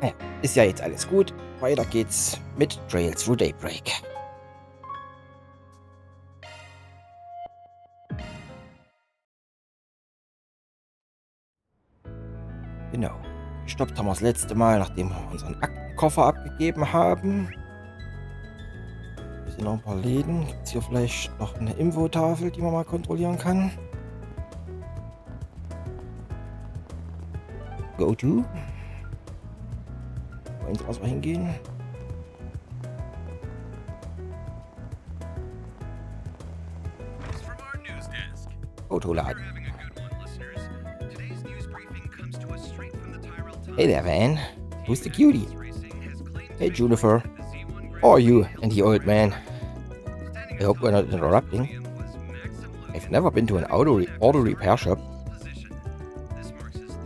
Naja, ist ja jetzt alles gut. Weiter geht's mit Trail through Daybreak. Genau. Gestoppt haben wir das letzte Mal, nachdem wir unseren Aktenkoffer abgegeben haben. Hier sind noch ein paar Läden. Gibt es hier vielleicht noch eine Infotafel, die man mal kontrollieren kann? Go to. Wollen Sie erstmal hingehen? Autoladen. Hey there, Van. Who's the cutie? Hey, Juniper. How are you and the old man? I hope we're not interrupting. I've never been to an auto repair shop.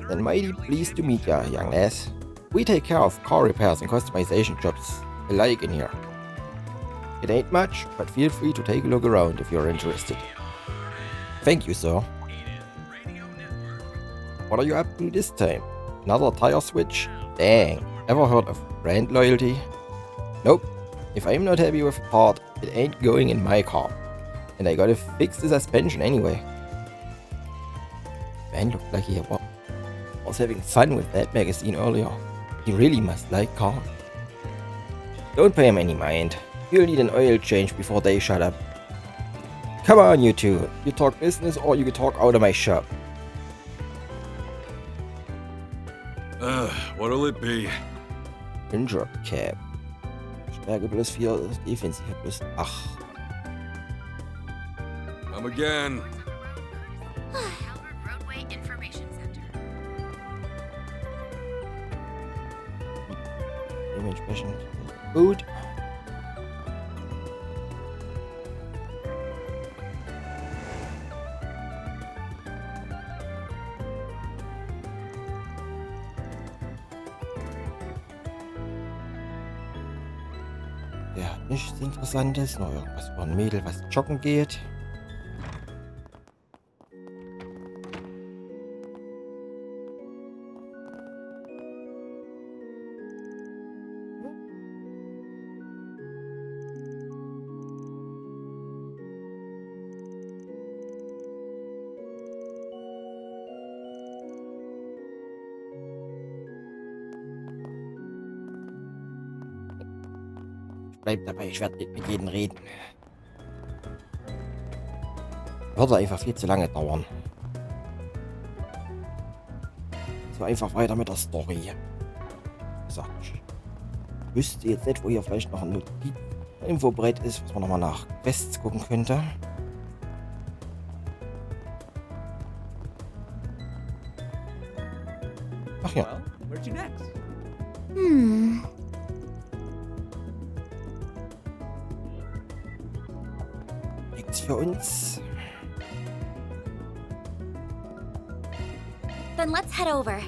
Then mighty pleased to meet ya, young lass. We take care of car repairs and customization jobs alike in here. It ain't much, but feel free to take a look around if you're interested. Thank you, sir. What are you up to this time? Another tire switch? Dang, ever heard of brand loyalty? Nope. If I'm not happy with a part, it ain't going in my car. And I gotta fix the suspension anyway. Man looked like he was having fun with that magazine earlier. He really must like cars. Don't pay him any mind. You'll need an oil change before they shut up. Come on, you two. You talk business or you talk out of my shop. What'll it be? Injured Cap. Stärke plus 4, Defensive plus 8. Come again. Albert Roadway Information Center. Dementsprechend gut. Ja, nichts Interessantes, noch irgendwas über ein Mädel, was joggen geht. Bleib dabei, ich werde nicht mit jedem reden. Würde einfach viel zu lange dauern. So einfach weiter mit der Story. Wie gesagt, ich wüsste jetzt nicht, wo hier vielleicht noch ein Infobrett ist, was man nochmal nach Quests gucken könnte. Ach ja. Well, where'd you next? Nichts für uns. Then let's head over. Ich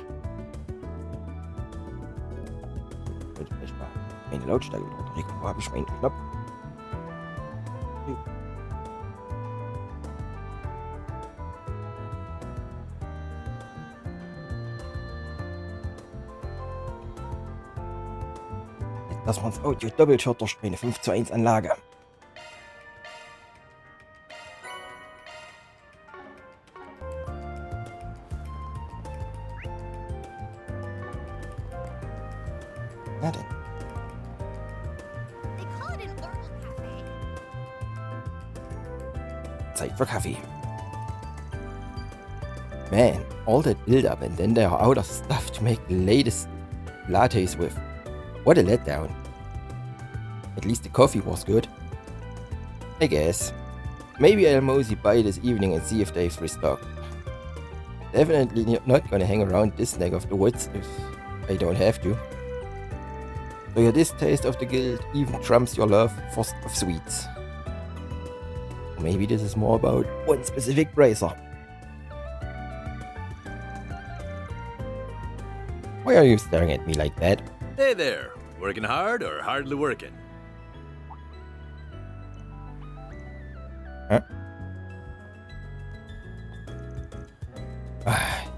sollte vielleicht mal meine Lautstärke wieder runterregeln. Wo habe ich meinen Knopf? Dass man das Audio doppelt hört durch meine 5:1 Anlage. Na denn. They call it an Oracle Cafe. Zeit für Kaffee. Man, all that build-up and then they are out of stuff to make the latest lattes with. What a letdown. At least the coffee was good. I guess. Maybe I'll mosey by this evening and see if they've restocked. Definitely not gonna hang around this neck of the woods if I don't have to. So your distaste of the guild even trumps your love of sweets. Or maybe this is more about one specific bracer. Why are you staring at me like that? Hey there. Working hard or hardly working? Huh?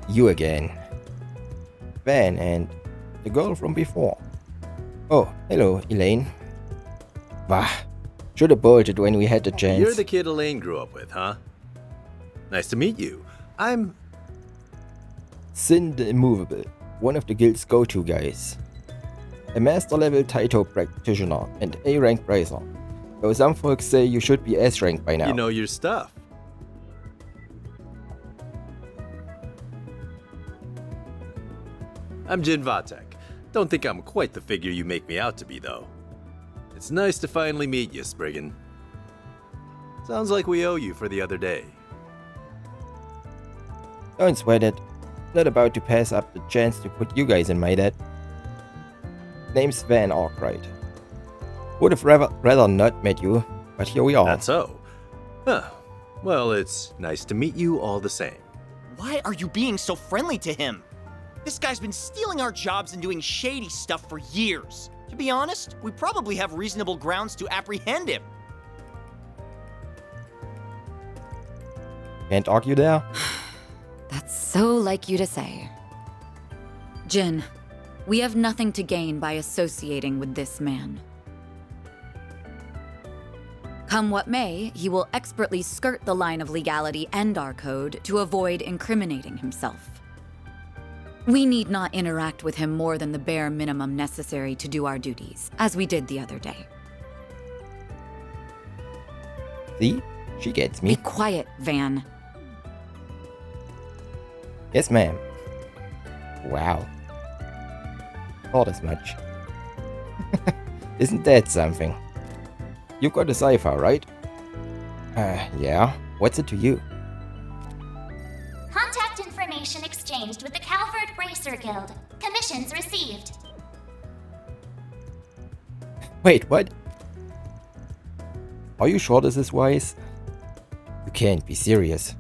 You again. Van and the girl from before. Oh, hello, Elaine. Bah, should have bolted when we had the chance. You're the kid Elaine grew up with, huh? Nice to meet you. I'm... Sin the Immovable, one of the guild's go-to guys. A master-level Taito practitioner and A-rank bracer. Though some folks say you should be S-rank by now. You know your stuff. I'm Jin Vatek. Don't think I'm quite the figure you make me out to be, though. It's nice to finally meet you, Spriggan. Sounds like we owe you for the other day. Don't sweat it. Not about to pass up the chance to put you guys in my debt. Name's Van Arkwright. Would have rather not met you, but here we are. That's so. Huh. Well, it's nice to meet you all the same. Why are you being so friendly to him? This guy's been stealing our jobs and doing shady stuff for years. To be honest, we probably have reasonable grounds to apprehend him. Can't argue there. That's so like you to say. Jin, we have nothing to gain by associating with this man. Come what may, he will expertly skirt the line of legality and our code to avoid incriminating himself. We need not interact with him more than the bare minimum necessary to do our duties, as we did the other day. See? She gets Be me. quiet, Van. Yes, ma'am. Wow. Thought as much. Isn't that something? You've got a cipher, right? Yeah. What's it to you? Contact information exchanged with the Calvert Bracer Guild. Commissions received. Wait, what? Are you sure this is wise? You can't be serious.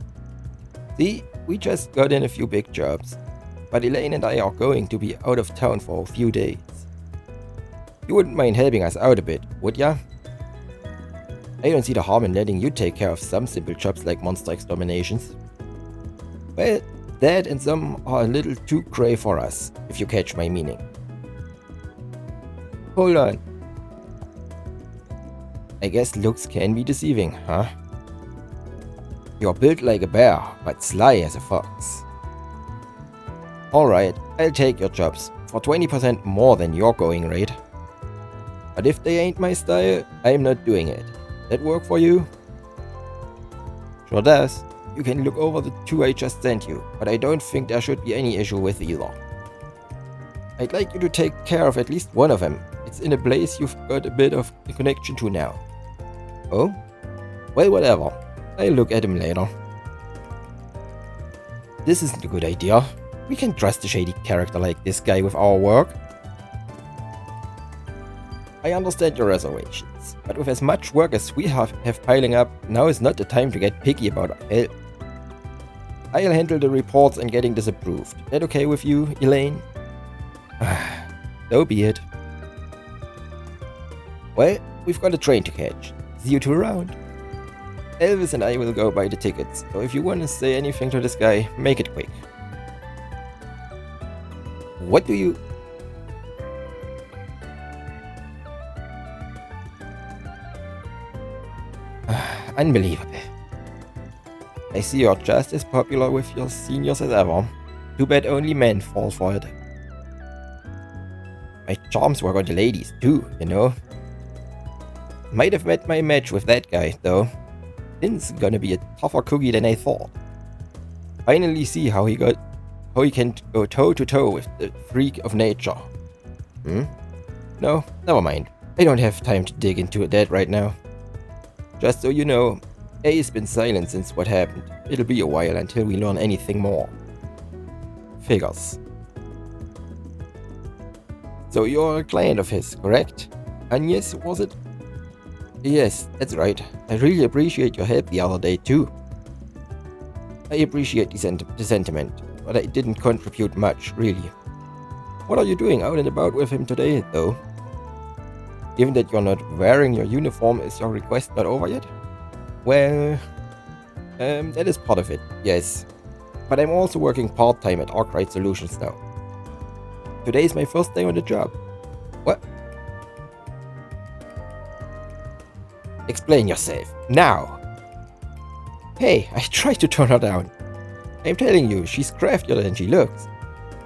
See, we just got in a few big jobs, but Elaine and I are going to be out of town for a few days. You wouldn't mind helping us out a bit, would ya? I don't see the harm in letting you take care of some simple jobs like monster exterminations. Well, that and some are a little too grey for us, if you catch my meaning. Hold on. I guess looks can be deceiving, huh? You're built like a bear, but sly as a fox. Alright, I'll take your jobs, for 20% more than your going rate. But if they ain't my style, I'm not doing it. That work for you? Sure does. You can look over the two I just sent you, but I don't think there should be any issue with either. I'd like you to take care of at least one of them. It's in a place you've got a bit of a connection to now. Oh? Well, whatever. I'll look at him later. This isn't a good idea. We can't trust a shady character like this guy with our work. I understand your reservations, but with as much work as we have piling up, now is not the time to get picky about our help. I'll handle the reports and getting this approved. That okay with you, Elaine? So be it. Well, we've got a train to catch. See you two around. Elvis and I will go buy the tickets, so if you want to say anything to this guy, make it quick. What do you... Unbelievable. I see you're just as popular with your seniors as ever. Too bad only men fall for it. My charms work on the ladies too, you know. Might have met my match with that guy, though. Finn's gonna be a tougher cookie than I thought. Finally see how he can go toe to toe with the freak of nature. No, never mind. I don't have time to dig into that right now. Just so you know, A's been silent since what happened. It'll be a while until we learn anything more. Figures. So you're a client of his, correct? Agnes, was it? Yes, that's right. I really appreciate your help the other day too. I appreciate the sentiment, but I didn't contribute much, really. What are you doing out and about with him today, though? Given that you're not wearing your uniform, is your request not over yet? Well, that is part of it, yes. But I'm also working part-time at Arkwright Solutions now. Today is my first day on the job. What? Explain yourself, now! Hey, I tried to turn her down. I'm telling you, she's craftier than she looks.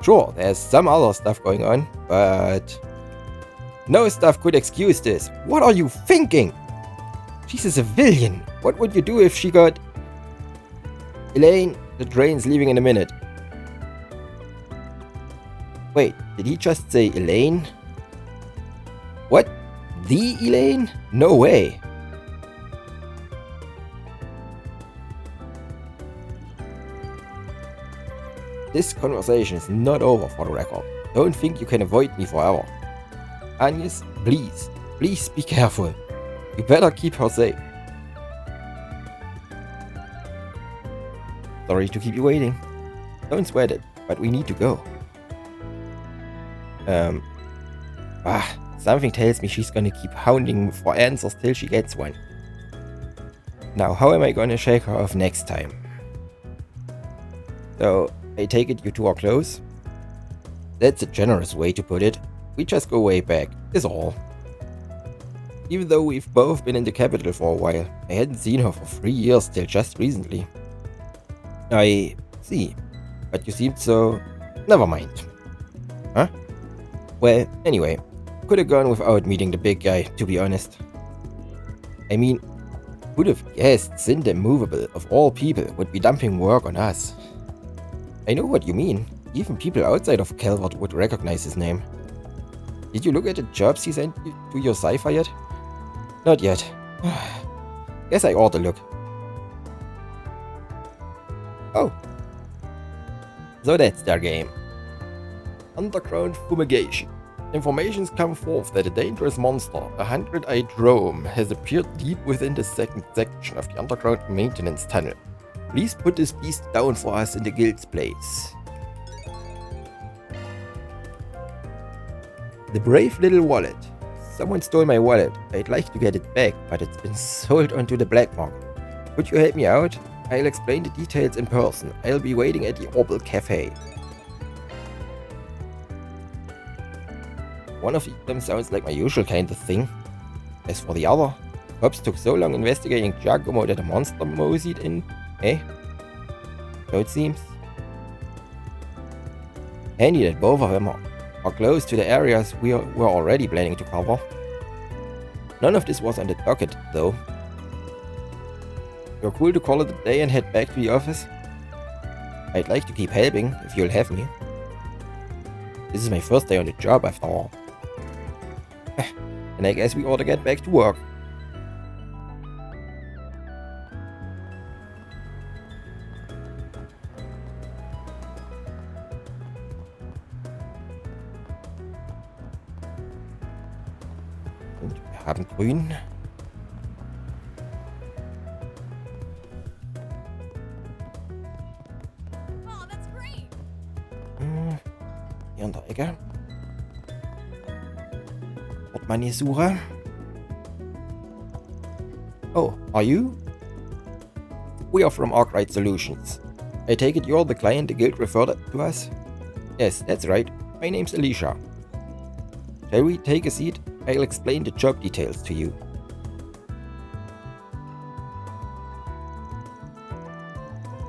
Sure, there's some other stuff going on, but... no stuff could excuse this. What are you thinking? She's a civilian. What would you do if she got... Elaine, the train's leaving in a minute. Wait, did he just say Elaine? What? The Elaine? No way. This conversation is not over, for the record. Don't think you can avoid me forever. Agnes, please be careful. You better keep her safe. Sorry to keep you waiting. Don't sweat it, but we need to go. Something tells me she's gonna keep hounding for answers till she gets one. Now, how am I gonna shake her off next time? So, I take it you two are close? That's a generous way to put it. We just go way back, is all. Even though we've both been in the capital for a while, I hadn't seen her for 3 years till just recently. I see, but you seemed so... never mind. Huh? Well, anyway, could have gone without meeting the big guy, to be honest. I mean, who'd have guessed Cinder Movable, of all people, would be dumping work on us? I know what you mean. Even people outside of Calvert would recognize his name. Did you look at the jobs he sent to your cipher yet? Not yet. Guess I ought to look. Oh. So that's their game. Underground fumigation. Informations come forth that a dangerous monster, a 100-eyed drome, has appeared deep within the second section of the underground maintenance tunnel. Please put this beast down for us in the guild's place. The brave little wallet. Someone stole my wallet. I'd like to get it back, but it's been sold onto the black market. Could you help me out? I'll explain the details in person. I'll be waiting at the Orbital Cafe. One of them sounds like my usual kind of thing. As for the other, cops took so long investigating Giacomo that a monster moseyed in, eh? So it seems. Handy that both of them are close to the areas we were already planning to cover. None of this was on the docket, though. You're cool to call it a day and head back to the office? I'd like to keep helping, if you'll have me. This is my first day on the job, after all. And I guess we ought to get back to work. Und wir haben grün. Hier in der Ecke. Portemonnaie-Suche. Oh, are you? We are from Arkwright Solutions. I take it you're the client the guild referred to us? Yes, that's right. My name's Alicia. Shall we take a seat? I'll explain the job details to you.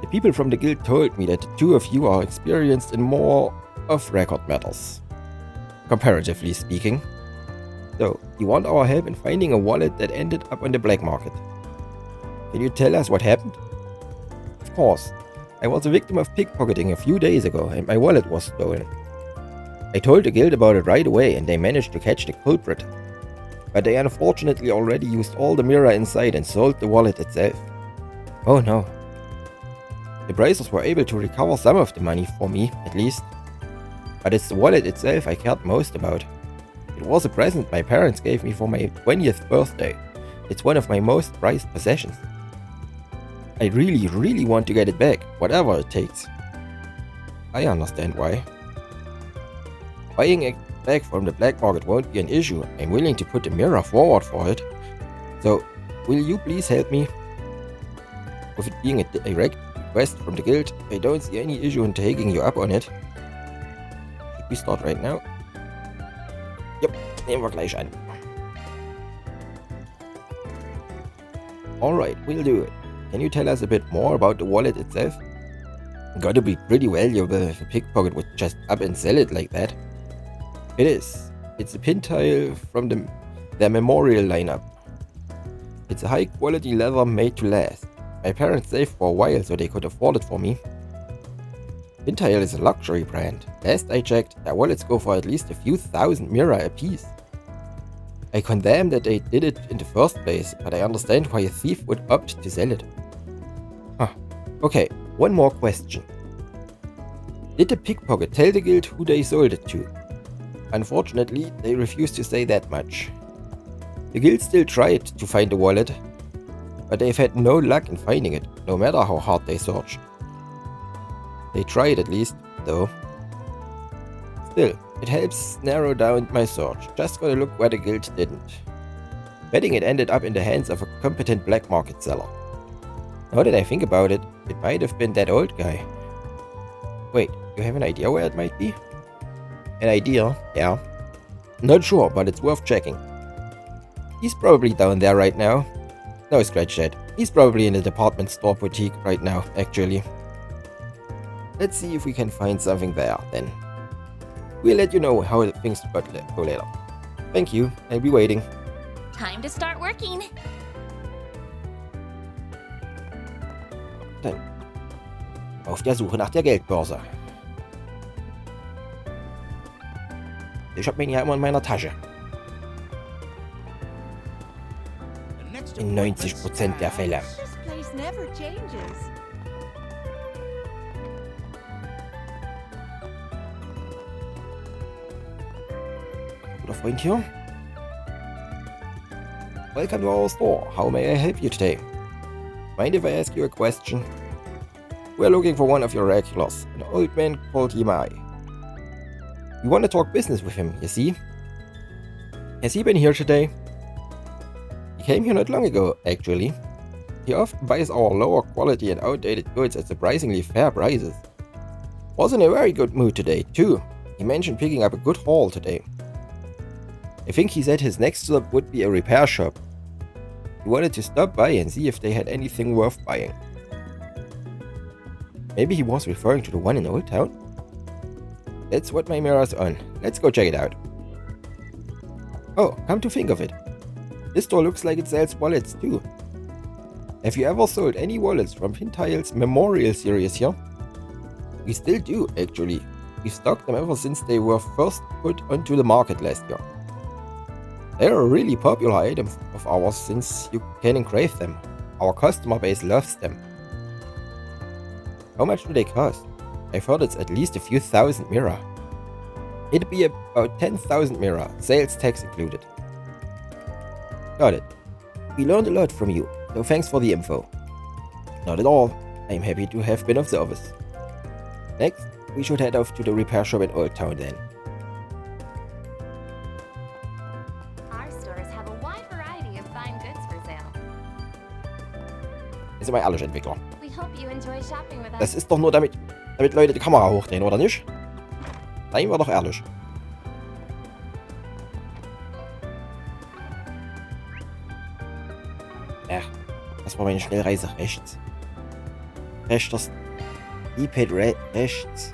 The people from the guild told me that the two of you are experienced in more off-record matters, comparatively speaking. So, you want our help in finding a wallet that ended up on the black market. Can you tell us what happened? Of course. I was a victim of pickpocketing a few days ago and my wallet was stolen. I told the guild about it right away and they managed to catch the culprit. But they unfortunately already used all the mirror inside and sold the wallet itself. Oh no. The bracers were able to recover some of the money for me, at least. But it's the wallet itself I cared most about. It was a present my parents gave me for my 20th birthday. It's one of my most prized possessions. I really want to get it back, whatever it takes. I understand why. Buying it back from the black market won't be an issue. I'm willing to put the mirror forward for it. So, will you please help me? With it being a direct request from the guild, I don't see any issue in taking you up on it. Should we start right now? Yep, nehmen wir gleich an. Alright, we'll do it. Can you tell us a bit more about the wallet itself? Gotta be pretty valuable if a pickpocket would just up and sell it like that. It is. It's a pin tile from their memorial lineup. It's a high quality leather made to last. My parents saved for a while so they could afford it for me. Pin tile is a luxury brand. Last I checked, their wallets go for at least a few thousand mira a piece. I condemn that they did it in the first place, but I understand why a thief would opt to sell it. Huh. Okay, one more question. Did the pickpocket tell the guild who they sold it to? Unfortunately, they refused to say that much. The guild still tried to find the wallet, but they've had no luck in finding it, no matter how hard they searched. They tried at least, though. Still, it helps narrow down my search. Just gotta look where the guild didn't. Betting it ended up in the hands of a competent black market seller. Now that I think about it, it might have been that old guy. Wait, you have an idea where it might be? An idea, yeah. Not sure, but it's worth checking. He's probably down there right now. No, scratch that. He's probably in a department store boutique right now, actually. Let's see if we can find something there, then. We'll let you know how things go later. Thank you, I'll be waiting. Time to start working. Dann auf der Suche nach der Geldbörse. Ich hab ihn ja immer in meiner Tasche. In 90% der Fälle. This place never changes. Guter Freund hier. Welcome to our store. How may I help you today? Mind if I ask you a question? We're looking for one of your regulars, an old man called Yimai. We want to talk business with him, you see? Has he been here today? He came here not long ago, actually. He often buys our lower quality and outdated goods at surprisingly fair prices. Was in a very good mood today, too. He mentioned picking up a good haul today. I think he said his next stop would be a repair shop. He wanted to stop by and see if they had anything worth buying. Maybe he was referring to the one in Old Town? That's what my mirror's on. Let's go check it out. Oh, come to think of it. This store looks like it sells wallets too. Have you ever sold any wallets from Teil's Memorial series here? We still do, actually. We've stocked them ever since they were first put onto the market last year. They're a really popular item of ours since you can engrave them. Our customer base loves them. How much do they cost? I've heard it's at least a few thousand mira. It'd be about 10,000 mira, sales tax included. Got it. We learned a lot from you, so thanks for the info. Not at all. I'm happy to have been of service. Next, we should head off to the repair shop in Old Town then. Our stores have a wide variety of fine goods for sale. Das sind wir ehrlich, Entwickler. We hope you enjoy shopping with us. Das ist doch nur damit Leute die Kamera hochdrehen, oder nicht? Seien wir doch ehrlich. Ja, das war meine Schnellreise rechts. Rechts. E-Pad rechts.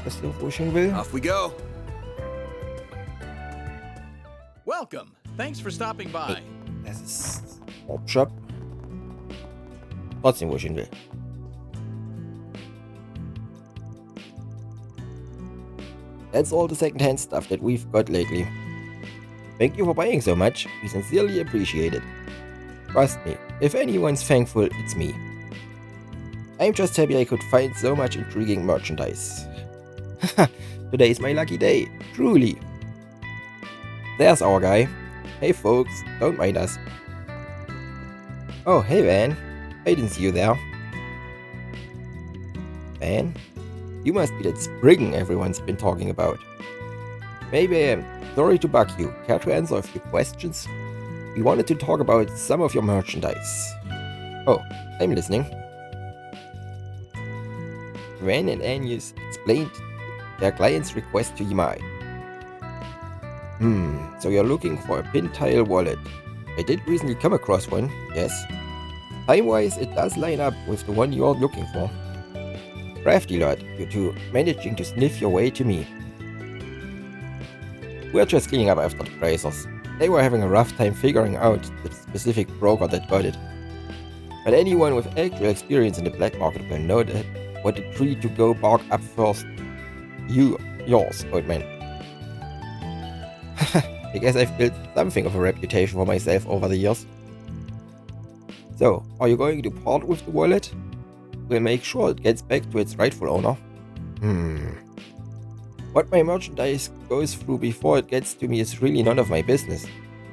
Das hier, wo ich hin will. Off we go. Welcome. Thanks for stopping by. Das ist Shop. Trotzdem, wo ich hin will. That's all the second-hand stuff that we've got lately. Thank you for buying so much. We sincerely appreciate it. Trust me, if anyone's thankful, it's me. I'm just happy I could find so much intriguing merchandise. Today is my lucky day, truly. There's our guy. Hey folks, don't mind us. Oh, hey Van. I didn't see you there. Van? You must be that Spriggan everyone's been talking about. Maybe I am. Sorry to bug you. Care to answer a few questions? We wanted to talk about some of your merchandise. Oh, I'm listening. Gwen and Agnes explained their client's request to Yimai. So you're looking for a pin Teil wallet. I did recently come across one, yes. Time-wise, it does line up with the one you're looking for. Crafty lot, you two, managing to sniff your way to me. We're just cleaning up after the bracers. They were having a rough time figuring out the specific broker that got it. But anyone with actual experience in the black market will know that what a tree to go bark up first. Yours, old man. I guess I've built something of a reputation for myself over the years. So, are you going to part with the wallet? We'll make sure it gets back to its rightful owner. What my merchandise goes through before it gets to me is really none of my business.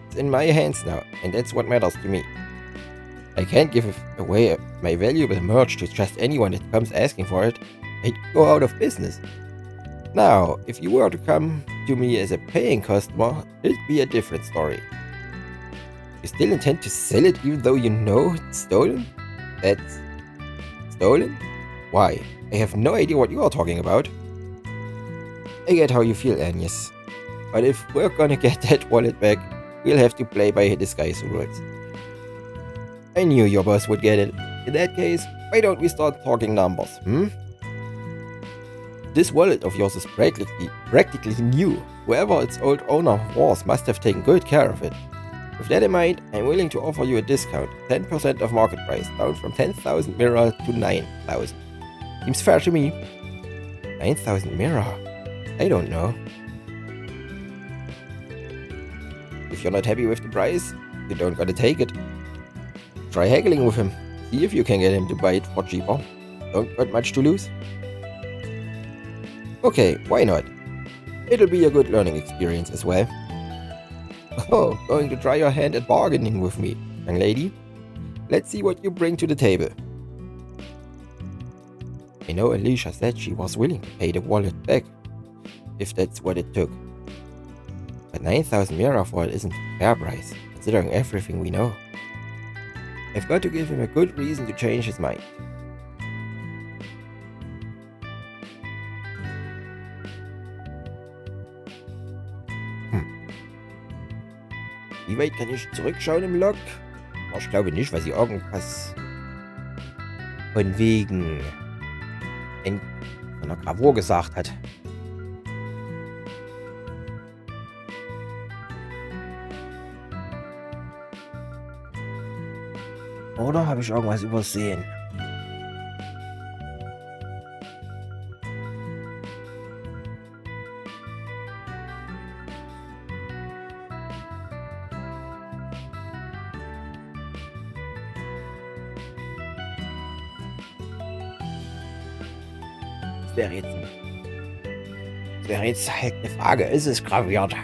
It's in my hands now, and that's what matters to me. I can't give away my valuable merch to just anyone that comes asking for it. I'd go out of business. Now, if you were to come to me as a paying customer, it'd be a different story. You still intend to sell it even though you know it's stolen? That's stolen? Why? I have no idea what you are talking about. I get how you feel, Agnes. But if we're gonna get that wallet back, we'll have to play by this guy's rules. I knew your boss would get it. In that case, why don't we start talking numbers, This wallet of yours is practically new. Whoever its old owner was must have taken good care of it. With that in mind, I'm willing to offer you a discount, 10% of market price, down from 10,000 mirror to 9,000. Seems fair to me. 9,000 mirror? I don't know. If you're not happy with the price, you don't gotta take it. Try haggling with him. See if you can get him to buy it for cheaper. Don't got much to lose. Okay, why not? It'll be a good learning experience as well. Oh, going to try your hand at bargaining with me, young lady? Let's see what you bring to the table. I know Alicia said she was willing to pay the wallet back, if that's what it took. But 9,000 mirror for it isn't a fair price, considering everything we know. I've got to give him a good reason to change his mind. Wie weit kann ich zurückschauen im Log? Aber ich glaube nicht, weil sie irgendwas von wegen von einer Gravur gesagt hat. Oder habe ich irgendwas übersehen? Das wäre jetzt halt eine Frage, ist es graviert?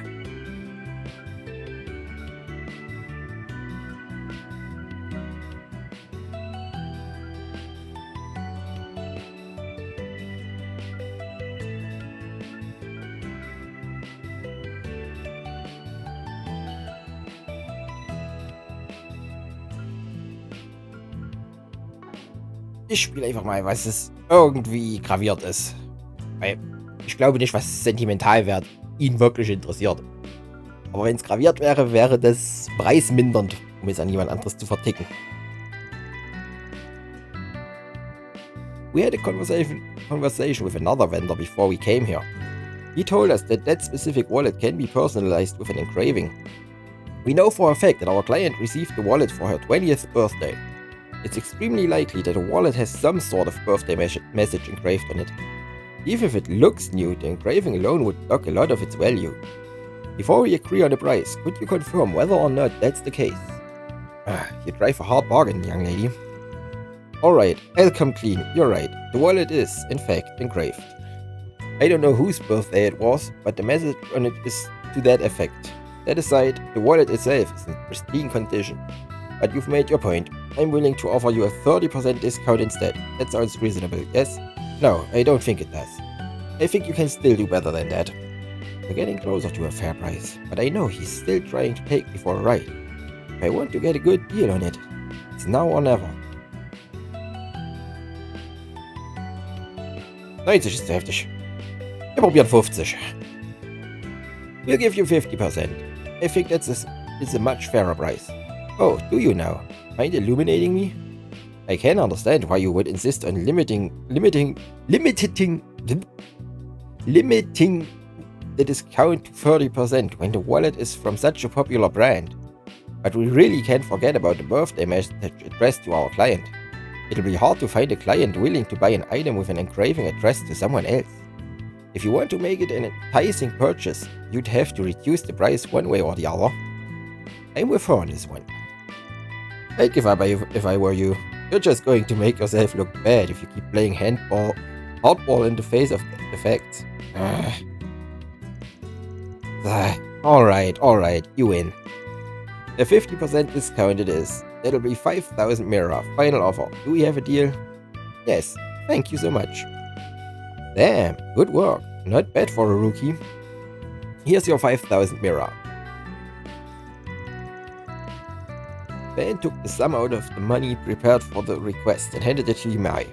Ich spiele einfach mal, was es irgendwie graviert ist. Weil ich glaube nicht, was Sentimentalwert ihn wirklich interessiert. Aber wenn es graviert wäre, wäre das preismindernd, um es an jemand anderes zu verticken. We had a conversation with another vendor before we came here. He told us that that specific wallet can be personalized with an engraving. We know for a fact that our client received the wallet for her 20th birthday. It's extremely likely that the wallet has some sort of birthday message engraved on it. Even if it looks new, the engraving alone would block a lot of its value. Before we agree on the price, could you confirm whether or not that's the case? You drive a hard bargain, young lady. Alright, I'll come clean, you're right. The wallet is, in fact, engraved. I don't know whose birthday it was, but the message on it is to that effect. That aside, the wallet itself is in pristine condition. But you've made your point. I'm willing to offer you a 30% discount instead. That sounds reasonable, yes? No, I don't think it does. I think you can still do better than that. We're getting closer to a fair price, but I know he's still trying to take me for a ride. If I want to get a good deal on it, it's now or never. 90 ist zu heftig. Wir probieren 50. We'll give you 50%. I think is a much fairer price. Oh, do you now? Mind illuminating me? I can understand why you would insist on limiting the discount to 30% when the wallet is from such a popular brand. But we really can't forget about the birthday message addressed to our client. It'll be hard to find a client willing to buy an item with an engraving addressed to someone else. If you want to make it an enticing purchase, you'd have to reduce the price one way or the other. I'm with her on this one. I'd give up if I were you. You're just going to make yourself look bad if you keep playing hardball in the face of the facts. Alright, you win. A 50% discount it is. That'll be 5,000 Mira. Final offer. Do we have a deal? Yes. Thank you so much. Damn, good work. Not bad for a rookie. Here's your 5,000 Mira. Ben took the sum out of the money prepared for the request and handed it to Yimai.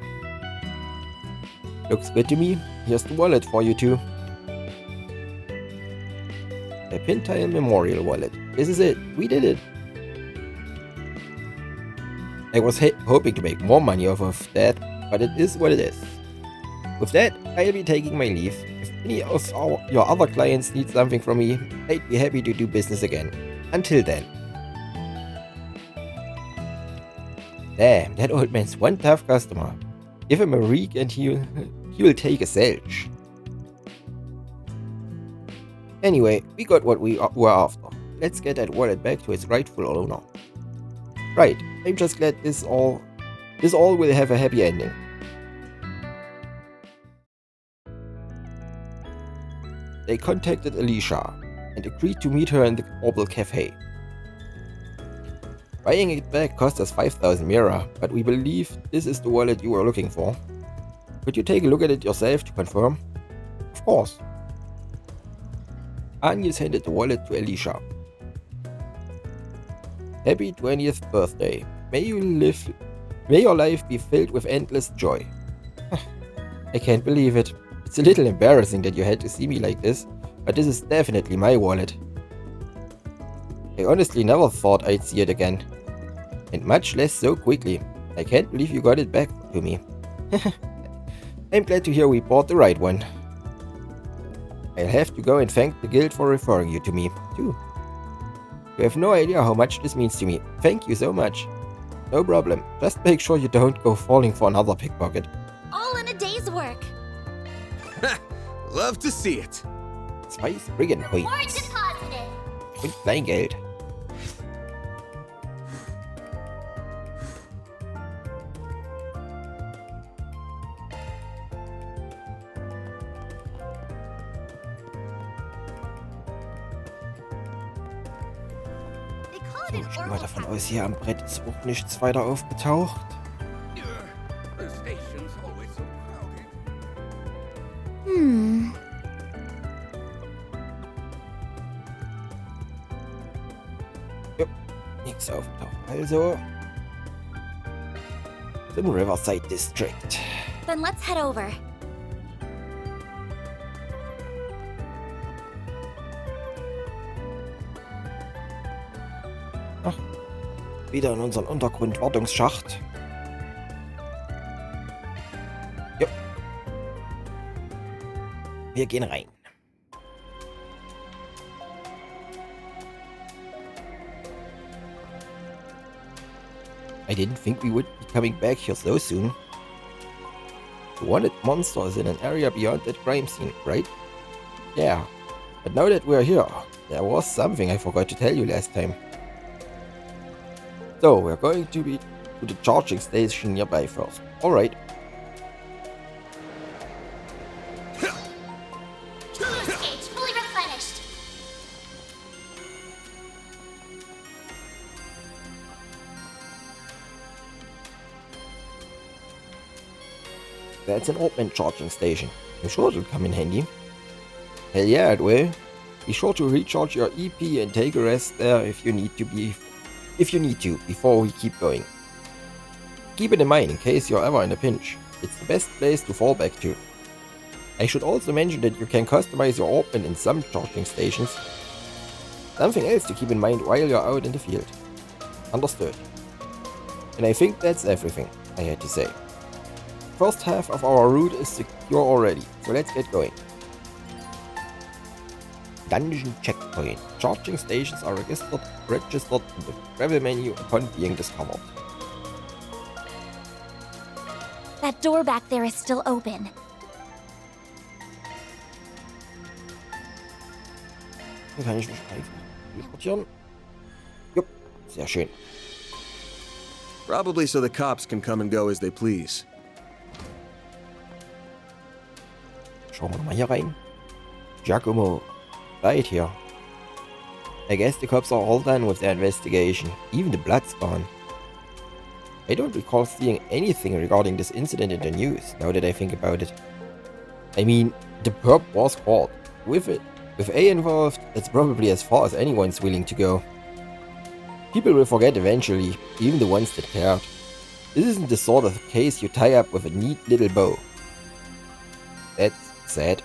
Looks good to me. Here's the wallet for you too. A Teil Memorial wallet. This is it. We did it. I was hoping to make more money off of that, but it is what it is. With that, I'll be taking my leave. If any of your other clients need something from me, I'd be happy to do business again. Until then. Damn, that old man's one tough customer. Give him a reek and he'll take a selch. Anyway, we got what we were after. Let's get that wallet back to its rightful owner. Right, I'm just glad this all will have a happy ending. They contacted Alicia and agreed to meet her in the Orbital Cafe. Buying it back cost us 5,000 Mira, but we believe this is the wallet you were looking for. Could you take a look at it yourself to confirm? Of course. Agnes handed the wallet to Alicia. Happy 20th birthday. May your life be filled with endless joy. I can't believe it. It's a little embarrassing that you had to see me like this, but this is definitely my wallet. I honestly never thought I'd see it again. And much less so quickly. I can't believe you got it back to me. I'm glad to hear we bought the right one. I'll have to go and thank the guild for referring you to me, too. You have no idea how much this means to me. Thank you so much. No problem. Just make sure you don't go falling for another pickpocket. All in a day's work. Love to see it. 2 Spriggan More Points. deposited. Und Kleingeld. They call it So, an ich gehe mal oral davon cavity. aus, hier am Brett ist auch nichts weiter aufgetaucht. The station's always so crowded. Nichts aufgetaucht. Also zum Riverside District. Then let's head over. Wieder in unseren Untergrundwartungsschacht. Ja. Wir gehen rein. I didn't think we would be coming back here so soon. The wanted monster is in an area beyond that crime scene, right? Yeah. But now that we're here, there was something I forgot to tell you last time. So, we're going to be to the charging station nearby first. Alright. Boost gauge fully replenished. That's an augment charging station. I'm sure it'll come in handy. Hell yeah, it will. Be sure to recharge your EP and take a rest there if you need to before we keep going. Keep it in mind in case you're ever in a pinch. It's the best place to fall back to. I should also mention that you can customize your orbment in some charging stations. Something else to keep in mind while you're out in the field. Understood. And I think that's everything I had to say. First half of our route is secure already, so let's get going. Dungeon checkpoint. Charging stations are registered in the travel menu upon being discovered. That door back there is still open. Hier kann ich mich einfach teleportieren. Jupp, sehr schön. Probably so the cops can come and go as they please. Schauen wir nochmal hier rein. Giacomo, right here. I guess the cops are all done with their investigation. Even the blood's gone. I don't recall seeing anything regarding this incident in the news, now that I think about it. I mean, the perp was caught. With A involved, that's probably as far as anyone's willing to go. People will forget eventually, even the ones that cared. This isn't the sort of case you tie up with a neat little bow. That's sad.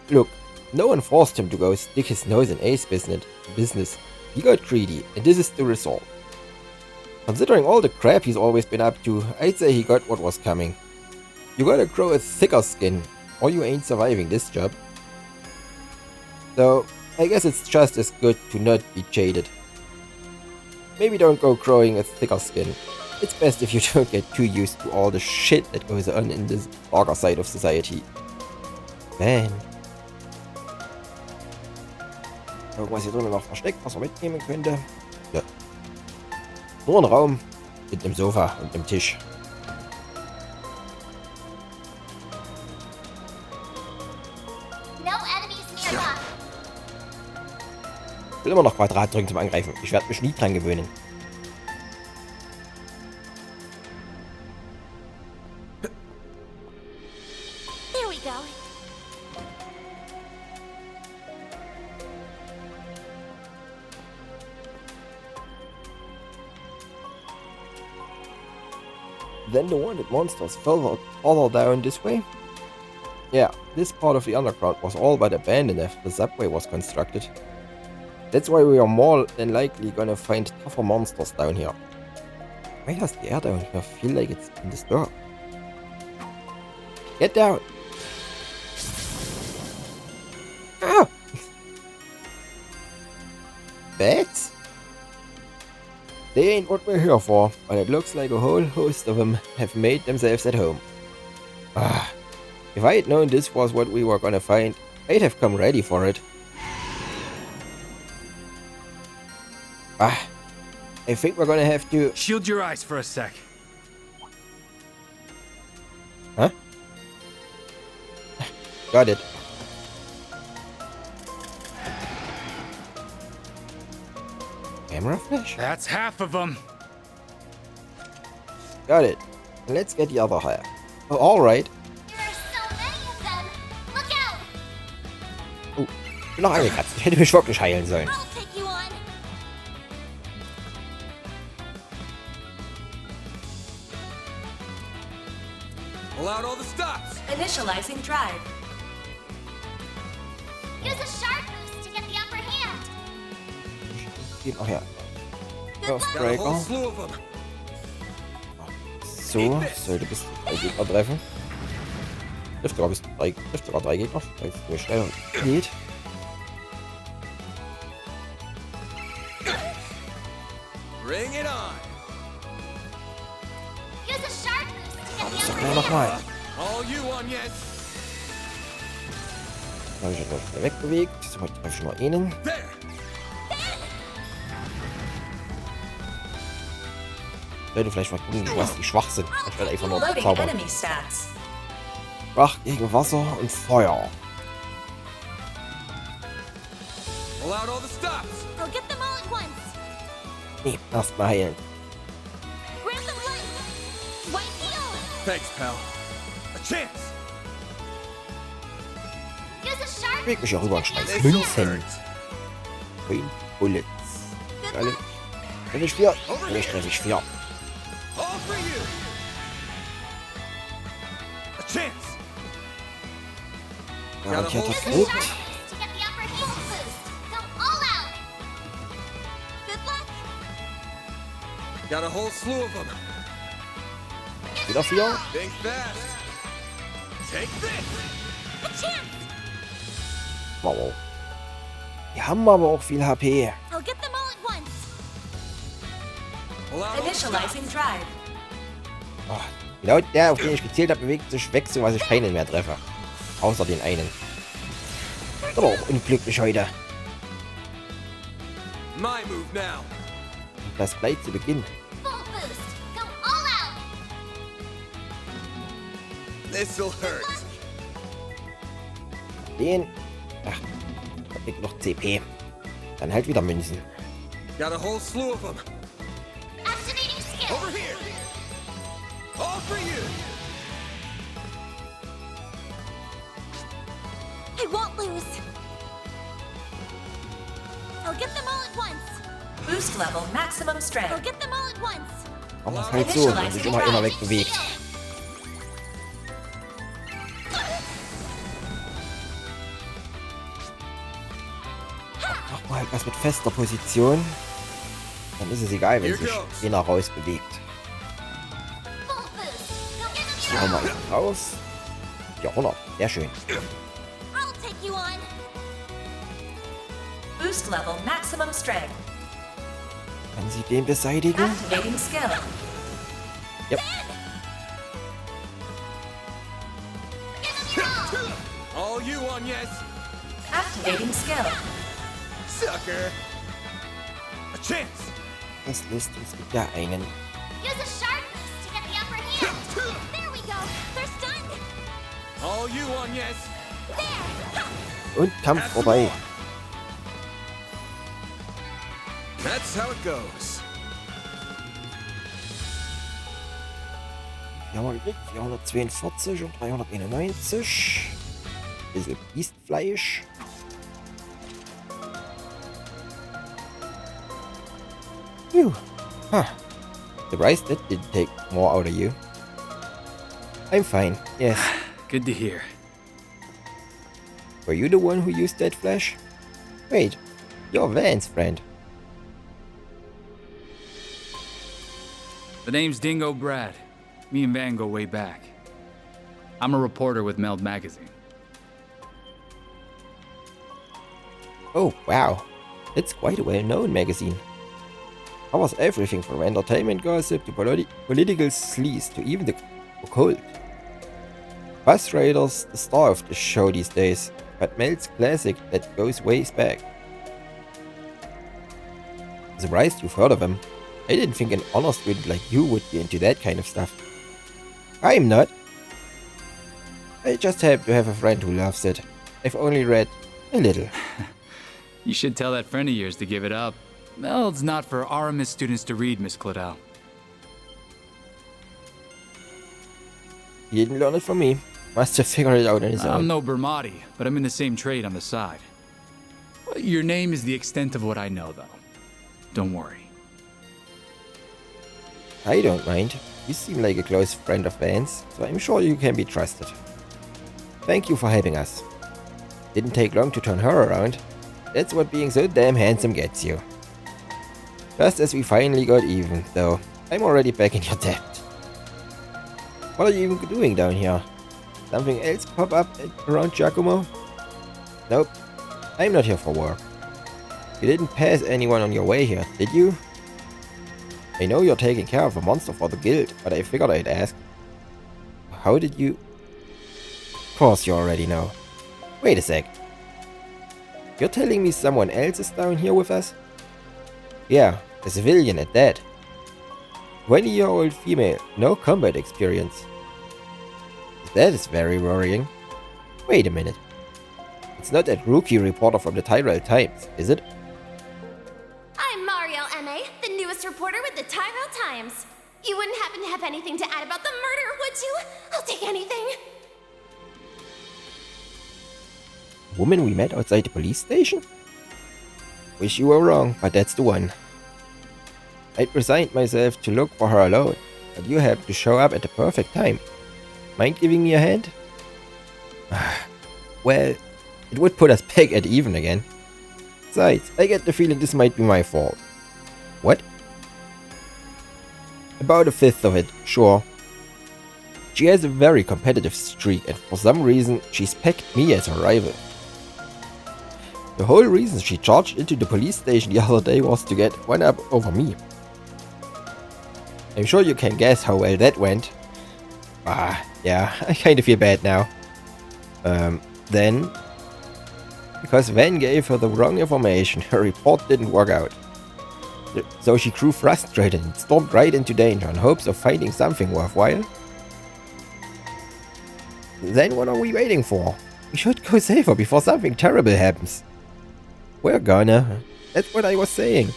Look, no one forced him to go stick his nose in A's business. He got greedy, and this is the result. Considering all the crap he's always been up to, I'd say he got what was coming. You gotta grow a thicker skin, or you ain't surviving this job. So, I guess it's just as good to not be jaded. Maybe don't go growing a thicker skin. It's best if you don't get too used to all the shit that goes on in this darker side of society. Man. Irgendwas hier drinnen noch versteckt, was man mitnehmen könnte. Ja. Nur ein Raum mit einem Sofa und einem Tisch. No enemies nearby. Ich will immer noch Quadrat drücken zum Angreifen. Ich werde mich nie dran gewöhnen. There we go. Then the wanted monsters further down this way? Yeah, this part of the underground was all but abandoned after the subway was constructed. That's why we are more than likely gonna find tougher monsters down here. Why does the air down here feel like it's been disturbed? Get down! Ah! Bats? They ain't what we're here for, but it looks like a whole host of them have made themselves at home. Ah, if I had known this was what we were gonna find, I'd have come ready for it. Ah, I think we're gonna have to... Shield your eyes for a sec. Huh? Got it. Camera flash? That's half of them. Got it. Let's get the other half. Oh, alright. There are so many of them. Look out! Oh, ich bin noch angekratzt. Ich hätte mich wirklich heilen sollen. I'll take you on. Pull out all the stops. Initializing drive. Use a sharp boost to get the upper hand. Geht noch her. Good luck. Got a whole Breaker. slew of them. So, sollte bis zu 3 Gegner treffen. Trifft sogar 3 Gegner, weil es nur schneller geht. Bring it on. Use a sharp boost to get the Sag upper mir hand. nochmal. All you on yet? Da habe ich jetzt schnell wegbewegt. So, heute treffe ich nur einen. There. Ich sollte vielleicht mal gucken, was die schwach sind. Ich werde einfach nur Loading zaubern. enemy stats. Schwach gegen Wasser und Feuer. Pull out all the stops. I'll get them all at once. Nee, erstmal heilen. Grant them life. White heal. Thanks, pal. A chance. Use a sharp Beweg mich hier rüber und schmeiß This Münzen. hurts. 10 Bullets. Good Alle. luck. Treffe ich 4? Vielleicht treffe ich 4. All for you. A chance. Garantierter Use the Flug. sharp boost to get the upper hand boost. Go all out. Good luck. Got a whole slew of them. Wieder 4. Think fast. Take this. A chance. Wow. Die haben aber auch viel HP. I'll get them all at once. Allow all the stops. Initializing drive. Oh, genau der, auf den ich gezielt habe, bewegt sich weg, so was ich keinen mehr treffe. Außer den einen. Aber auch unglücklich heute. My move now. Das gleich zu Beginn. Full boost. Go all out. This'll hurt. Den. Ach, da kriegt noch CP. Dann halt wieder Münzen. Got a whole slew of them. Activating skill. Over here. All for you. I won't lose. I'll get them all at once. Boost level maximum I'll strength. get them all at once. Aber es ist halt so, wenn sich immer wegbewegt. Mach mal halt was mit fester Position. Dann ist es egal, wenn sich einer rausbewegt. Full boost. Go get them. Hier hauen wir einen raus. 400. Sehr schön. I'll take you on. Boost level maximum strength. Kann sie den beseitigen? Activating skill. Yep. All you on, yes. Activating skill. Sucker. A chance. Das lässt uns wieder einen. Use a sharp boost to get the upper hand. There we go. They're stunned. All you on, yes. There. Und Kampf vorbei. That's how it goes. Hier haben wir gekriegt 442 und 391. Bisschen Biestfleisch. Phew. Huh. Surprised that didn't take more out of you. I'm fine, yes. Good to hear. Were you the one who used that flash? Wait, you're Van's friend. The name's Dingo Brad. Me and Van go way back. I'm a reporter with Meld Magazine. Oh, wow. It's quite a well-known magazine. Covers everything from entertainment gossip to political sleaze to even the occult. Buzz Raiders the star of the show these days, but Meld's classic that goes ways back. Surprised you've heard of him. I didn't think an honor student like you would be into that kind of stuff. I'm not. I just happen to have a friend who loves it. I've only read a little. You should tell that friend of yours to give it up. Meld's not for RMS students to read, Miss Claudel. He didn't learn it from me. Must have figured it out on his I'm own. no Bermati, but I'm in the same trade on the side. Well, your name is the extent of what I know, though. Don't worry. I don't mind. You seem like a close friend of Van's, so I'm sure you can be trusted. Thank you for helping us. Didn't take long to turn her around. That's what being so damn handsome gets you. Just as we finally got even, though, I'm already back in your debt. What are you even doing down here? Something else pop up around Giacomo? Nope, I'm not here for work. You didn't pass anyone on your way here, did you? I know you're taking care of a monster for the guild, but I figured I'd ask. How did you... Of course you already know. Wait a sec. You're telling me someone else is down here with us? Yeah, a civilian at that. 20-year-old female, no combat experience. That is very worrying. Wait a minute. It's not that rookie reporter from the Tyrell Times, is it? I'm Mario M.A., the newest reporter with the Tyrell Times. You wouldn't happen to have anything to add about the murder, would you? I'll take anything. Woman we met outside the police station? Wish you were wrong, but that's the one. I'd resigned myself to look for her alone, but you happened to show up at the perfect time. Mind giving me a hand? well, it would put us back at even again. Besides, I get the feeling this might be my fault. What? About a fifth of it, sure. She has a very competitive streak, and for some reason, she's pegged me as her rival. The whole reason she charged into the police station the other day was to get one up over me. I'm sure you can guess how well that went. Yeah, I kinda feel bad now. Then, because Van gave her the wrong information, her report didn't work out. So she grew frustrated and stormed right into danger in hopes of finding something worthwhile. Then what are we waiting for? We should go save her before something terrible happens. We're gonna. That's what I was saying.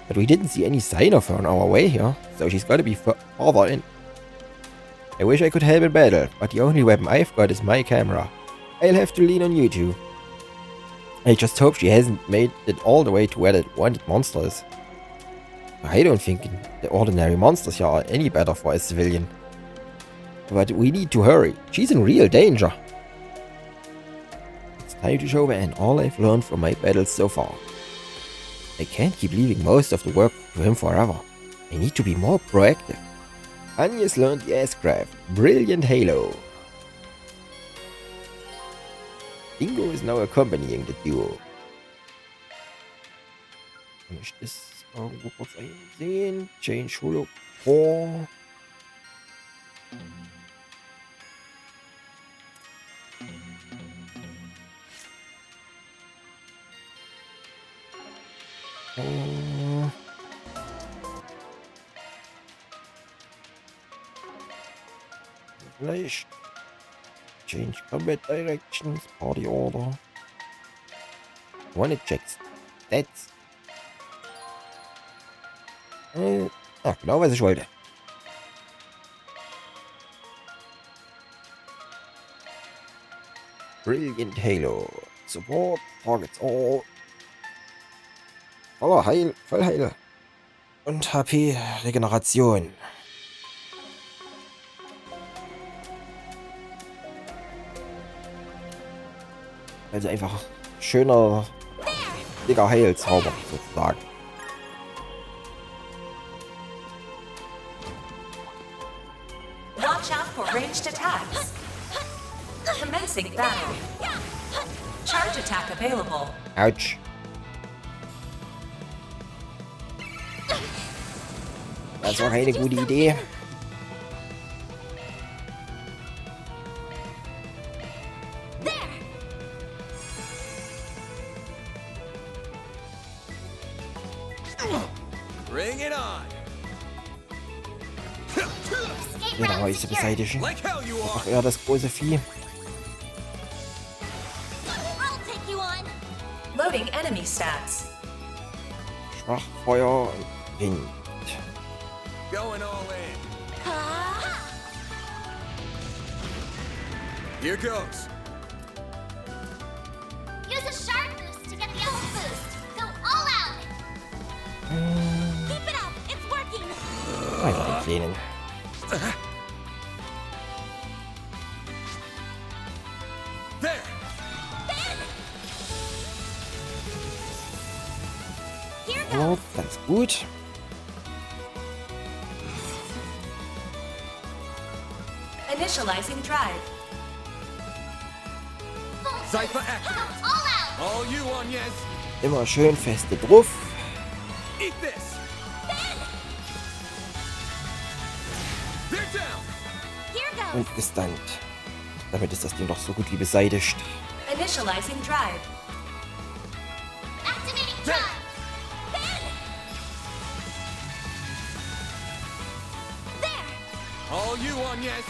But we didn't see any sign of her on our way here, so she's gotta be farther in. I wish I could help in battle, but the only weapon I've got is my camera. I'll have to lean on you two. I just hope she hasn't made it all the way to where that wanted monster is. I don't think the ordinary monsters here are any better for a civilian. But we need to hurry. She's in real danger. It's time to show Van all I've learned from my battles so far. I can't keep leaving most of the work to him forever. I need to be more proactive. Anya's learned the S-Craft. Brilliant Halo. Ingo is now accompanying the duo. Kann ich das irgendwo kurz einsehen? Change Holo Core. Vielleicht change combat directions, party order. Wanna check stats. Genau was ich wollte. Brilliant Halo. Support, targets all. Vollheil. Und HP Regeneration. Also einfach schöner, dicker Heilzauber sozusagen. Watch out for ranged attacks. Commencing battle. Charge attack available. Ouch. Das war keine gute Idee. Bring it on. Ja, Häuser beseitigen. Like hell you are. Ach ja, das große Vieh. I'll take you on. Loading enemy stats. Schwach, Feuer und Wind. Going all in. Here goes. Use a sharp boost to get the ult boost. Go all out. Keep it up. It's working. Einfach den Kleinen. There. Here Ja, goes. ganz gut. Initializing drive. Cypher active. All out. All you on, yes. Immer schön feste drauf. Eat this. They're down. Here goes. Und gestunt. Damit ist das Ding doch so gut wie beseitigt. Initializing drive. Activating drive. All you on, yes.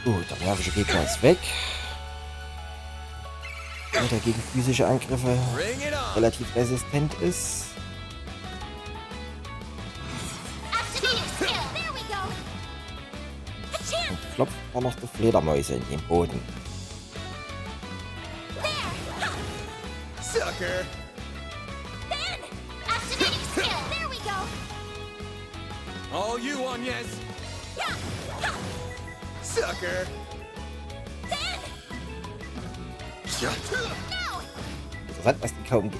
Gut, der nervische Gegner ist weg. Und der gegen physische Angriffe Bring it on. relativ resistent ist. Activating skill. There we go. Achoo. Und klopft auch noch die Fledermäuse in den Boden. Sucker. Ben. Activating skill. There we go. All you on, yes. Sucker. Interessant, dass die kaum,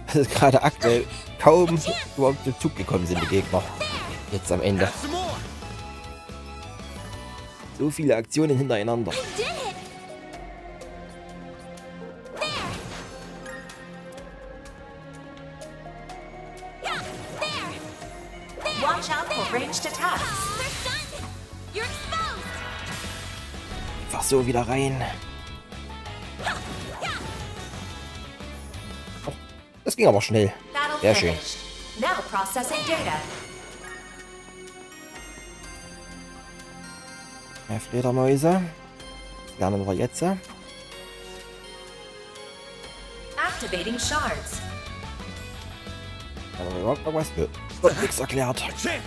also gerade aktuell kaum überhaupt zum Zug gekommen sind, die Gegner. Jetzt am Ende. Have some more. So viele Aktionen hintereinander. I did it! There! Yeah, there! Watch out for ranged attacks. They're stunned! You're exposed! Einfach so wieder rein. Oh, das ging aber schnell. Battle Sehr schön. finished. Now processing data. Mehr Fledermäuse. Das lernen wir jetzt. Activating shards. Haben wir überhaupt noch was? Nö. Wird nichts erklärt. Chance.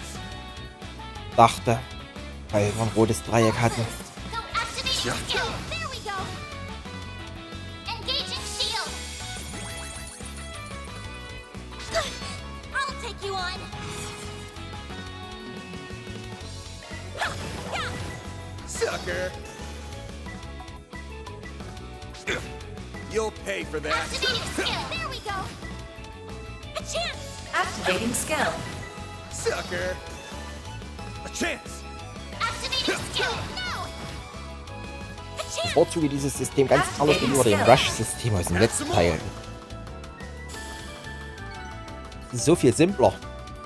Dachte, weil wir ein rotes Dreieck hatten. Go activate your skill! There we go! Engaging shield! I'll take you on! Sucker. You'll pay for that. Activating skill! There we go! A chance! Activating skill. Sucker. A chance. Activating skill! No! A chance! Bevorzuge dieses System ganz anders gegenüber dem Rush-System aus dem letzten Teil. Es ist so viel simpler.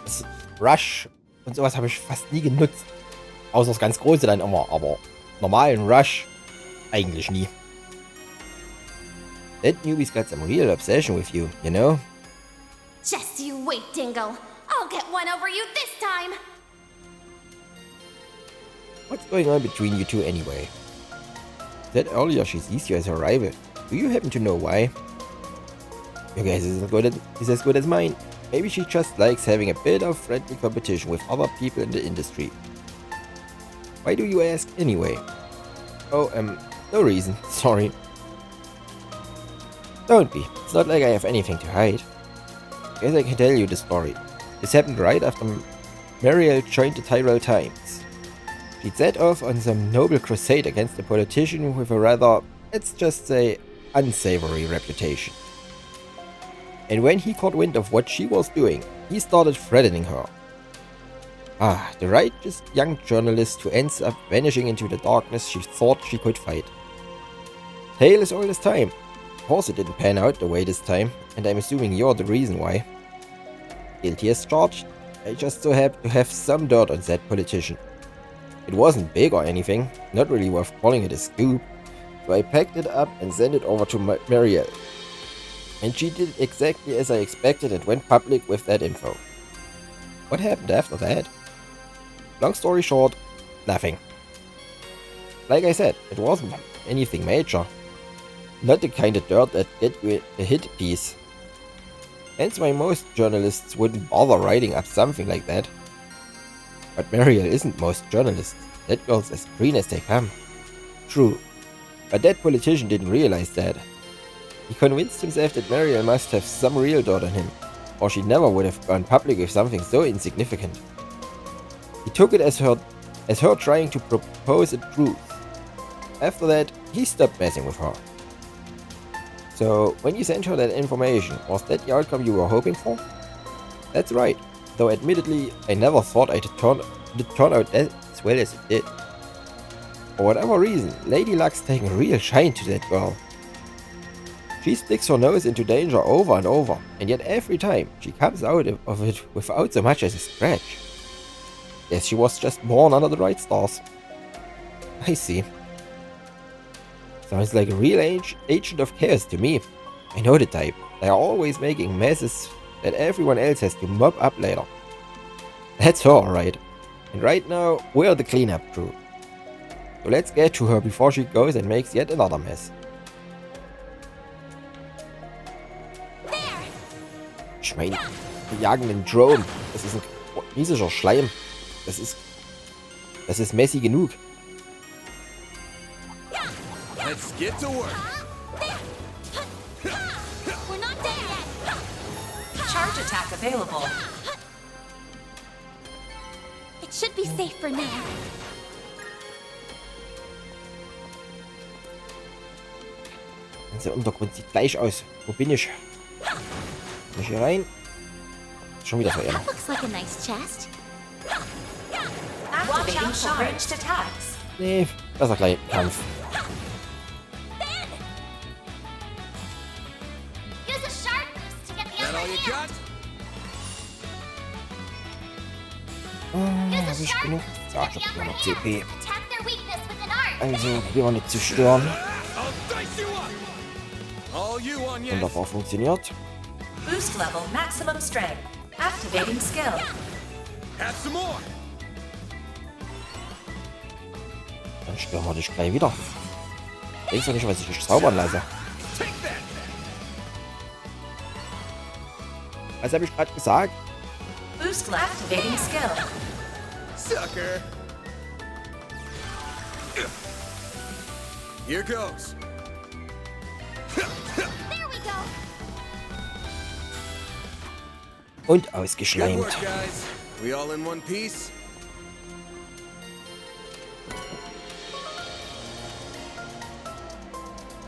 Das Rush und sowas habe ich fast nie genutzt. Außer das ganz große dann immer, aber normalen Rush eigentlich nie. That newbie's got some real obsession with you, you know? Just you wait, Dingle. I'll get one over you this time! What's going on between you two anyway? Said earlier she sees you as her rival. Do you happen to know why? Your guess is as good as mine. Maybe she just likes having a bit of friendly competition with other people in the industry. Why do you ask anyway? Oh, no reason. Sorry. Don't be. It's not like I have anything to hide. Guess I can tell you the story. This happened right after Mariel joined the Tyrell Times. She'd set off on some noble crusade against a politician with a rather, let's just say, unsavory reputation. And when he caught wind of what she was doing, he started threatening her. Ah, the righteous young journalist who ends up vanishing into the darkness she thought she could fight. Tale as old as time. Of course it didn't pan out the way this time, and I'm assuming you're the reason why. Guilty as charged. I just so happen to have some dirt on that politician. It wasn't big or anything, not really worth calling it a scoop, so I packed it up and sent it over to Mariel. And she did exactly as I expected and went public with that info. What happened after that? Long story short, nothing. Like I said, it wasn't anything major. Not the kind of dirt that get you a hit piece. Hence why most journalists wouldn't bother writing up something like that. But Mariel isn't most journalists. That girl's as green as they come. True. But that politician didn't realize that. He convinced himself that Mariel must have some real dirt on him, or she never would have gone public with something so insignificant. He took it as her trying to propose a truth. After that, he stopped messing with her. So, when you sent her that information, was that the outcome you were hoping for? That's right, though admittedly, I never thought it'd turn out as well as it did. For whatever reason, Lady Luck's taking a real shine to that girl. She sticks her nose into danger over and over, and yet every time, she comes out of it without so much as a scratch. Guess she was just born under the right stars. I see. Sounds like a real agent of chaos to me. I know the type. They are always making messes that everyone else has to mop up later. That's her, alright. And right now, we're the cleanup crew. So let's get to her before she goes and makes yet another mess. Ich meine, wir jagen einen Drone. Das ist ein riesiger Schleim. Das ist messy genug. Let's get to work. We're not dead yet! Charge attack available. It should be safe for now. Der ganze Untergrund sieht gleich aus. Wo bin ich? Bin ich hier rein? Schon wieder so einer. That looks like a nice chest. Activating ranged attacks. Nee, besser gleich Kampf. Use a sharp boost to get the That all you upper got? hand. Hab ich genug? Ja, ich hab immer noch CP. Attack their weakness with an art. Also, probieren wir nicht zu stören. I'll dice you up. All you on yes. Wunderbar funktioniert. Boost level maximum strength. Activating skill. Have some more. Dann stören wir dich gleich wieder. Denkst du nicht, was ich dich zaubern lasse? Take that. Was habe ich gerade gesagt? Boost level. Activating skill. Sucker. Here goes. There we go. Und Good ausgeschleimt. work, guys. We all in one piece?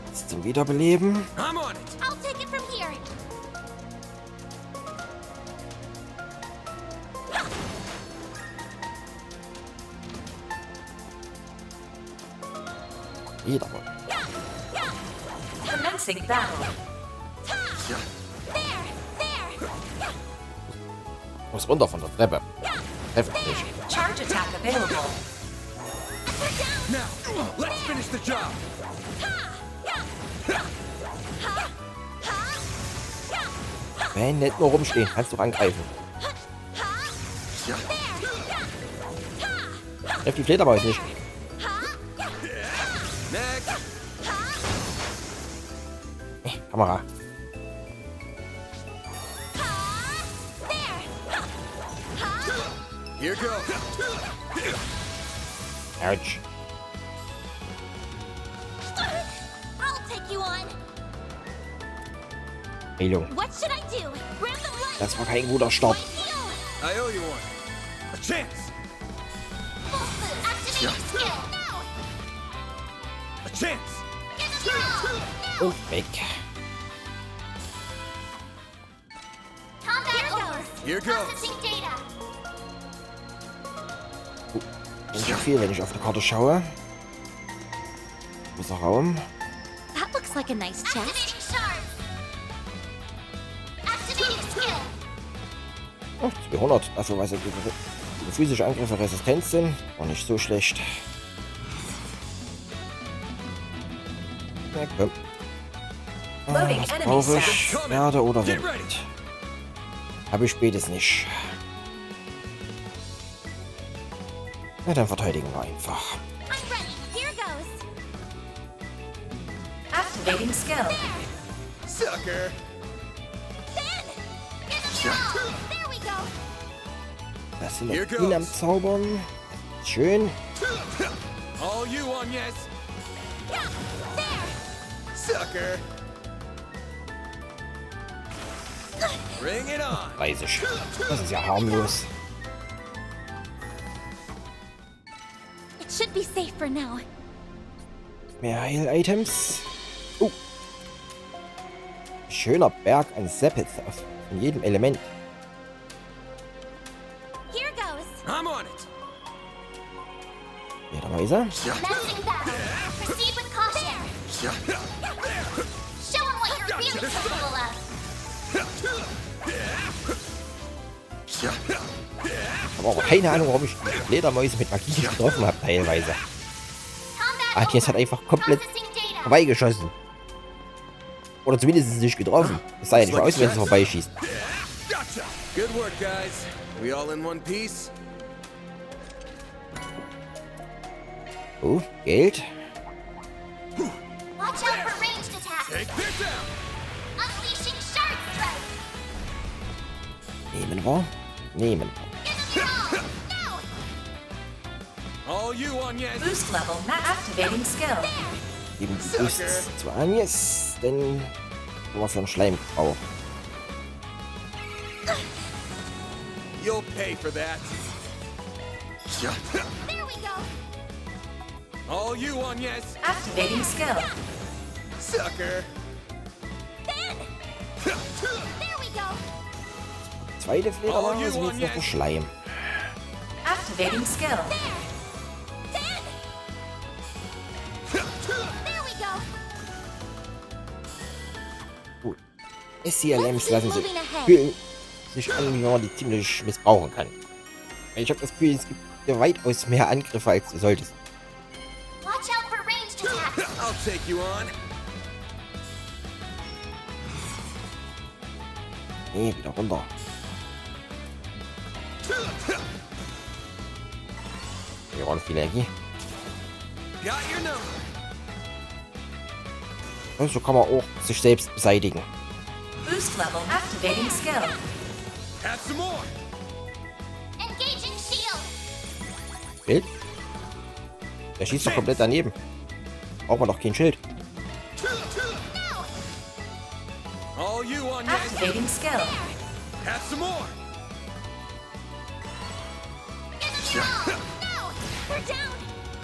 Jetzt zum Wiederbeleben. I'm on it. I'll take it from here. Wiederbeleben. Commencing battle. There. Muss runter von der Treppe. Treffen nicht. Charge attack available. Now, let's finish the job. Wenn nicht nur rumstehen, kannst du angreifen. Treff die Fledermaus nicht. Next. Kamera. Here goes. Autsch. I'll take you on. Heilung. What should I do? Grab the light. Das war kein guter Start. I owe you one. A chance. Full boost. Activating skill. Now. A chance. Give it all. Und weg. Combat over. Here goes. Processing data. Nicht so viel, wenn ich auf die Karte schaue. Großer Raum. That looks like a nice chest. Activating sharp. Activating skill. Oh, 200. Dafür, weil sie gegen physische Angriffe resistent sind. War nicht so schlecht. Na komm. Loading Was enemy brauche sound. ich? Erde oder Get Wind? ready. Habe ich spätestens nicht. Na, dann verteidigen wir einfach. I'm ready. Here goes. Activating skill. Sucker. Give it all. There we go. Das sind Here noch ihn am goes. Zaubern. Schön. All you on yes. Sucker. Bring it on. 30. Das ist ja harmlos. It should be safe for now. Mehr Heil-Items. Schöner Berg an Sepith von jedem Element. Here goes. I'm on it. Jederweise. Messing battle. Proceed with caution. Show him what you're really capable of. Ich habe aber keine Ahnung, warum ich die Fledermäuse mit Magie nicht getroffen habe, teilweise. Combat Die ist halt einfach komplett processing data. vorbeigeschossen. Oder zumindest nicht getroffen. Es sah ja nicht aus, wenn sie vorbeischießt. Gotcha. Good work, guys. We all in one piece? Oh, Geld. Watch out for ranged attacks. Take that down. Unleashing shark strike. Nehmen wir. Nehmen wir. Give it all. Now. All you on yes. Boost level. Activating skill. Geben die Boosts zu Agnes, denn haben wir für einen Schleim gebraucht. You'll pay for that. There we go. All you on yes. Activating skill. Sucker. There we go. Zweite Fledermaus und jetzt noch der Schleim. Activating skill. There we go. Gut. SCLMs lassen fühlen sich an, wie man die ziemlich missbrauchen kann. Ich habe das Gefühl, es gibt dir weitaus mehr Angriffe, als du solltest. Watch out for ranged attacks. I'll take you on. Nee, wieder runter. Wir waren viel Energie. Got your number. Und so kann man auch sich selbst beseitigen. Boost level. Activating skill. Have some more. Engaging shield. Schild? Der schießt doch komplett daneben. Braucht man doch kein Schild. All you on yes. Activating skill. Have some more. Give them your all. No, we're down.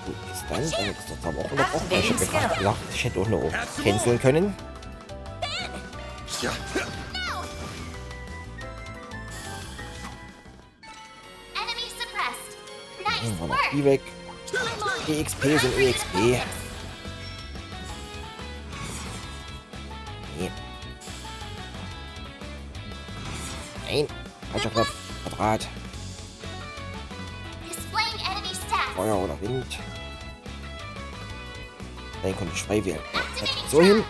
Gut, bis dann. Dann ist das aber auch unterbrochen. Ich habe mir gerade gedacht, ich hätte auch noch canceln können. Enemy suppressed. Nice Nehmen wir noch work. die weg. EXP sind EXP. Nee. Nein. Falscher Knopf. Quadrat. Displaying enemy stats. Feuer oder Wind. Dann konnte ich frei wählen. Activating So hin.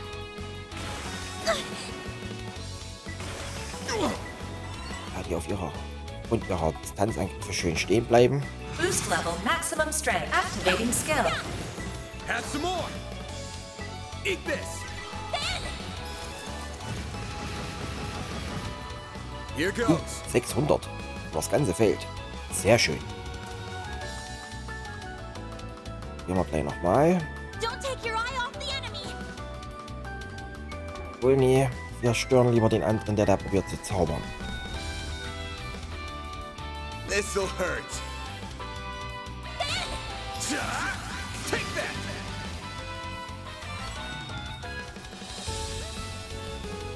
Ja, die auf ihrer Distanzangriffe schön stehen bleiben. Boost level. Maximum strength. Activating skill. Have some more. Eat this. Here goes. 600. Das ganze Feld. Sehr schön. Gehen wir gleich nochmal. Don't take your eye off the enemy. Wohl nee. Wir stören lieber den anderen, der da probiert zu zaubern. This'll hurt. Take that.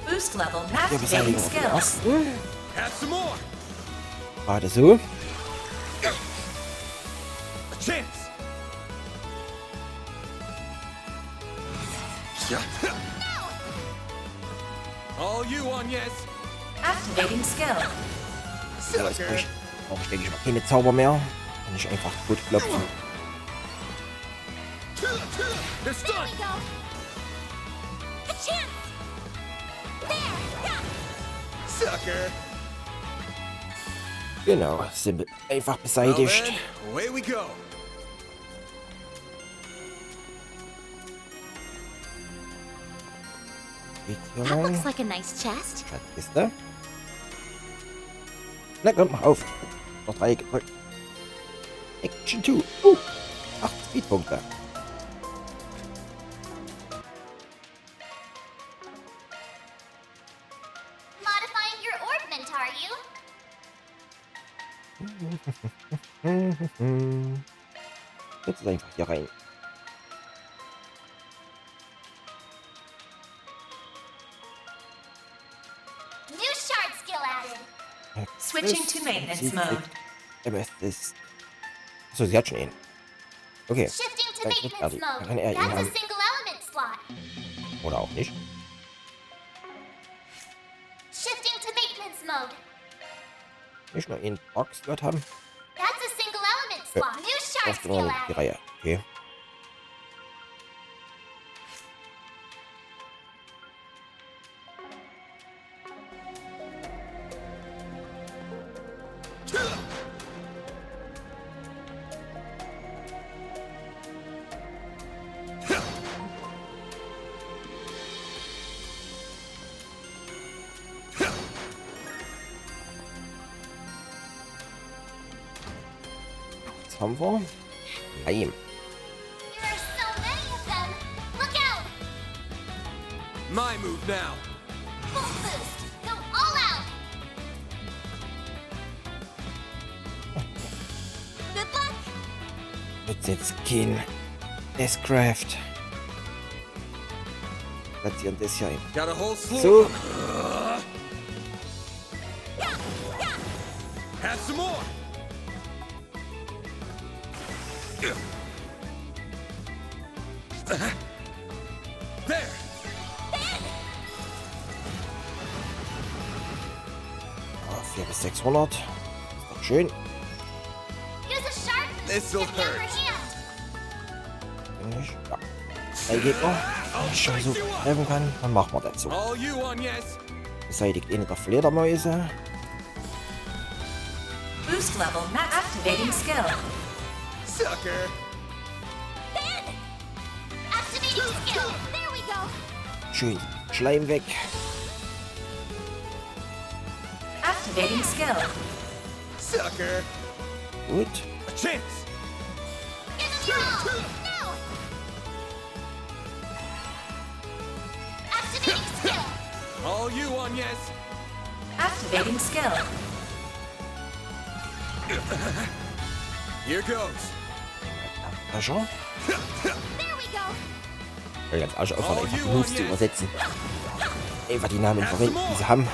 Boost level. Wir Activating beseitigen auch den skill. ersten. Have some more. Gerade so. A chance. All you on yes. Activating skill. Aber es brauche ich, denke ich, mal keine Zauber mehr. Kann ich einfach gut klopfen. They're There stunned. we go. A chance. There. Yeah. Sucker. Genau, simpel. Einfach Well beseitigt. then, away we go. Geht hier That lang. looks like a nice chest. Schatzkiste. Na komm, mach auf. Noch 3 gedrückt. Action 2. 8 Speedpunkte. Modifying your orbment, are you? Jetzt ist einfach hier rein. New shard skill added. Switching to maintenance mode. MS ist. Achso, sie hat schon ihn. Okay. Shifting to Dann wird maintenance Dann mode. kann er ihn That's a haben. single element slot. Oder auch nicht. Shifting to maintenance mode. Nicht nur ihn Box-Slot haben. That's a single element slot. New shard Brauchst du nur skill noch die added. Reihe. Okay. Jetzt haben wir Leim. There are so many of them. Look out. My move now. Full boost. Go all out. Good luck. Wird jetzt kein S-Craft. platzieren das hier ein. Got a whole slew. So. of them. Have some more. There. Ja, 400 bis 600. Ist doch schön. Use a sharp, This'll stiff upper hurt. hand. Ja. 3 Gegner. Wenn ich schon so treffen kann, dann machen wir das so. All you on yes. Beseitigt eine der Fledermäuse. Boost level max. Activating skill. Sucker. Activating skill. There we go. Schön Schleim weg. Activating skill. Sucker. Gut. A chance. Give him your all. Now. Activating skill. All you on yes. Activating skill. Here goes. Ascher. There we go. Ja, ganz Asche aufhören, einfach die Moves zu übersetzen. Einfach die Namen verwenden, die sie haben.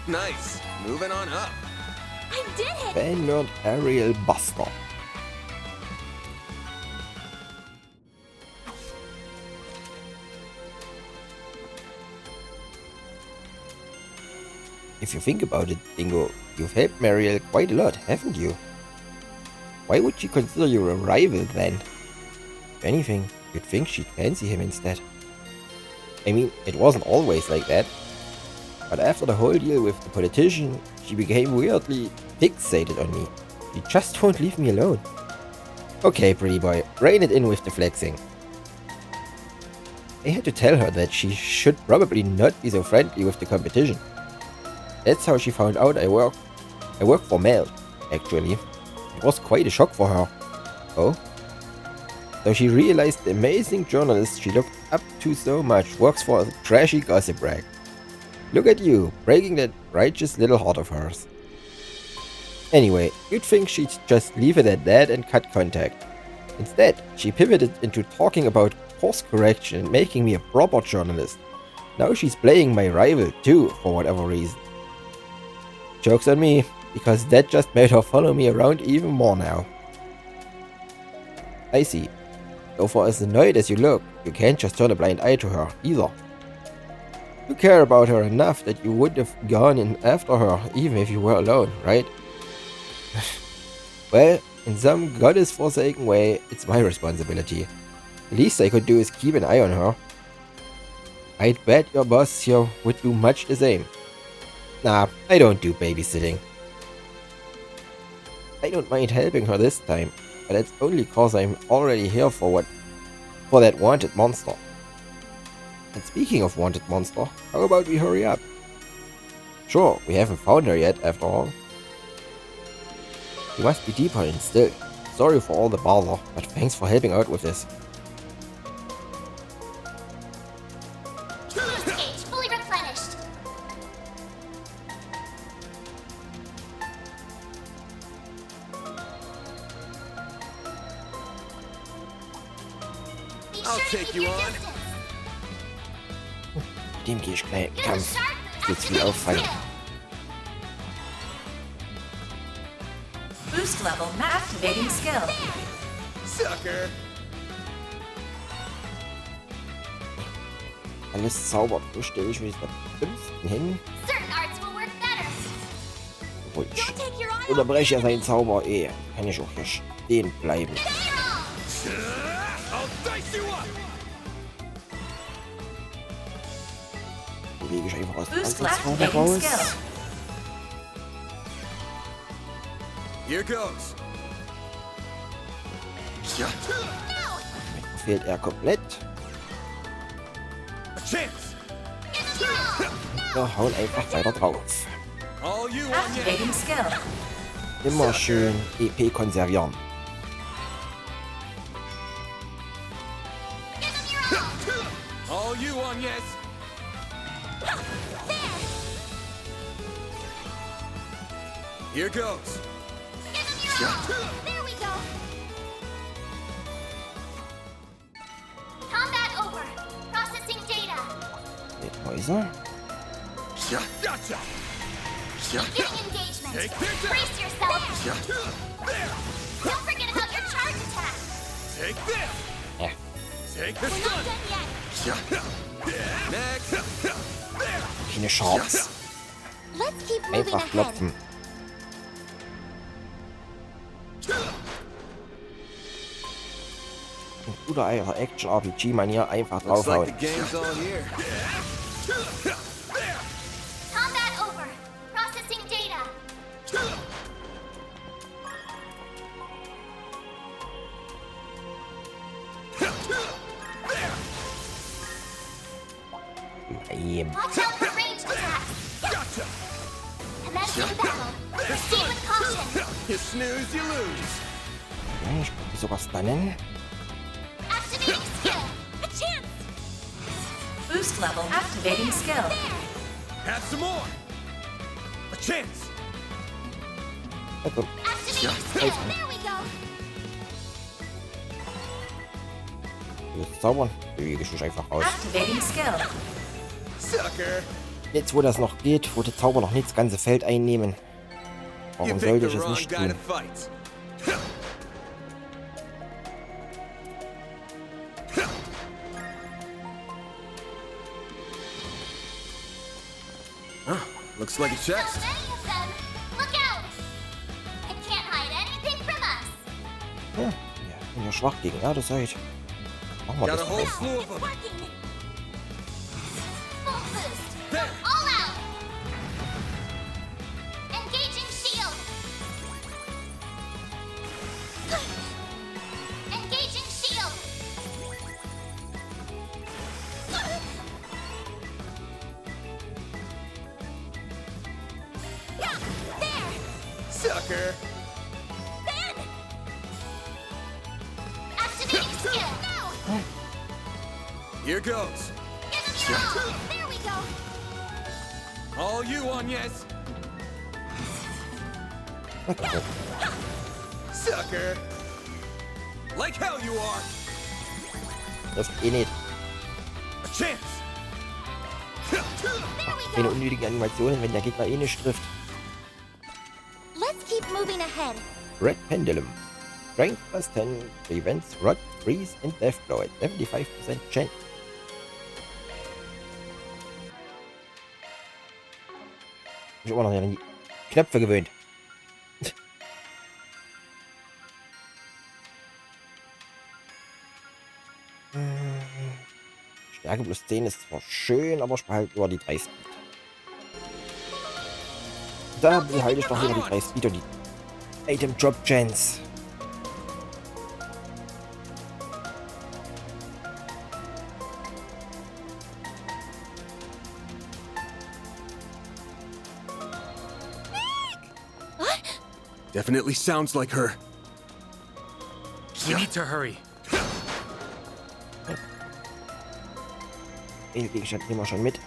Nice. Moving on up. I did it. Bannerd Aerial Buster. If you think about it, Dingo, you've helped Mariel quite a lot, haven't you? Why would she consider you a rival then? If anything, you'd think she'd fancy him instead. I mean, it wasn't always like that. But after the whole deal with the politician, she became weirdly fixated on me. She just won't leave me alone. Okay, pretty boy, rein it in with the flexing. I had to tell her that she should probably not be so friendly with the competition. That's how she found out I work for Mel, actually. It was quite a shock for her. Oh? So she realized the amazing journalist she looked up to so much works for a trashy gossip rag. Look at you, breaking that righteous little heart of hers. Anyway, you'd think she'd just leave it at that and cut contact. Instead, she pivoted into talking about course correction and making me a proper journalist. Now she's playing my rival too, for whatever reason. Joke's on me, because that just made her follow me around even more now. I see. So for as annoyed as you look, you can't just turn a blind eye to her, either. You care about her enough that you would have gone in after her, even if you were alone, right? Well, in some goddess-forsaken way, it's my responsibility. The least I could do is keep an eye on her. I'd bet your boss here would do much the same. Nah, I don't do babysitting. I don't mind helping her this time, but that's only cause I'm already here for that wanted monster. And speaking of wanted monster, how about we hurry up? Sure, we haven't found her yet after all. You must be deeper in still. Sorry for all the bother, but thanks for helping out with this. Boost gauge fully replenished. Be I'll sure to take keep you your on. distance. Dem gehe ich gleich im Use a Kampf. sharp, Jetzt viel activating auffangen. skill. Boost level max. Activating skill. Sucker. Alles zaubert. Wo stelle ich mich am 5. hin? Certain arts will work better. Obwohl ich Don't take your eye off. unterbreche ja seinen Zauber eh. Kann ich auch hier stehen bleiben. Give it your all. I'll dice you up. Bewege ich einfach aus dem Boost Ansatzraum activating raus. skill. Here goes. Fehlt er komplett. A chance. Give him your all. Wir hauen einfach weiter drauf. All you on yes. Activating skill. Immer schön EP konservieren. Give him your all. All you on yes. Here goes. Give him your all. There we go. Combat Häuser. Gotcha. Getting engagement. Brace yourself. Don't forget about your charge attack. Take this. Ja. Take We're this not one. done yet. Next. Keine Chance. Let's keep moving Einfach ahead. klopfen. Ein guter alter Action-RPG-Manier einfach Looks like the draufhauen. game's on here. Combat over. Processing data. Nein. Watch out for ranged attacks. Gotcha. Commencing battle. Proceed with caution. You snooze, you lose. Ja, ich könnte sogar stunnen. Activating skill. A chance. Boost level activating skill. Have some more. A chance. Na komm. Activating skill. There we go. Jetzt zaubern. Bewege ich mich einfach raus. Activating skill. Sucker. Jetzt, wo das noch geht, wo der Zauber noch nicht das ganze Feld einnehmen. You Warum picked sollte the ich es wrong nicht guy to tun? fight. Looks like a So chest. many of them. Look out. It can't hide anything from us. Ja, ich bin ja schwach gegen Erde seid. Machen wir Got das a whole doch. slew of It's them. working. Full boost. There. All out. Engaging shield. Engaging shield. Yeah, there. Sucker. Ben. Activating skill. No. Here goes. Give him your all. There we go. All you on, yes. Na komm. Sucker. Like hell you are. Das geht nicht. A chance. There we Keine go. unnötigen Animationen, wenn der Gegner eh nicht trifft. Let's keep moving ahead. Red Pendulum. Strength plus 10 prevents rot, freeze and death blow at 75% chance. Ich bin immer noch nicht an die Knöpfe gewöhnt. Stärke plus 10 ist zwar schön, aber ich behalte nur die 3 Speed. Da behalte ich doch lieber die 3 Speed und die Item Drop Chance. Definitely sounds like her. We need to hurry. Gegenstand nehmen wir schon mit.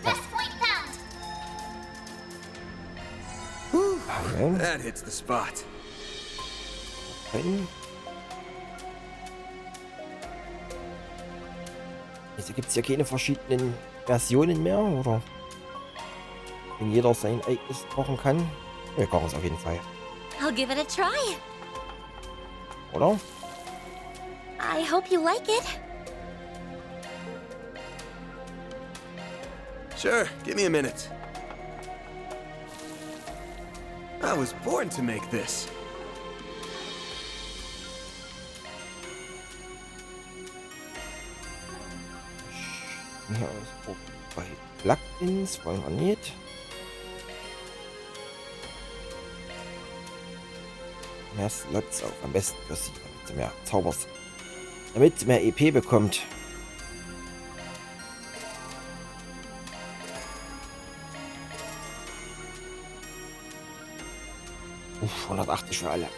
Best point found. Okay. That hits the spot. Wieso gibt es hier keine verschiedenen Versionen mehr, oder? Wenn jeder sein eigenes kochen kann. Wir kochen es auf jeden Fall, I'll give it a try. oder? I hope you like it. Sure, give me a minute. I was born to make this. Hier ist auch bei Plugins wollen wir nicht. Mehr Slots auf, am besten für sie, damit sie mehr Zaubers, damit sie mehr EP bekommt. Uff, 180 für alle.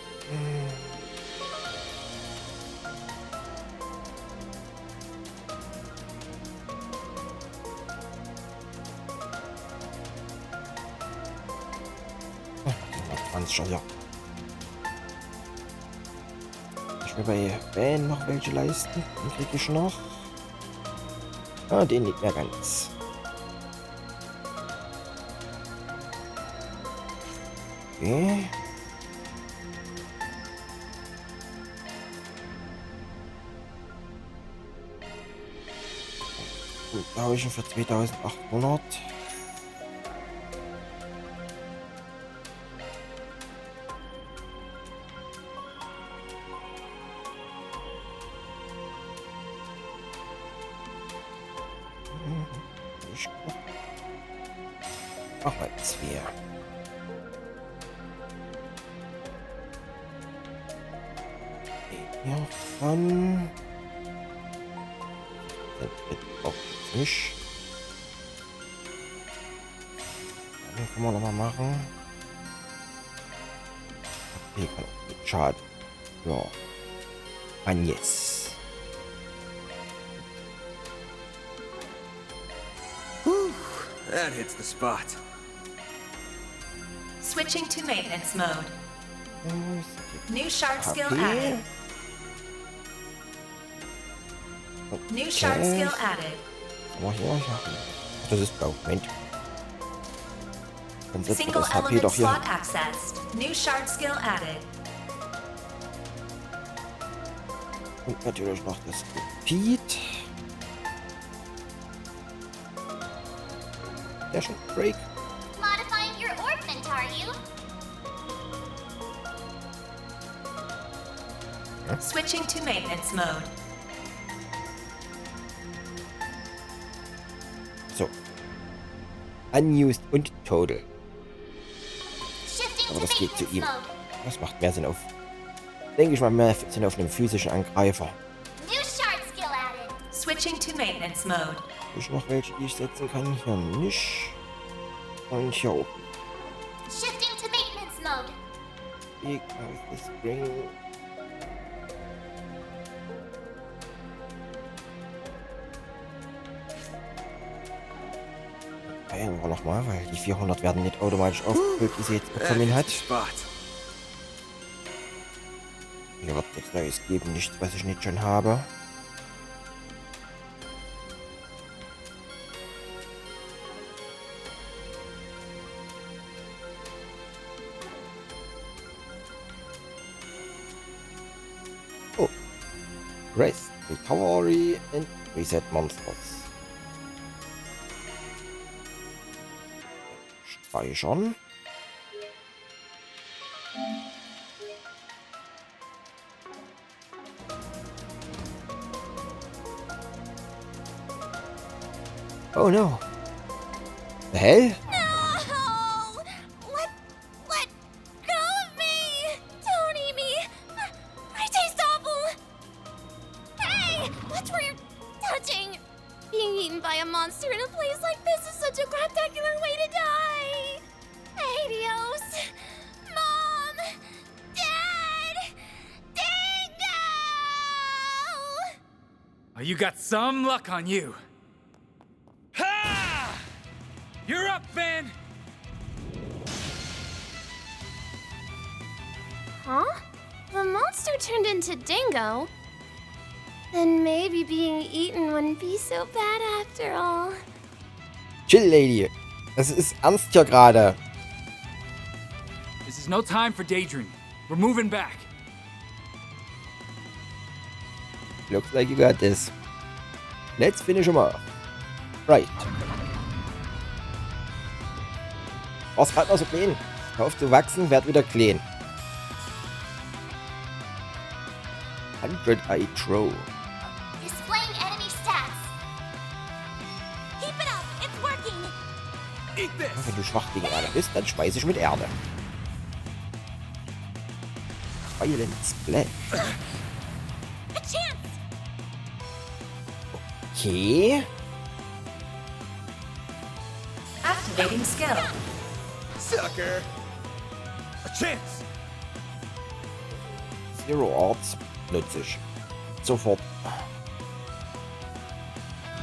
Schon hier. Ich will bei Ben noch welche leisten. Den kriege ich noch. Ah, den nicht mehr ganz. Okay. Gut, da habe ich ihn für 2800. Mach mal 2. Hiervon. Das wird auch nicht. Dann können wir nochmal machen. Okay, kann auch nicht schaden. Ja. Mann, yes. That hits the spot. Switching to maintenance mode. New shard skill added. New shard skill added. Das ist blau. Moment. Dann setzen wir Single das HP element doch hier. slot accessed. New shard skill added. Und natürlich noch das Repeat. Ja, schon. Break. Modifying your orbment, are you? Switching to maintenance mode. So. Unused und Total. Shifting Aber to das geht zu maintenance ihm. mode. Das macht mehr Sinn auf. Denke ich mal, mehr Sinn auf einem physischen Angreifer. New shard skill added. Switching to maintenance mode. Ich noch welche, die ich setzen kann. Hier nicht. Und hier oben. Shifting to maintenance mode. Wie kann ich das bringen? Irgendwo nochmal, weil die 400 werden nicht automatisch aufgefüllt, wie sie jetzt bekommen hat. Spot. Hier wird nichts Neues geben, nichts, was ich nicht schon habe. Oh. Rest, Recovery and Reset Monsters. Speichern. Oh no. The hell? No! Let go of me! Don't eat me! I taste awful! Hey! Watch where you're touching! Being eaten by a monster in a place like this is such a spectacular way to die! Adios! Mom! Dad! Dingo! Oh, you got some luck on you. Ha! You're up, man! Huh? The monster turned into Dingo? Then maybe being eaten wouldn't be so bad after all. Chill, Lady. Das ist ernst hier gerade. This is no time for daydreaming. We're moving back. Looks like you got this. Let's finish him off. Right. Was gerade noch so klein? Hör auf zu wachsen, werd wieder klein. 100 Eye Throw. Displaying enemy stats. Keep it up, it's working. Eat this. Wenn du schwach gegen Erde bist, dann schmeiß ich mit Erde. Violent Splash. A chance. Okay. Activating skill. Sucker. A chance. Zero Arts nutze ich. Sofort.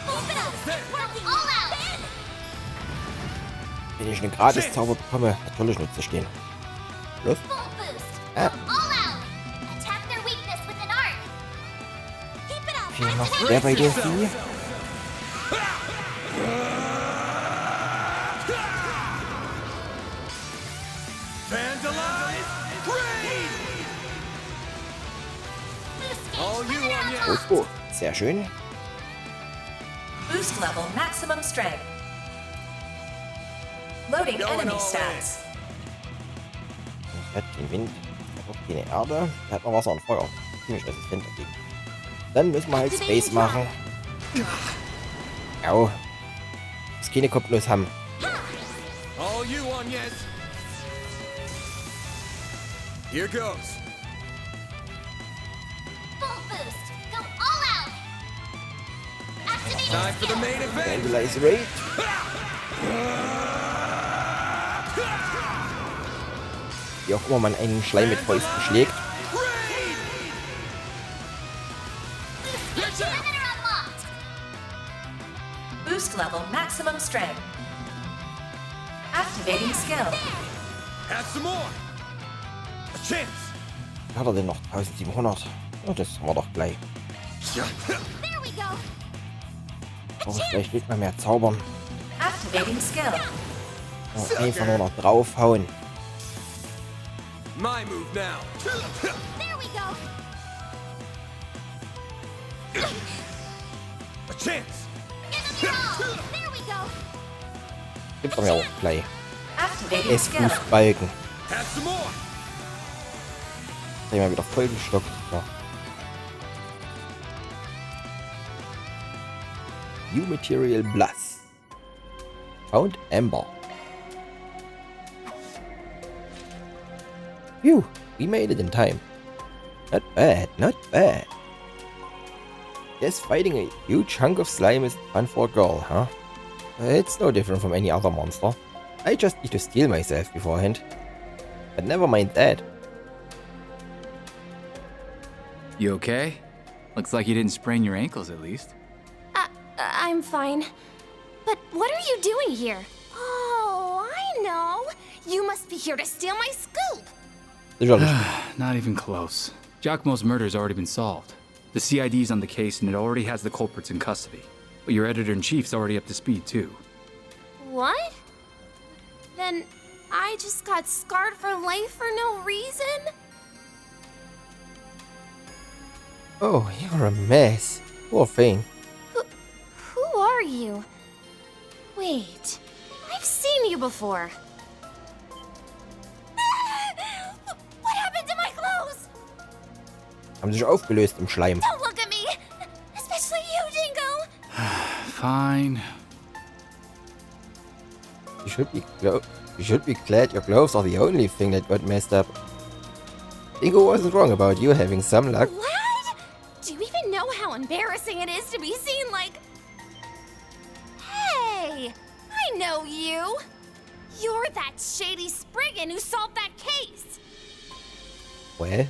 Keep it up. It's working. All out. Wenn ich einen Gratiszauber bekomme, natürlich nutze ich den. Los. Full boost. Ah. All out. Attack their weakness with an arc. Keep it up. Okay, macht der bei dir Vieh? All you on Gut, yes. gut. Sehr schön. Boost level maximum strength. Loading Going enemy all stats. Er hat keinen Wind, er hat keine Erde, er hat noch Wasser und Feuer. Ziemlich resistent dagegen. Dann müssen wir halt Space machen. Au. Das keine kommt bloß haben. All you on yes. Here goes. Full boost. Go all out. Activating Time for the skill. main event. Vandalize Raid. Wie auch immer man einen Schleim mit Fäusten schlägt. Perimeter unlocked. Boost level maximum strength. Activating skill. Have some more. A chance. Wie hat er denn noch? 1700. Ja, das haben wir doch gleich. There we go. Brauche ich vielleicht nicht mehr, mehr zaubern. Activating skill. Oh, einfach nur noch draufhauen. My move now. There we go. A chance. Give them your all. There we go. Gibt mir auch gleich. Activating skill. S-Fußbalken. Have some more. Mal wieder vollgestockt. Ja. New Material Plus. Found Amber. Phew, we made it in time. Not bad, not bad. Guess fighting a huge hunk of slime is fun for a girl, huh? It's no different from any other monster. I just need to steel myself beforehand. But never mind that. You okay? Looks like you didn't sprain your ankles at least. I'm fine. But what are you doing here? Oh, I know. You must be here to steal my scoop. Sicherlich. Not even close. Giacomo's murder's already been solved. The CID's on the case and it already has the culprits in custody. But your editor-in-chief's already up to speed too. What? Then I just got scarred for life for no reason? Oh, you're a mess. Poor thing. Who are you? Wait, I've seen you before. What happened to my clothes? Haben sich aufgelöst im Schleim. Don't look at me! Especially you, Dingo! Fine. You should be glad your clothes are the only thing that got messed up. Dingo wasn't wrong about you having some luck. What? Do you even know how embarrassing it is to be seen like... Hey! I know you! You're that shady Spriggan who solved that case! Well,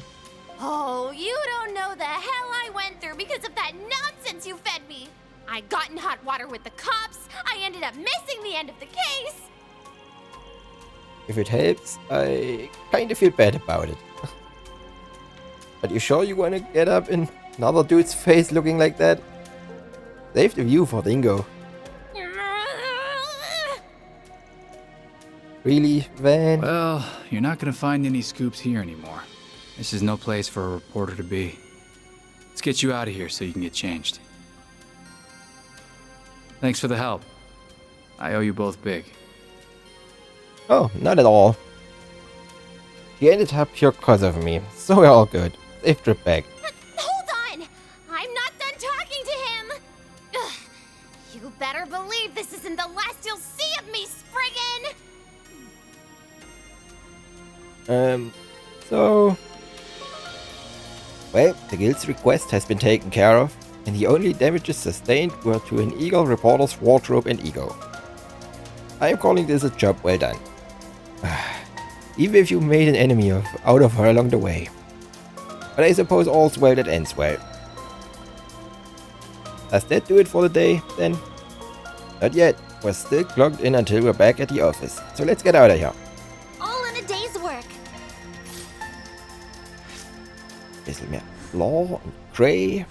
Oh, you don't know the hell I went through because of that nonsense you fed me! I got in hot water with the cops, I ended up missing the end of the case! if it helps, I kinda feel bad about it. But you sure you wanna get up in another dude's face looking like that? Save the view for Dingo. Really, Van? Well, you're not gonna find any scoops here anymore. This is no place for a reporter to be. Let's get you out of here so you can get changed. Thanks for the help. I owe you both big. Oh, not at all. He ended up here because of me, so we're all good. Safe trip back. Hold on! I'm not done talking to him! Ugh. You better believe this isn't the last you'll see of me, Spriggan! So... Well, the guild's request has been taken care of, and the only damages sustained were to an Eagle reporter's wardrobe and ego. I am calling this a job well done. Even if you made an enemy out of her along the way. But I suppose all's well that ends well. Does that do it for the day, then? Not yet. We're still clocked in until we're back at the office. So let's get out of here. All in a day's work. Bisschen mehr Law und Grey.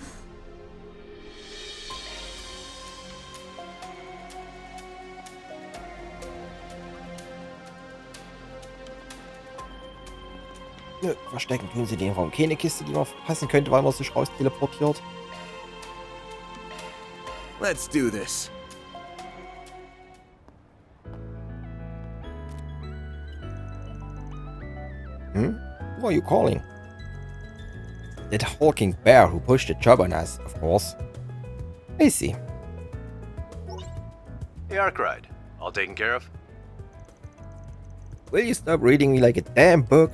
Nö, verstecken tun sie den Raum. Keine Kiste, die man passen könnte, weil man sich raus teleportiert. Let's do this. Hmm? Who are you calling? That hulking bear who pushed the job on us, of course. I see. Hey, Arkwright. All taken care of? Will you stop reading me like a damn book?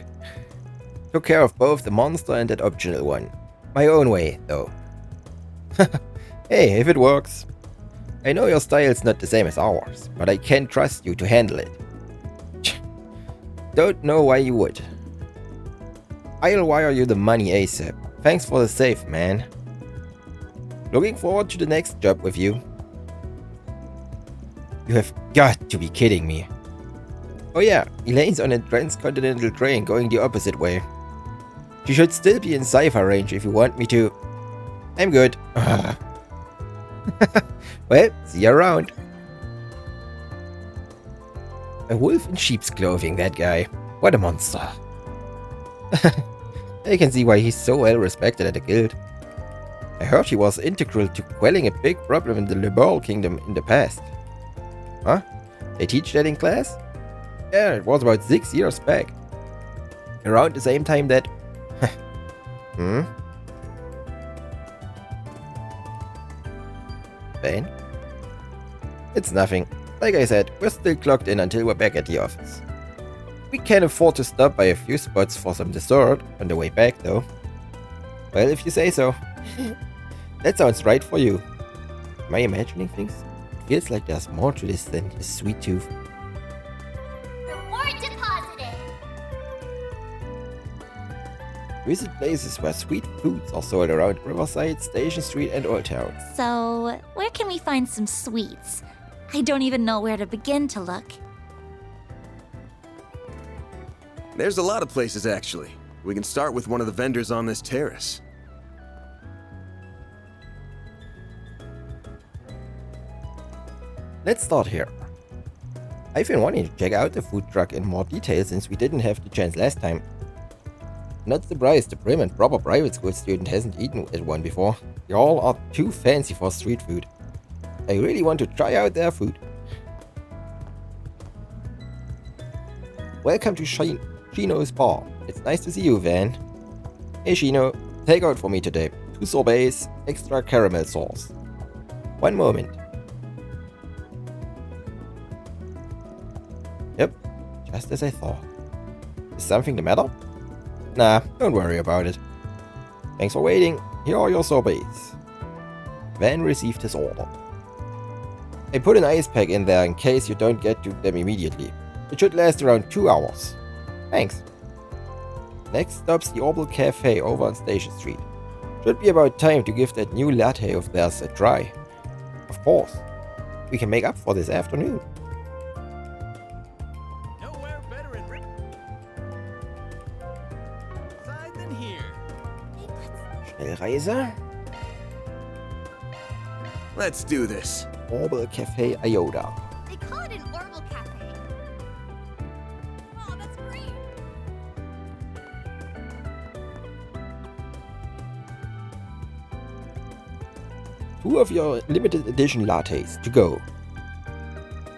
Took care of both the monster and that optional one. My own way, though. Hey, if it works. I know your style's not the same as ours, but I can trust you to handle it. Don't know why you would. I'll wire you the money ASAP. Thanks for the save, man. Looking forward to the next job with you. You have got to be kidding me. Oh yeah, Elaine's on a transcontinental train going the opposite way. She should still be in cipher range if you want me to. I'm good. Well, see you around. A wolf in sheep's clothing, that guy. What a monster. I can see why he's so well respected at the guild. I heard he was integral to quelling a big problem in the Liberal Kingdom in the past. Huh? They teach that in class? Yeah, it was about 6 years back. Around the same time that... Hmm? Ben? It's nothing. Like I said, we're still clocked in until we're back at the office. We can afford to stop by a few spots for some dessert on the way back, though. Well, if you say so. That sounds right for you. Am I imagining things? It feels like there's more to this than a sweet tooth. Reward deposited. Visit places where sweet foods are sold around Riverside, Station Street, and Old Town. So, where can we find some sweets? I don't even know where to begin to look. There's a lot of places, actually. We can start with one of the vendors on this terrace. Let's start here. I've been wanting to check out the food truck in more detail since we didn't have the chance last time. Not surprised the prim and proper private school student hasn't eaten at one before. They all are too fancy for street food. I really want to try out their food. Welcome to Shino's bar. It's nice to see you, Van. Hey Shino, take out for me today. 2 sorbets, extra caramel sauce. One moment. Yep, just as I thought. Is something the matter? Nah, don't worry about it. Thanks for waiting. Here are your sorbets. Van received his order. I put an ice pack in there in case you don't get to them immediately. It should last around 2 hours. Thanks. Next stop's the Orbital Cafe over on Station Street. Should be about time to give that new latte of theirs a try. Of course. We can make up for this afternoon. Nowhere better in side than here. Schnellreise. Let's do this. Orbital Cafe Iota. They call it an Orbital Cafe. Oh, that's great. Two of your limited edition lattes to go.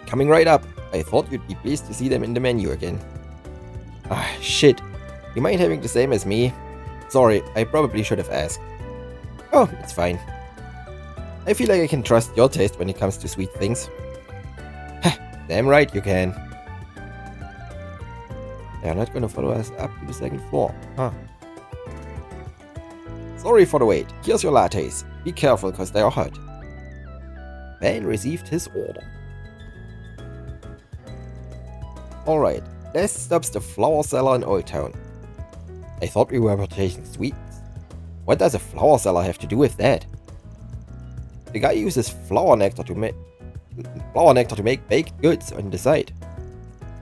Coming right up. I thought you'd be pleased to see them in the menu again. Ah, shit. You mind having the same as me? Sorry, I probably should have asked. Oh, it's fine. I feel like I can trust your taste when it comes to sweet things. Damn right you can. They're not gonna follow us up to the 2nd floor, huh? Sorry for the wait. Here's your lattes. Be careful, cause they are hot. Ben received his order. Alright, next stop's the flower cellar in Old Town. I thought we were tasting sweets. What does a flower cellar have to do with that? The guy uses flower nectar to make baked goods on the side.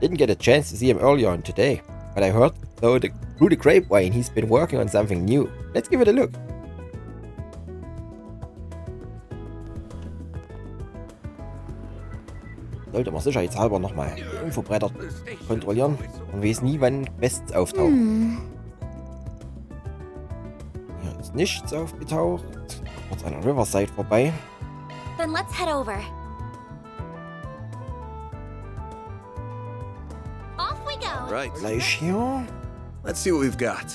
Didn't get a chance to see him earlier on today, but I heard through the grapevine he's been working on something new. Let's give it a look. Sollte man sicherheitshalber nochmal die Infobretter kontrollieren. Man weiß nie, wann Quests auftauchen. Ist nichts aufgetaucht. Kurz an der Riverside vorbei. Then let's head over. Off we go. Right. Gleich hier. Let's see what we've got.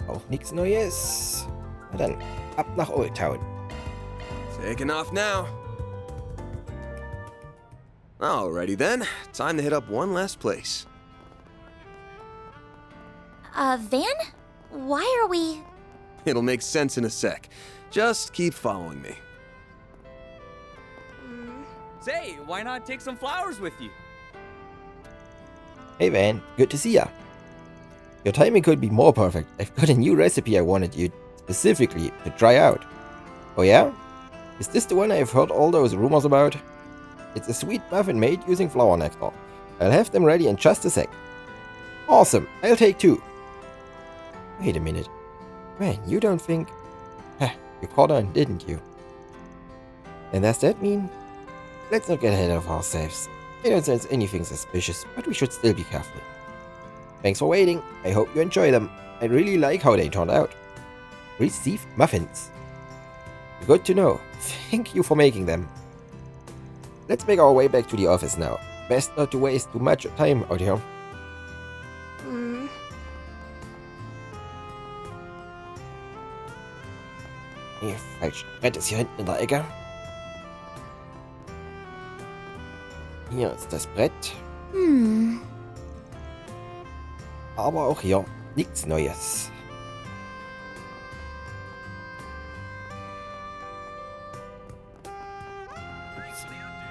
Auch nichts Neues. Na dann, ab nach Old Town. Taking off now. Alrighty then, time to hit up one last place. Van? Why are we... It'll make sense in a sec. Just keep following me. Say, why not take some flowers with you? Hey Van, good to see ya. Your timing could be more perfect. I've got a new recipe I wanted you specifically to try out. Oh yeah? Is this the one I've heard all those rumors about? It's a sweet muffin made using flower nectar. I'll have them ready in just a sec. Awesome, I'll take 2. Wait a minute. Man, you don't think... you caught on, didn't you? And does that mean... Let's not get ahead of ourselves. I don't sense anything suspicious, but we should still be careful. Thanks for waiting. I hope you enjoy them. I really like how they turned out. Received muffins. Good to know. Thank you for making them. Let's make our way back to the office now. Best not to waste too much time out here. Hier, falsch. Brett ist hier hinten in der Ecke. Hier ist das Brett. Aber auch hier nichts Neues.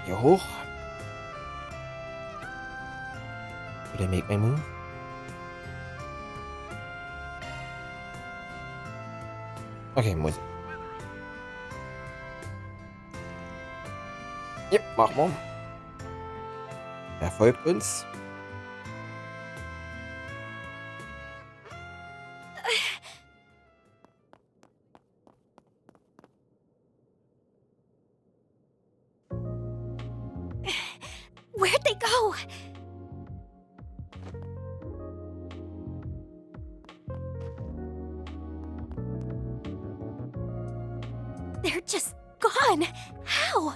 Hier hoch. Did I make my move? Okay, muss ich. Ja, machen wir. Er folgt uns. Where'd they go? They're just gone. How?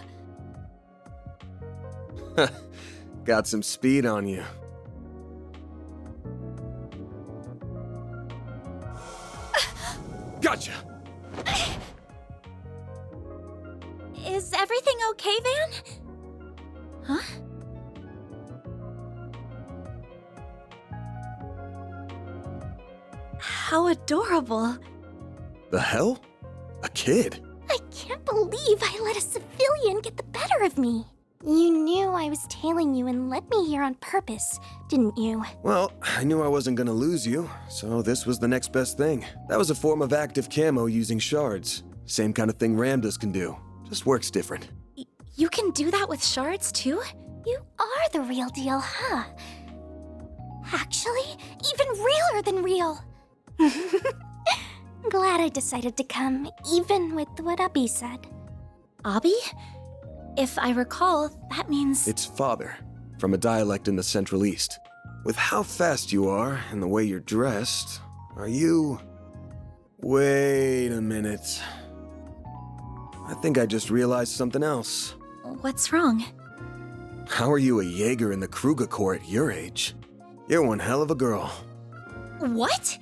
Got some speed on you. Gotcha! Is everything okay, Van? Huh? How adorable. The hell? A kid? I can't believe I let a civilian get the better of me. You knew I was tailing you and led me here on purpose, didn't you? Well, I knew I wasn't gonna lose you, so this was the next best thing. That was a form of active camo using shards. Same kind of thing Ramdas can do, just works different. You can do that with shards too? You are the real deal, huh? Actually, even realer than real. Glad I decided to come, even with what Abi said. Abi? If I recall, that means... It's father, from a dialect in the Central East. With how fast you are and the way you're dressed, are you... Wait a minute. I think I just realized something else. What's wrong? How are you a Jaeger in the Kruger Corps at your age? You're one hell of a girl. What?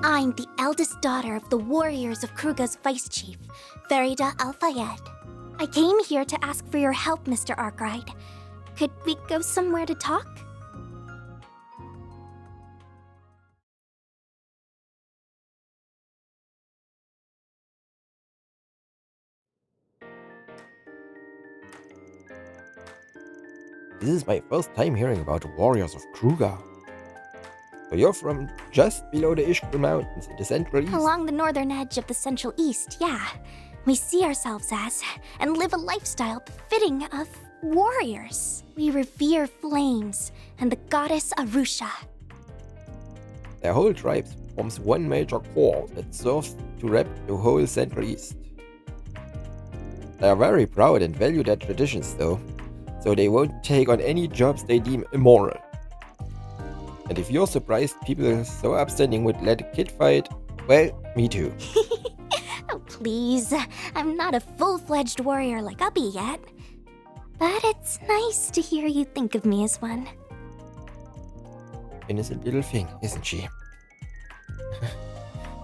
I'm the eldest daughter of the warriors of Kruga's vice chief, Farida Al-Fayed. I came here to ask for your help, Mr. Arkwright. Could we go somewhere to talk? This is my first time hearing about the warriors of Kruger. So you're from just below the Ishkal Mountains in the Central East? Along the northern edge of the Central East, yeah. We see ourselves as, and live a lifestyle befitting of, warriors. We revere flames and the goddess Arusha. Their whole tribe forms one major core that serves to rep the whole Central East. They are very proud and value their traditions though. so they won't take on any jobs they deem immoral. And if you're surprised people so upstanding would let a kid fight, well, me too. Oh, please. I'm not a full-fledged warrior like Ubby yet. But it's nice to hear you think of me as one. Innocent little thing, isn't she?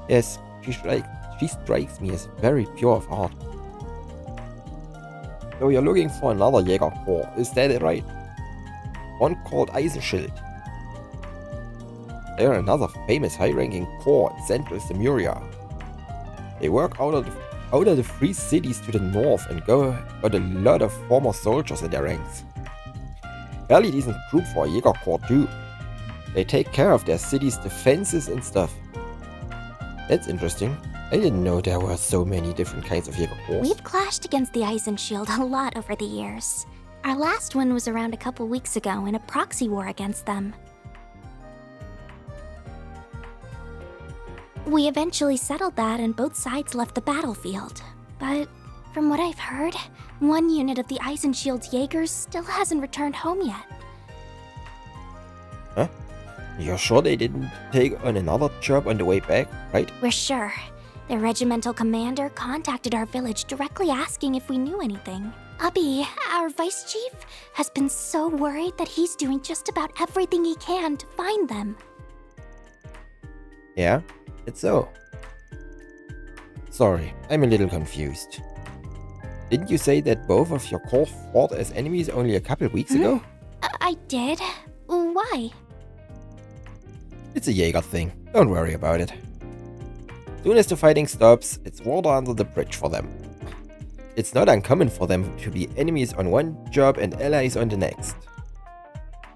Yes, she strikes me as very pure of heart. So you're looking for another Jäger Corps, is that right? One called Eisenschild. They're another famous high-ranking corps in central Lemuria. They work out of the 3 cities to the north and got a lot of former soldiers in their ranks. Fairly decent group for a Jäger Corps too. They take care of their city's defenses and stuff. That's interesting. I didn't know there were so many different kinds of Jäger Corps. We've clashed against the Eisenschild a lot over the years. Our last one was around a couple weeks ago in a proxy war against them. We eventually settled that and both sides left the battlefield. But from what I've heard, one unit of the Eisenschild's Jaegers still hasn't returned home yet. Huh? You're sure they didn't take on another job on the way back, right? We're sure. The regimental commander contacted our village directly asking if we knew anything. Ubby, our vice chief, has been so worried that he's doing just about everything he can to find them. Yeah, it's so. Sorry, I'm a little confused. Didn't you say that both of your corps fought as enemies only a couple weeks ago? I did? Why? It's a Jaeger thing, don't worry about it. Soon as the fighting stops, it's water under the bridge for them. It's not uncommon for them to be enemies on one job and allies on the next.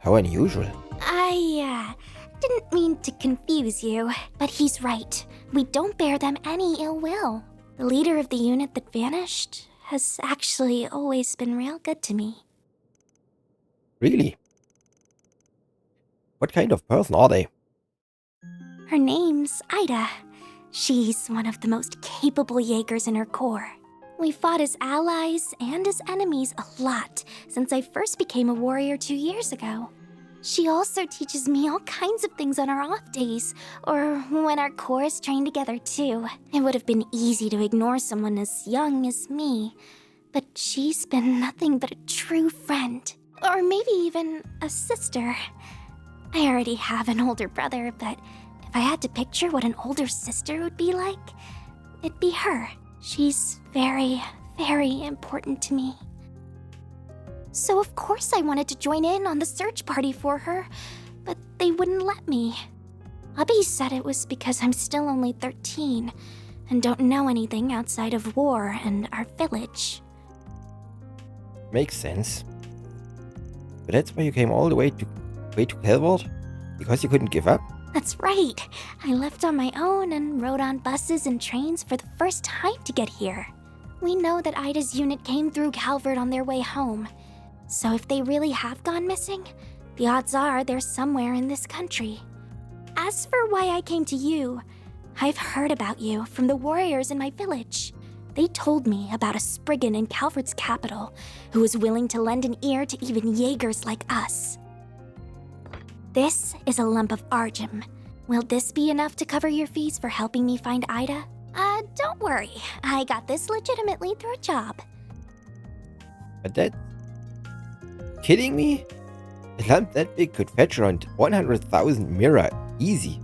How unusual. I didn't mean to confuse you, but he's right. We don't bear them any ill will. The leader of the unit that vanished has actually always been real good to me. Really? What kind of person are they? Her name's Ida. She's one of the most capable Jaegers in her corps. We fought as allies and as enemies a lot since I first became a warrior 2 years ago. She also teaches me all kinds of things on our off days, or when our corps train together too. It would have been easy to ignore someone as young as me, but she's been nothing but a true friend. Or maybe even a sister. I already have an older brother, but if I had to picture what an older sister would be like, it'd be her. She's very, very important to me. So of course I wanted to join in on the search party for her, but they wouldn't let me. Ubby said it was because I'm still only 13 and don't know anything outside of war and our village. Makes sense. But that's why you came all the way to Calvard? Because you couldn't give up? That's right. I left on my own and rode on buses and trains for the first time to get here. We know that Ida's unit came through Calvard on their way home. So if they really have gone missing, the odds are they're somewhere in this country. As for why I came to you, I've heard about you from the warriors in my village. They told me about a Spriggan in Calvard's capital who was willing to lend an ear to even Jaegers like us. This is a lump of Argem. Will this be enough to cover your fees for helping me find Ida? Don't worry. I got this legitimately through a job. But that... Kidding me? A lump that big could fetch around 100,000 Mira, easy.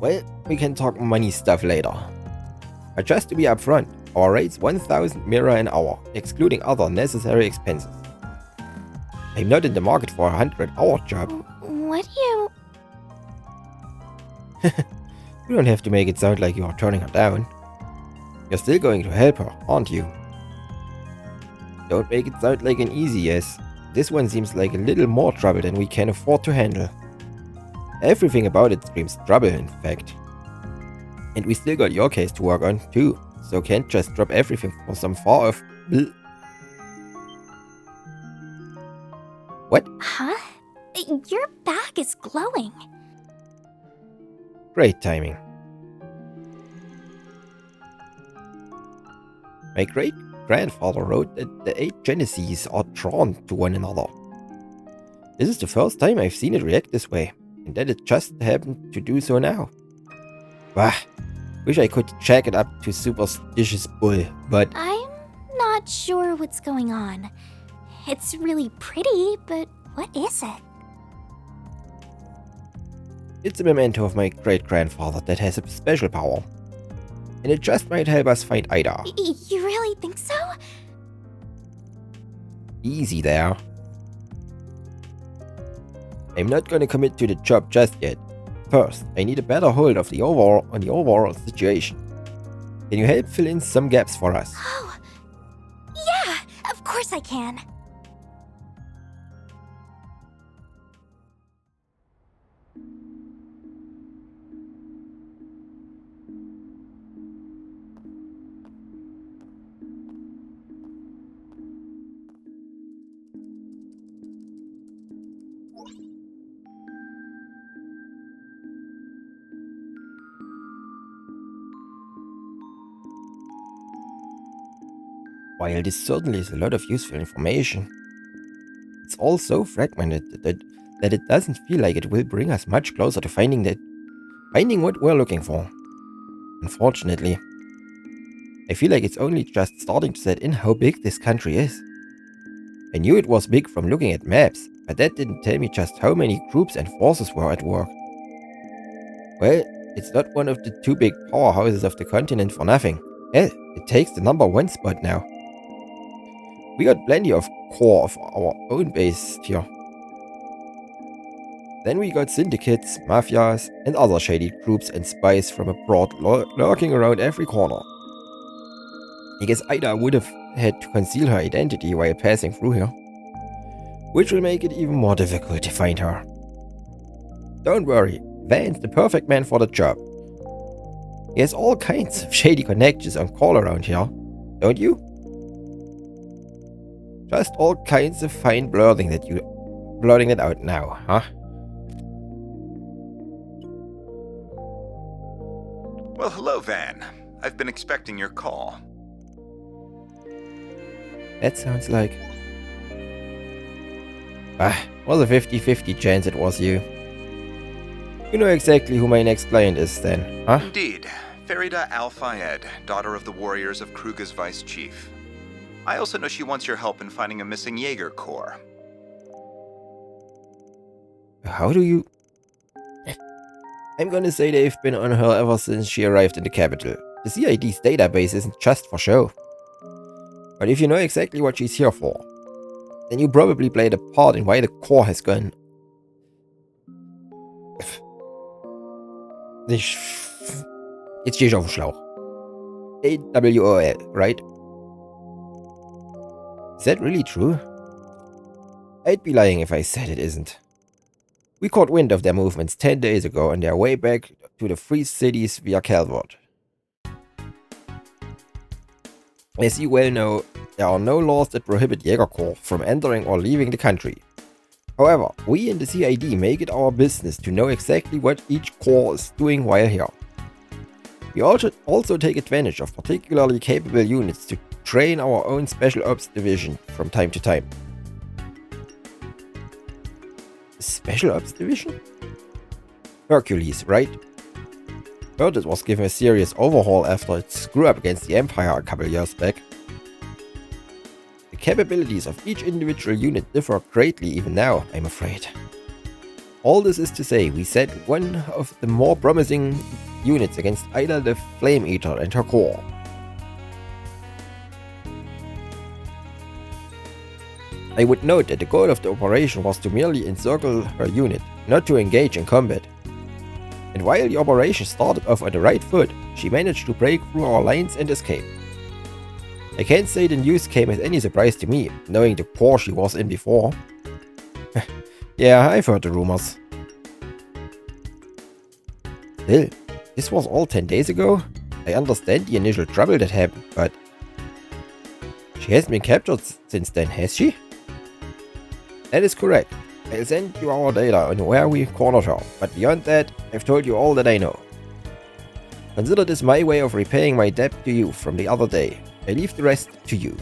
Well, we can talk money stuff later. But just to be upfront, our rate's 1,000 Mira an hour, excluding other necessary expenses. I'm not in the market for a 100-hour job. What do you... You don't have to make it sound like you're turning her down. You're still going to help her, aren't you? Don't make it sound like an easy yes. This one seems like a little more trouble than we can afford to handle. Everything about it screams trouble, in fact. And we still got your case to work on, too, so can't just drop everything for some far-off... What? Huh? Your back is glowing. Great timing. My great great-grandfather wrote that the 8 Genesees are drawn to one another. This is the first time I've seen it react this way, and that it just happened to do so now. Bah, wish I could check it up to superstitious bull, but I'm not sure what's going on. It's really pretty, but what is it? it's a memento of my great-grandfather that has a special power. And it just might help us find Ida. You really think so? Easy there. I'm not gonna commit to the job just yet. First, I need a better hold of the overall situation. Can you help fill in some gaps for us? Oh, yeah, of course I can. While this certainly is a lot of useful information, it's all so fragmented that it doesn't feel like it will bring us much closer to finding what we're looking for. Unfortunately, I feel like it's only just starting to set in how big this country is. I knew it was big from looking at maps, but that didn't tell me just how many groups and forces were at work. Well, it's not one of the 2 big powerhouses of the continent for nothing. Hell, it takes the #1 spot now. We got plenty of core of our own base here. Then we got syndicates, mafias, and other shady groups and spies from abroad lurking around every corner. I guess Ida would have had to conceal her identity while passing through here, which will make it even more difficult to find her. Don't worry, Van's the perfect man for the job. He has all kinds of shady connections on call around here, don't you? Just all kinds of fine blurting it out now, huh? Well, hello, Van. I've been expecting your call. That sounds like... was a 50-50 chance it was you. You know exactly who my next client is then, huh? Indeed. Farida Al-Fayed, daughter of the warriors of Kruga's vice chief. I also know she wants your help in finding a missing Jaeger Corps. How do you... I'm gonna say they've been on her ever since she arrived in the capital. The CID's database isn't just for show. But if you know exactly what she's here for, then you probably played a part in why the Corps has gone... Jetzt stehe ich auf dem Schlauch. AWOL, right? Is that really true? I'd be lying if I said it isn't. We caught wind of their movements 10 days ago on their way back to the Free Cities via Calvert. As you well know, there are no laws that prohibit Jägerkorps from entering or leaving the country. However, we in the CID make it our business to know exactly what each corps is doing while here. We also take advantage of particularly capable units to train our own Special Ops division from time to time. Special Ops division? Hercules, right? Heard it was given a serious overhaul after its screw up against the Empire a couple years back. The capabilities of each individual unit differ greatly even now, I'm afraid. All this is to say, we set one of the more promising units against Ida the Flame Eater and her corps. I would note that the goal of the operation was to merely encircle her unit, not to engage in combat. And while the operation started off on the right foot, she managed to break through our lines and escape. I can't say the news came as any surprise to me, knowing the corps she was in before. Yeah, I've heard the rumors. Still, this was all 10 days ago? I understand the initial trouble that happened, but... She hasn't been captured since then, has she? That is correct. I'll send you our data on where we cornered her, but beyond that, I've told you all that I know. Consider this my way of repaying my debt to you from the other day. I leave the rest to you.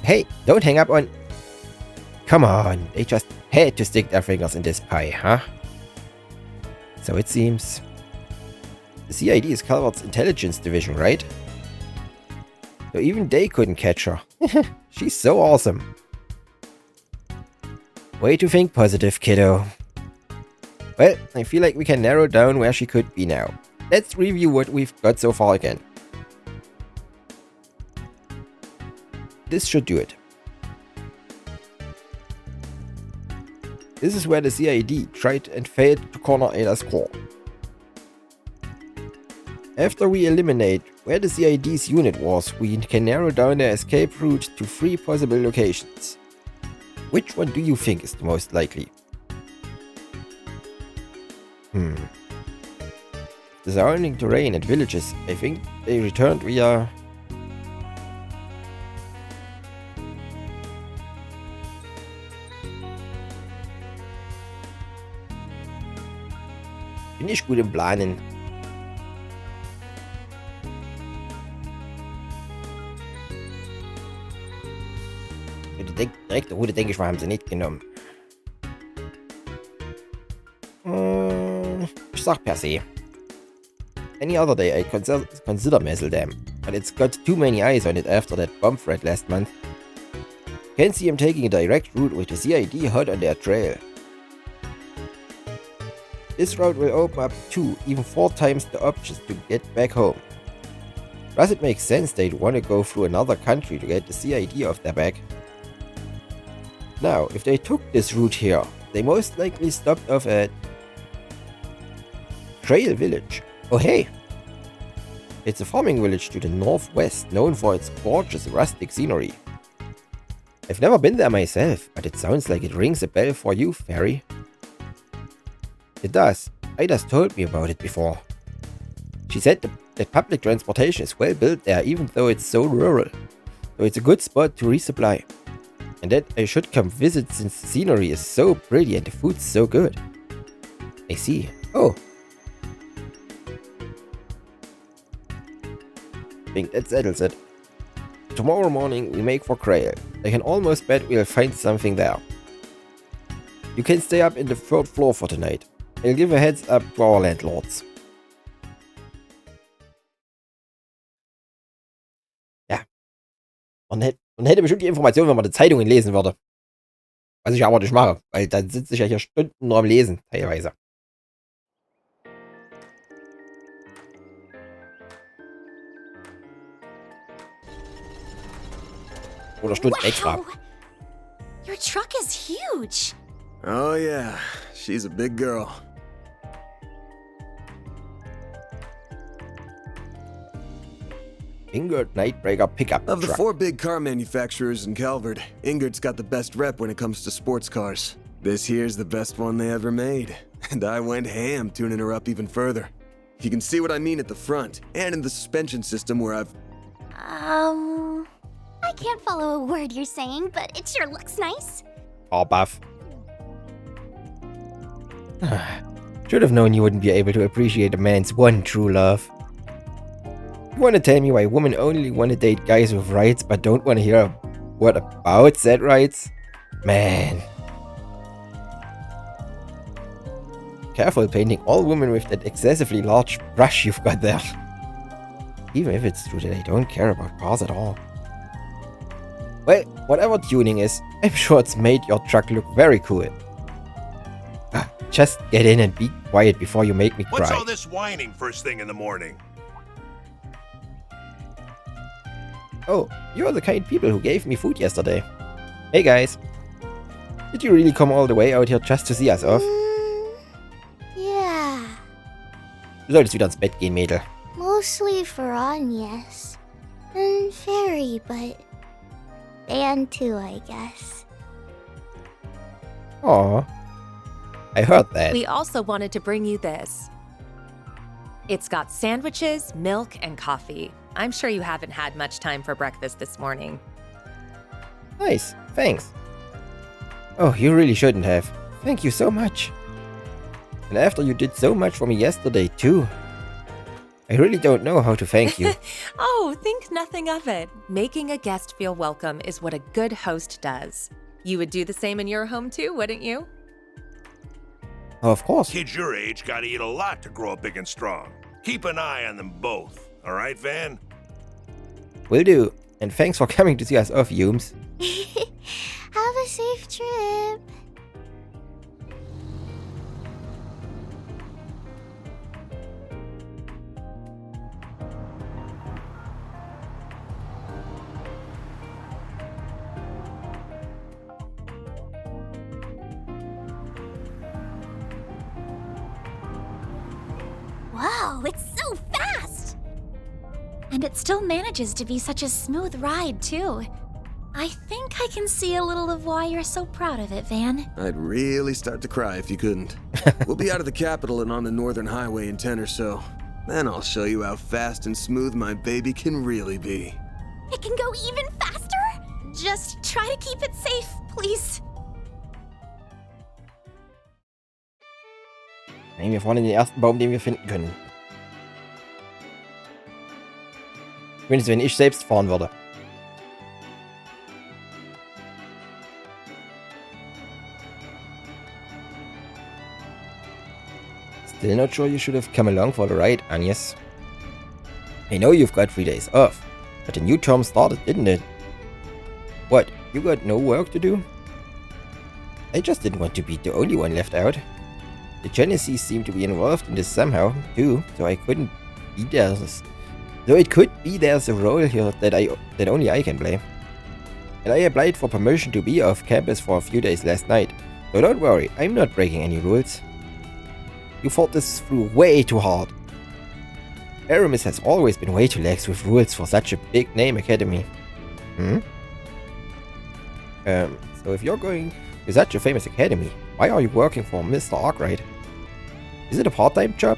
Hey, don't hang up on... Come on, they just had to stick their fingers in this pie, huh? So it seems... The CID is Calvert's intelligence division, right? So even they couldn't catch her. She's so awesome. Way to think positive, kiddo. Well, I feel like we can narrow down where she could be now. Let's review what we've got so far again. This should do it. This is where the CID tried and failed to corner Ada's core. After we eliminate where the CID's unit was, we can narrow down their escape route to 3 possible locations. Which one do you think is the most likely? The surrounding terrain and villages, I think they returned via... Bin ich gut im Planen. Die direkte Route, denke ich mal, haben sie nicht genommen. Ich sag per se. Any other day I'd consider Messel Dam, but it's got too many eyes on it after that bomb threat last month. Can't see him taking a direct route with the CID hot on their trail. This route will open up 2, even 4 times the options to get back home. Does it make sense they'd want to go through another country to get the CID off their back? Now, if they took this route here, they most likely stopped off at Trail Village. Oh hey! It's a farming village to the northwest, known for its gorgeous rustic scenery. I've never been there myself, but it sounds like it rings a bell for you, Fairy. It does. Ida's told me about it before. She said that public transportation is well built there even though it's so rural. So it's a good spot to resupply. And that I should come visit since the scenery is so pretty and the food's so good. I see. Oh. I think that settles it. Tomorrow morning we make for Krail. I can almost bet we'll find something there. You can stay up in the 3rd floor for tonight. I'll give a heads up to our landlords. Ja. Man hätte bestimmt die Information, wenn man die Zeitungen lesen würde. Was ich aber nicht mache, weil dann sitze ich ja hier Stunden nur am Lesen, teilweise. Oder Stunden extra. Your truck is huge. Oh yeah, she's a big girl. Ingert Nightbreaker pickup truck. Of the 4 big car manufacturers in Calvert, Ingert's got the best rep when it comes to sports cars. This here's the best one they ever made, and I went ham tuning her up even further. You can see what I mean at the front, and in the suspension system where I've... I can't follow a word you're saying, but it sure looks nice. Oh, buff. Should have known you wouldn't be able to appreciate a man's one true love. You want to tell me why women only want to date guys with rights but don't want to hear what about said rights? Man. Careful painting all women with that excessively large brush you've got there. Even if it's true that I don't care about cars at all. Well, whatever tuning is, I'm sure it's made your truck look very cool. Just get in and be quiet before you make me cry. What's all this whining first thing in the morning? Oh, you're the kind people who gave me food yesterday. Hey guys. Did you really come all the way out here just to see us off? Yeah. Du solltest wieder ins Bett gehen, Mädel. Mostly for Agnes. And Fairy, but... Dan too, I guess. Aw. I heard that. We also wanted to bring you this. It's got sandwiches, milk, and coffee. I'm sure you haven't had much time for breakfast this morning. Nice, thanks. Oh, you really shouldn't have. Thank you so much. And after you did so much for me yesterday, too. I really don't know how to thank you. Oh, think nothing of it. Making a guest feel welcome is what a good host does. You would do the same in your home too, wouldn't you? Oh, of course. Kids your age gotta eat a lot to grow up big and strong. Keep an eye on them both. All right, Van? Will do. And thanks for coming to see us off, Humes. Have a safe trip. Wow, it's so fast! And it still manages to be such a smooth ride, too. I think I can see a little of why you're so proud of it, Van. I'd really start to cry if you couldn't. We'll be out of the capital and on the northern highway in 10 or so. Then I'll show you how fast and smooth my baby can really be. It can go even faster? Just try to keep it safe, please. Nehmen wir vorne den ersten Baum, den wir finden können. Zumindest wenn ich selbst fahren würde. Still not sure you should have come along for the ride, Agnes. I know you've got 3 days off, but the new term started, didn't it? What, you got no work to do? I just didn't want to be the only one left out. The Genesees seem to be involved in this somehow, too, so I couldn't be there. So it could be there's a role here that only I can play. And I applied for permission to be off campus for a few days last night, so don't worry, I'm not breaking any rules. You thought this through way too hard. Aramis has always been way too lax with rules for such a big name academy. So if you're going to such a famous academy, why are you working for Mr. Arkwright? Is it a part-time job?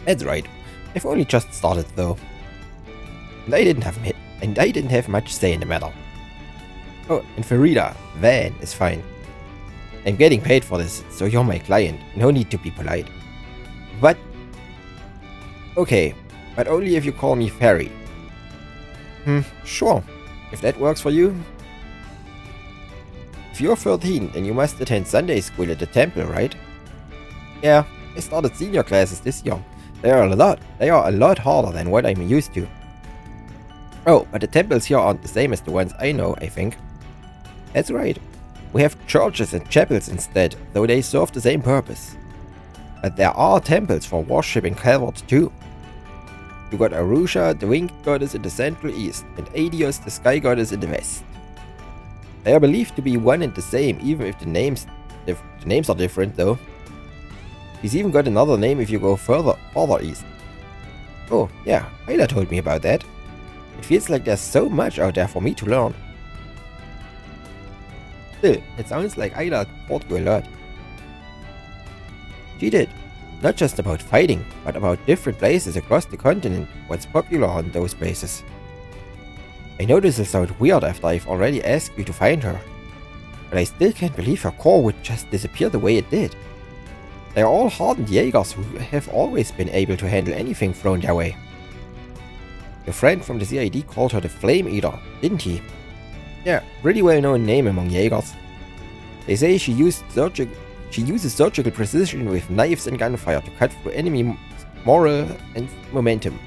That's right. I've only just started though. And I didn't have much say in the matter. Oh, and Farida, Van is fine. I'm getting paid for this, so you're my client. No need to be polite. But... okay, but only if you call me Fairy. Sure. If that works for you. If you're 13, then you must attend Sunday school at the temple, right? Yeah, I started senior classes this year. They are a lot harder than what I'm used to. Oh, but the temples here aren't the same as the ones I know, I think. That's right. We have churches and chapels instead, though they serve the same purpose. But there are temples for worship in Calvert too. You got Arusha, the winged goddess in the central east, and Adios, the sky goddess in the west. They are believed to be one and the same, even if the names are different though. He's even got another name if you go further east. Oh yeah, Ayla told me about that. It feels like there's so much out there for me to learn. Still, it sounds like Ayla taught you a lot. She did. Not just about fighting, but about different places across the continent, what's popular on those places. I know this will sound weird after I've already asked you to find her, but I still can't believe her core would just disappear the way it did. They are all hardened Jaegers who have always been able to handle anything thrown their way. Your friend from the CID called her the Flame Eater, didn't he? Yeah, pretty well known name among Jaegers. They say she uses surgical precision with knives and gunfire to cut through enemy morale and momentum.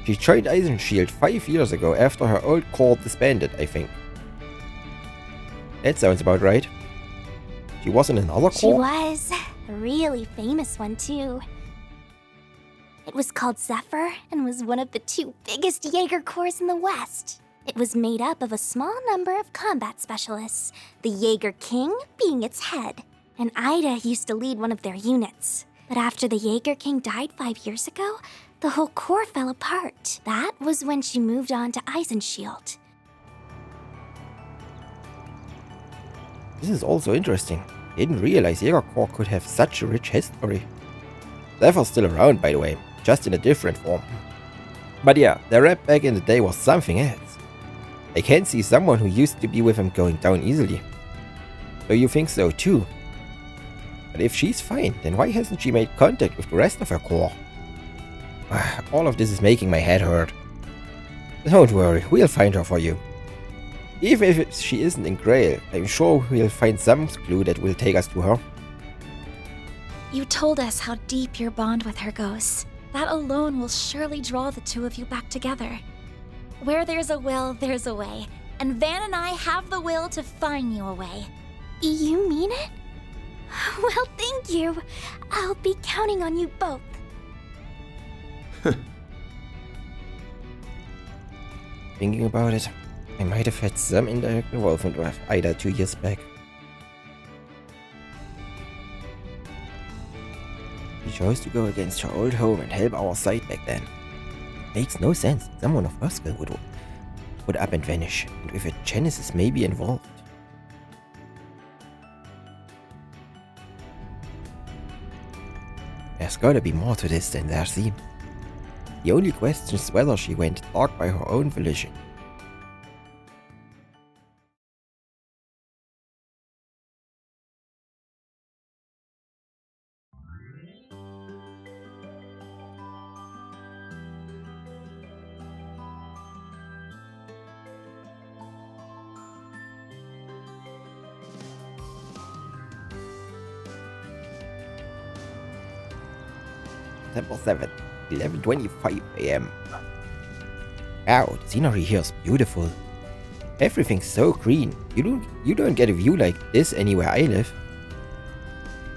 She joined Eisenshield 5 years ago after her old corps disbanded, I think. That sounds about right. She was in another corps? She was. A really famous one, too. It was called Zephyr and was one of the 2 biggest Jaeger corps in the West. It was made up of a small number of combat specialists, the Jaeger King being its head. And Ida used to lead one of their units. But after the Jaeger King died 5 years ago, the whole corps fell apart. That was when she moved on to Eisenshield. This is also interesting. I didn't realize Jaeger Corps could have such a rich history. Zephyr's still around, by the way, just in a different form. But yeah, their rep back in the day was something else. I can't see someone who used to be with him going down easily. So you think so too? But if she's fine, then why hasn't she made contact with the rest of her corps? All of this is making my head hurt. Don't worry, we'll find her for you. Even if she isn't in Grail, I'm sure we'll find some clue that will take us to her. You told us how deep your bond with her goes. That alone will surely draw the two of you back together. Where there's a will, there's a way. And Van and I have the will to find you a way. You mean it? Well, thank you. I'll be counting on you both. Thinking about it, I might have had some indirect involvement with Ida 2 years back. We chose to go against her old home and help our side back then. Makes no sense. Someone of her skill would up and vanish, and with it, Genesis may be involved. There's gotta be more to this than there seems. The only question is whether she went dark by her own volition. September 7th, 11:25 AM. Wow, the scenery here is beautiful. Everything's so green. You don't get a view like this anywhere I live.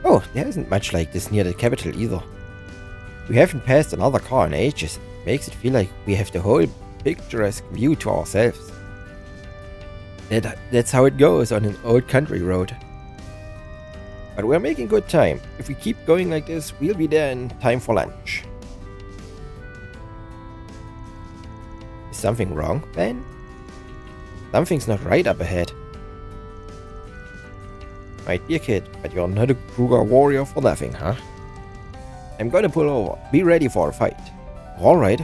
Oh, there isn't much like this near the capital either. We haven't passed another car in ages. Makes it feel like we have the whole picturesque view to ourselves. That's how it goes on an old country road. But we're making good time. If we keep going like this, we'll be there in time for lunch. Is something wrong, Ben? Something's not right up ahead. Might be a kid, but you're not a Kruger warrior for nothing, huh? I'm gonna pull over. Be ready for a fight. Alright.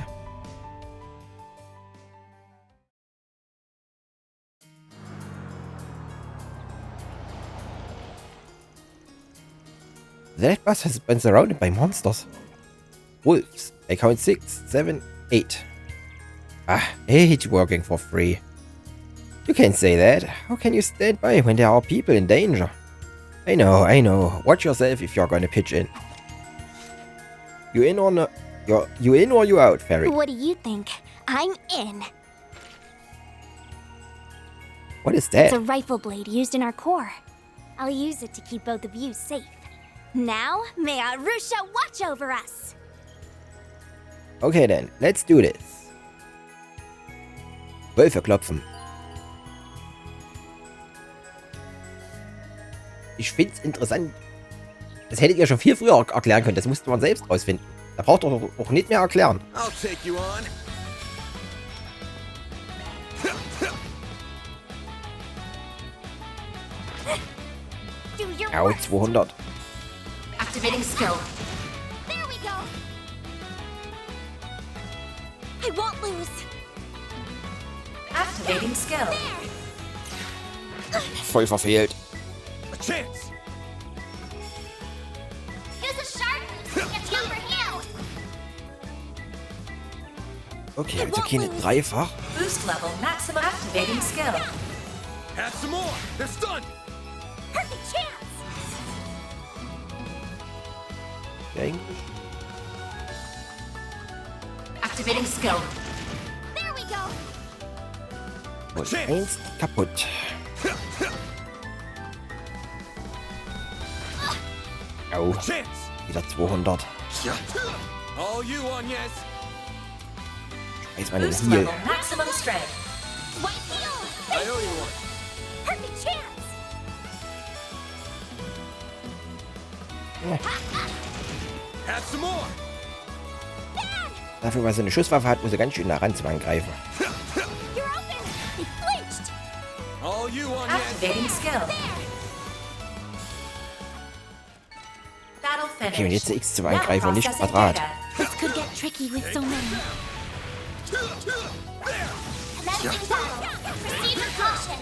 That bus has been surrounded by monsters. Wolves. I count 6, 7, 8. Ah, I hate working for free. You can't say that. How can you stand by when there are people in danger? I know. Watch yourself if you're gonna pitch in. You in or no? You in or you out, Fairy? What do you think? I'm in. What is that? It's a rifle blade used in our corps. I'll use it to keep both of you safe. Now, may Arusha watch over us! Okay then, let's do this. Wölfe klopfen. Ich find's interessant. Das hättet ihr schon viel früher erklären können, das musste man selbst rausfinden. Da braucht ihr doch auch nicht mehr erklären. I'll take you on. Au, 200. Activating skill. There we go. I won't lose. Activating skill. Voll verfehlt. A chance. Use a sharp boost to get you over hill. Okay, also keine Dreifach. Boost level maximum. Activating skill. Have some more. They're stunned. Perfect chance. Ja, eigentlich. Activating skill. There we go. Und eins kaputt. Au, wieder 200. All you on, yes. Scheiß meine Boost Heal. level maximum strength. White heal. I owe you one. Perfect chance. Have some more. Dafür, weil sie eine Schusswaffe hat, muss sie ganz schön nah ran zum Angreifen. You're open. He flinched. All you on, yes. Activating skill. Battle finished. Okay, und jetzt eine X zum Angreifen und nicht Quadrat. This could get tricky with so many. Commencing battle. Proceed with caution.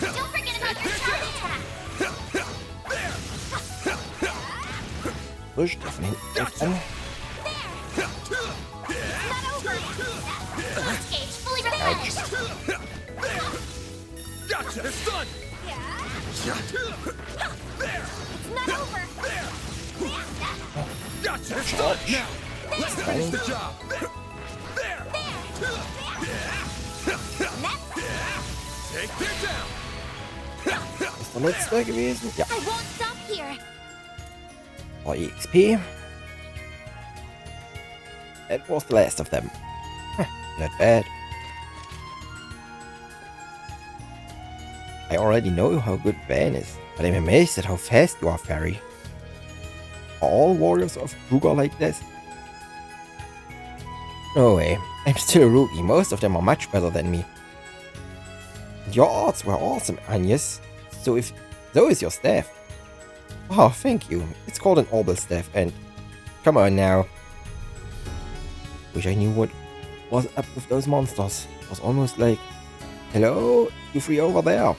Don't forget about your charge attack. Frisch, von hinten an. Gotcha! They're stunned! There! It's not over. Gotcha! They're stunned! Now, let's finish the job! There! Take them down! Ist der letzte gewesen? Ja. I won't stop here. More EXP. That was the last of them. Not bad. I already know how good Van is, but I'm amazed at how fast you are, Fairy. Are all warriors of Kruger like this? No way. I'm still a rookie. Most of them are much better than me. And your arts were awesome, Agnes. So is your staff. Oh, thank you. It's called an orbital staff, and come on now. Wish I knew what was up with those monsters. It was almost like, hello, you three over there.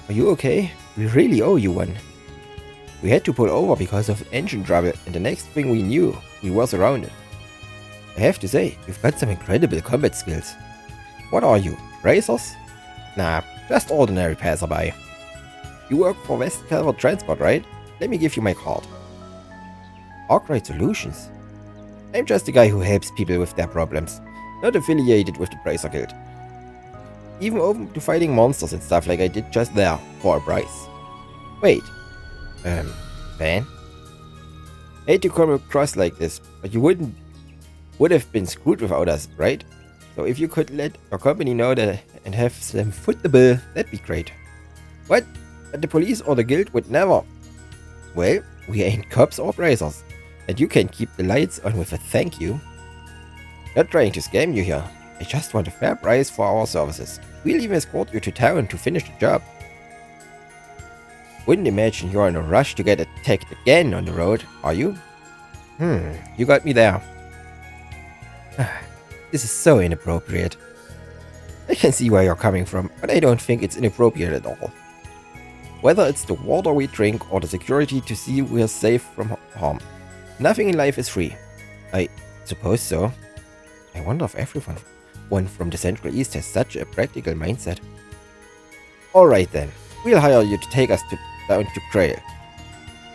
Are you okay? We really owe you one. We had to pull over because of engine trouble, and the next thing we knew, we were surrounded. I have to say, you've got some incredible combat skills. What are you, racers? Nah, just ordinary passerby. You work for West Calvert Transport, right? Let me give you my card. Arkwright Solutions? I'm just a guy who helps people with their problems, not affiliated with the Bracer Guild. Even open to fighting monsters and stuff like I did just there, for a price. Wait. Van? Hate to come across like this, but you would have been screwed without us, right? So if you could let your company know that and have them foot the bill, that'd be great. What? But the police or the guild would never. Well, we ain't cops or bracers, and you can keep the lights on with a thank you. Not trying to scam you here. I just want a fair price for our services. We'll even escort you to town to finish the job. Wouldn't imagine you're in a rush to get attacked again on the road, are you? You got me there. This is so inappropriate. I can see where you're coming from, but I don't think it's inappropriate at all. Whether it's the water we drink or the security to see we're safe from harm, nothing in life is free. I suppose so. I wonder if everyone from the Central East has such a practical mindset. Alright then, we'll hire you to take us down to Trail.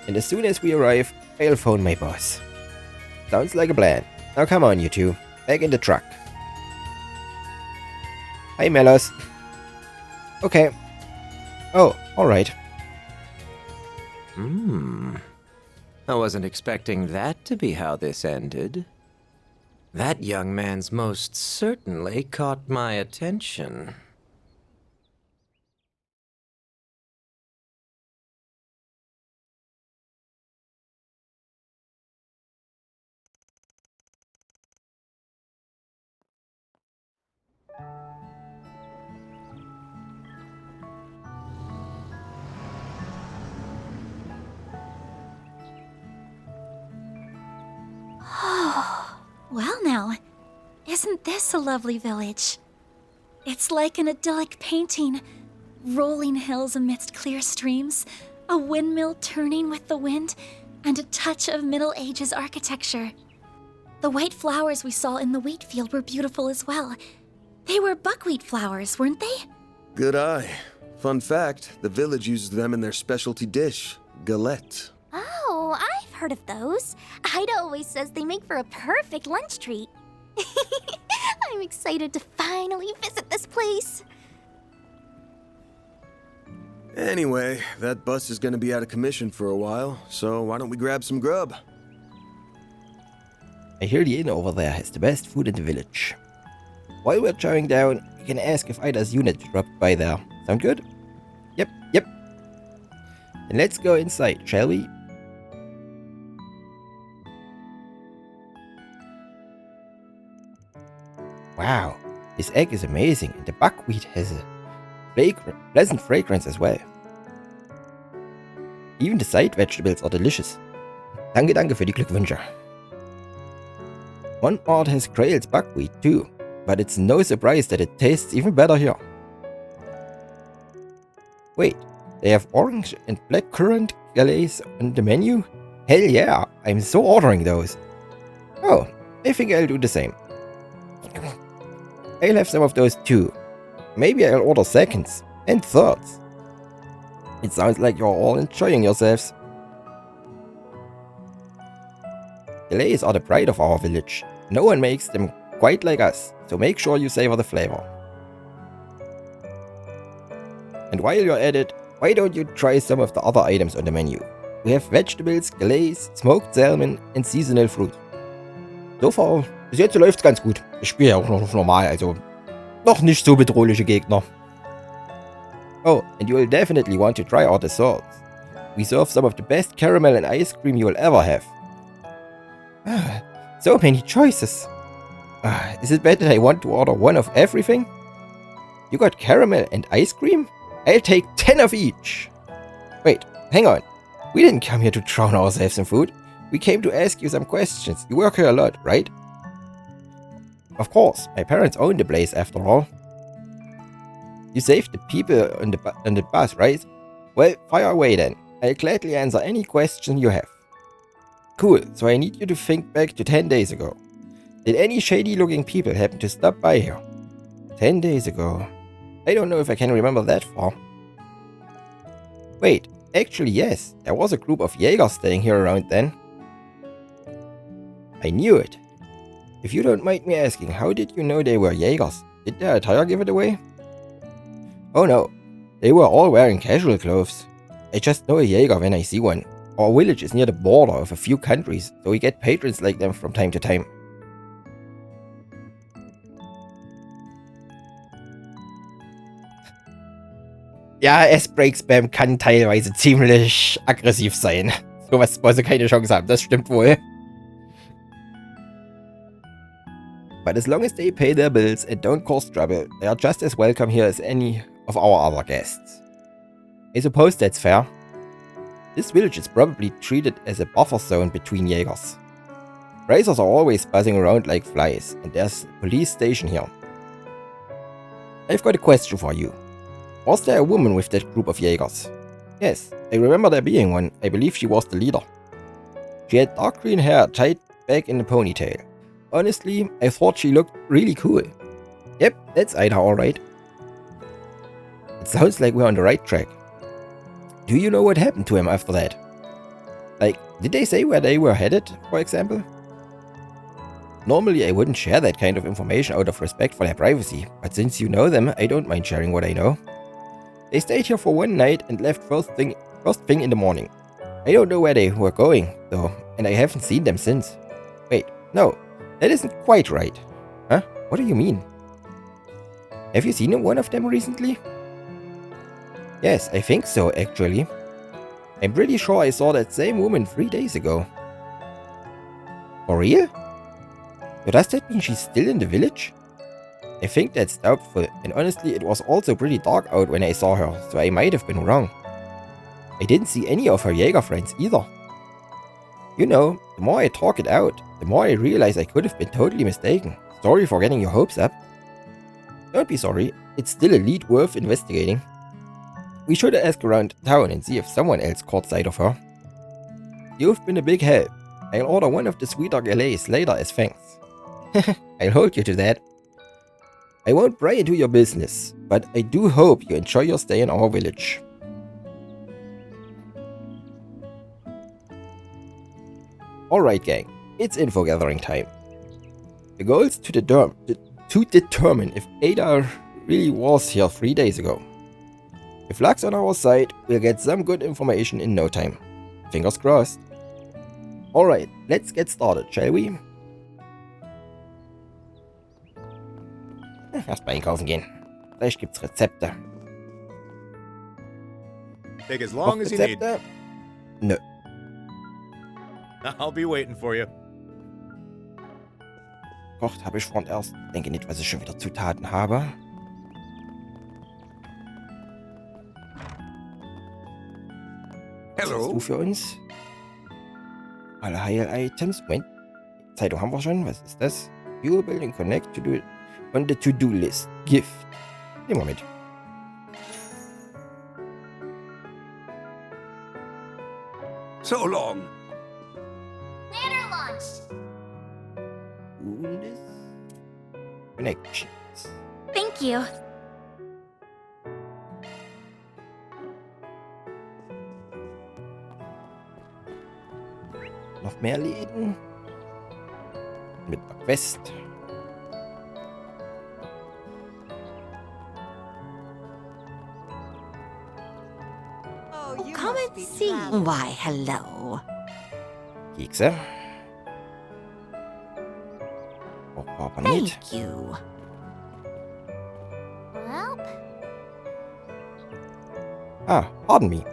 And as soon as we arrive, I'll phone my boss. Sounds like a plan. Now come on, you two. Back in the truck. Hi, Melos. Okay. Oh, alright. I wasn't expecting that to be how this ended. That young man's most certainly caught my attention. Well now, isn't this a lovely village? It's like an idyllic painting. Rolling hills amidst clear streams, a windmill turning with the wind, and a touch of Middle Ages architecture. The white flowers we saw in the wheat field were beautiful as well. They were buckwheat flowers, weren't they? Good eye. Fun fact, the village uses them in their specialty dish, galette. Oh, I've heard of those. Ida always says they make for a perfect lunch treat. I'm excited to finally visit this place. Anyway, that bus is gonna be out of commission for a while, so why don't we grab some grub? I hear the inn over there has the best food in the village. While we're chowing down, we can ask if Ida's unit dropped by there. Sound good? Yep. Then let's go inside, shall we? Wow, this egg is amazing, and the buckwheat has a pleasant fragrance as well. Even the side vegetables are delicious. Danke für die Glückwünsche. One part has Grail's buckwheat too, but it's no surprise that it tastes even better here. Wait, they have orange and black currant galays on the menu? Hell yeah, I'm so ordering those. Oh, I think I'll do the same. I'll have some of those too. maybe I'll order seconds and thirds. It sounds like you're all enjoying yourselves. Gelays are the pride of our village. No one makes them quite like us, so make sure you savor the flavor. And while you're at it, why don't you try some of the other items on the menu? We have vegetables, gelays, smoked salmon and seasonal fruit. So far, bis jetzt läuft's ganz gut. Ich spiele ja auch noch normal, also noch nicht so bedrohliche Gegner. Oh, and you will definitely want to try our desserts. We serve some of the best caramel and ice cream you will ever have. Ah, so many choices. Is it bad that I want to order one of everything? You got caramel and ice cream? I'll take 10 of each. Wait, hang on. We didn't come here to drown ourselves in food. We came to ask you some questions. You work here a lot, right? Of course, my parents own the place after all. You saved the people on the bus, right? Well, fire away then. I'll gladly answer any question you have. Cool, so I need you to think back to 10 days ago. Did any shady looking people happen to stop by here? 10 days ago. I don't know if I can remember that far. Wait, actually yes, there was a group of Jägers staying here around then. I knew it. If you don't mind me asking, how did you know they were Jägers? Did their attire give it away? Oh no, they were all wearing casual clothes. I just know a Jäger when I see one. Our village is near the border of a few countries, so we get patrons like them from time to time. Ja, S-Break-Spam kann teilweise ziemlich aggressiv sein. Sowas, wo sie keine Chance haben, das stimmt wohl. But as long as they pay their bills and don't cause trouble, they are just as welcome here as any of our other guests. I suppose that's fair. This village is probably treated as a buffer zone between Jägers. Racers are always buzzing around like flies, and there's a police station here. I've got a question for you. Was there a woman with that group of Jägers? Yes, I remember there being one. I believe she was the leader. She had dark green hair tied back in a ponytail. Honestly, I thought she looked really cool. Yep, that's Ida alright. It sounds like we're on the right track. Do you know what happened to him after that? Like, did they say where they were headed, for example? Normally I wouldn't share that kind of information out of respect for their privacy, but since you know them, I don't mind sharing what I know. They stayed here for one night and left first thing in the morning. I don't know where they were going, though, and I haven't seen them since. Wait, no, that isn't quite right. Huh? What do you mean? Have you seen one of them recently? Yes, I think so, actually. I'm pretty sure I saw that same woman 3 days ago. For real? So does that mean she's still in the village? I think that's doubtful, and honestly it was also pretty dark out when I saw her, so I might have been wrong. I didn't see any of her Jäger friends either. You know, the more I talk it out, the more I realize I could have been totally mistaken. Sorry for getting your hopes up. Don't be sorry, it's still a lead worth investigating. We should ask around town and see if someone else caught sight of her. You've been a big help. I'll order one of the sweeter gelays later as thanks. I'll hold you to that. I won't pry into your business, but I do hope you enjoy your stay in our village. Alright gang, it's info gathering time. The goal is to determine if Ada really was here 3 days ago. If luck's on our side, we'll get some good information in no time. Fingers crossed. Alright, let's get started, shall we? Erstmal einkaufen gehen. Vielleicht gibt's Rezepte. Take as long as you need. Nö. I'll be waiting for you. Kocht habe ich vorhin erst. Denke nicht, was ich schon wieder Zutaten habe. Was hast du für uns? Alle Heil-Items. Moment. Zeitung haben wir schon. Was ist das? You building connect to do on the to-do list. Gift. Nehmen wir mit. So long. Later lunch. Connections. Thank you. noch mehr Läden. Mit einer Quest. Come and see. Why, hello. Kekse. Auch Papa nicht. Thank you. Well, Ah, pardon me.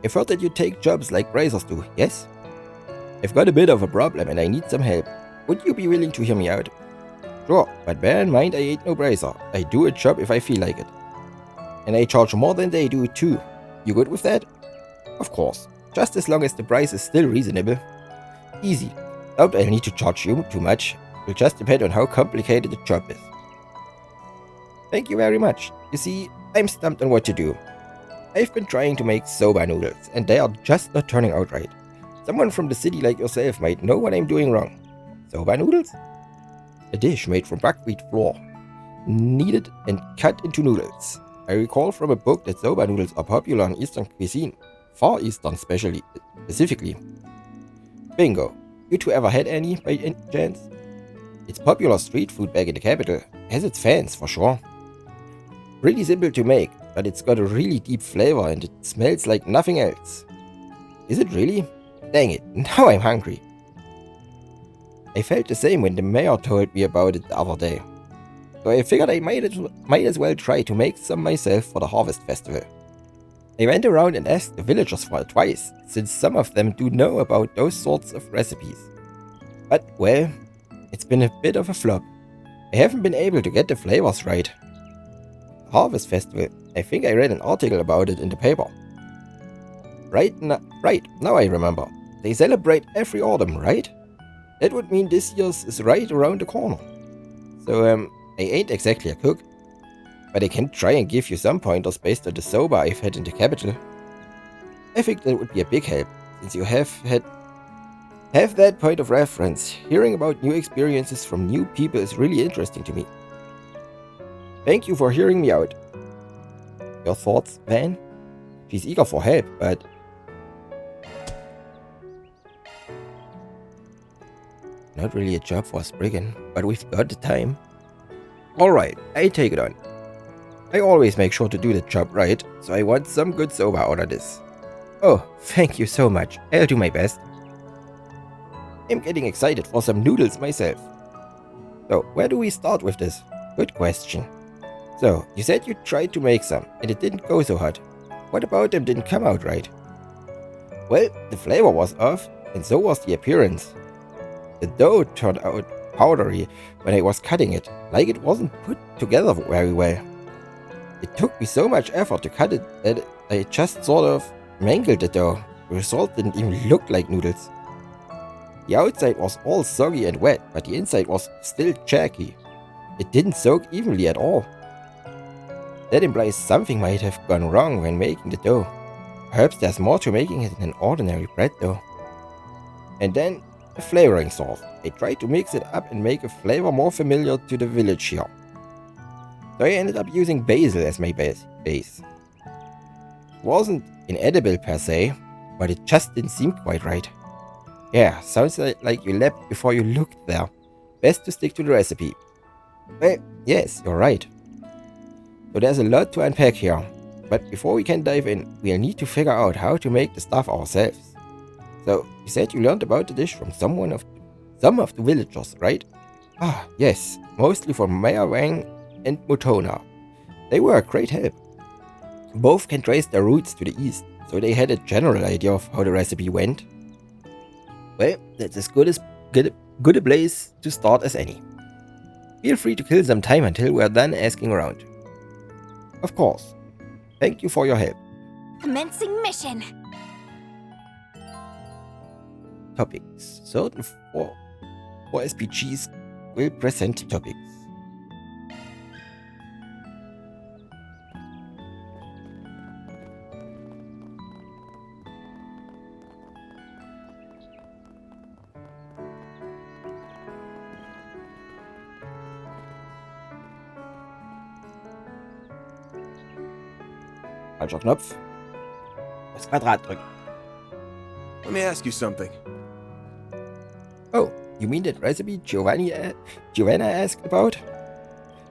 I've heard that you take jobs like bracers do, yes? I've got a bit of a problem and I need some help. Would you be willing to hear me out? Sure, but bear in mind I ain't no bracer. I do a job if I feel like it. And I charge more than they do too. You good with that? Of course. Just as long as the price is still reasonable. Easy. Doubt I'll need to charge you too much. Will just depend on how complicated the job is. Thank you very much. You see, I'm stumped on what to do. I've been trying to make soba noodles, and they are just not turning out right. Someone from the city like yourself might know what I'm doing wrong. Soba noodles? A dish made from buckwheat flour, kneaded and cut into noodles. I recall from a book that soba noodles are popular in Eastern cuisine, Far Eastern specifically. Bingo. You two ever had any by any chance? It's popular street food back in the capital, has its fans for sure. Really simple to make, but it's got a really deep flavor and it smells like nothing else. Is it really? Dang it, now I'm hungry. I felt the same when the mayor told me about it the other day. So I figured I might as well try to make some myself for the Harvest Festival. I went around and asked the villagers for advice, since some of them do know about those sorts of recipes. But, well, it's been a bit of a flop. I haven't been able to get the flavors right. Harvest Festival, I think I read an article about it in the paper. Right, now I remember. They celebrate every autumn, right? That would mean this year's is right around the corner. So, I ain't exactly a cook, but I can try and give you some pointers based on the soba I've had in the capital. I think that would be a big help, since you have that point of reference. Hearing about new experiences from new people is really interesting to me. Thank you for hearing me out. Your thoughts, Van? She's eager for help, but... Not really a job for a Spriggan, but we've got the time. Alright, I take it on. I always make sure to do the job right, so I want some good soba out of this. Oh, thank you so much. I'll do my best. I'm getting excited for some noodles myself. So, where do we start with this? Good question. So, you said you tried to make some, and it didn't go so hot. What about them didn't come out right? Well, the flavor was off, and so was the appearance. The dough turned out powdery when I was cutting it, like it wasn't put together very well. It took me so much effort to cut it that I just sort of mangled the dough. The result didn't even look like noodles. The outside was all soggy and wet, but the inside was still jerky. It didn't soak evenly at all. That implies something might have gone wrong when making the dough. Perhaps there's more to making it than an ordinary bread dough. And then, the flavoring sauce. I tried to mix it up and make a flavor more familiar to the village here. So I ended up using basil as my base. It wasn't inedible per se, but it just didn't seem quite right. Yeah, sounds like you leapt before you looked there. Best to stick to the recipe. Well, yes, you're right. So there's a lot to unpack here. But before we can dive in, we'll need to figure out how to make the stuff ourselves. So, you said you learned about the dish from some of the villagers, right? Ah, yes, mostly from Mayor Wang and Mutona. They were a great help. Both can trace their roots to the east, so they had a general idea of how the recipe went. Well, that's as good a place to start as any. Feel free to kill some time until we're done asking around. Of course. Thank you for your help. commencing mission. Topics. Certain 4 SPGs will present topics. Falscher Knopf. Das Quadrat drücken. Let me ask you something. You mean that recipe Giovanna asked about?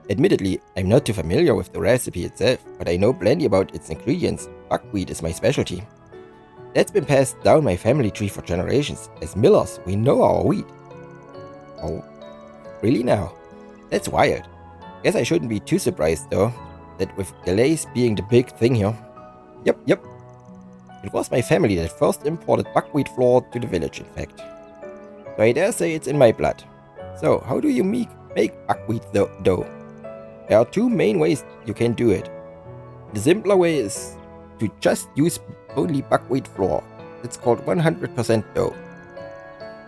Admittedly, I'm not too familiar with the recipe itself, but I know plenty about its ingredients. Buckwheat is my specialty. That's been passed down my family tree for generations. As millers, we know our wheat. Oh, really now? That's wild. Guess I shouldn't be too surprised, though, that with delays being the big thing here. Yep. It was my family that first imported buckwheat flour to the village, in fact. So I dare say it's in my blood. So, how do you make buckwheat dough? There are two main ways you can do it. The simpler way is to just use only buckwheat flour. It's called 100% dough.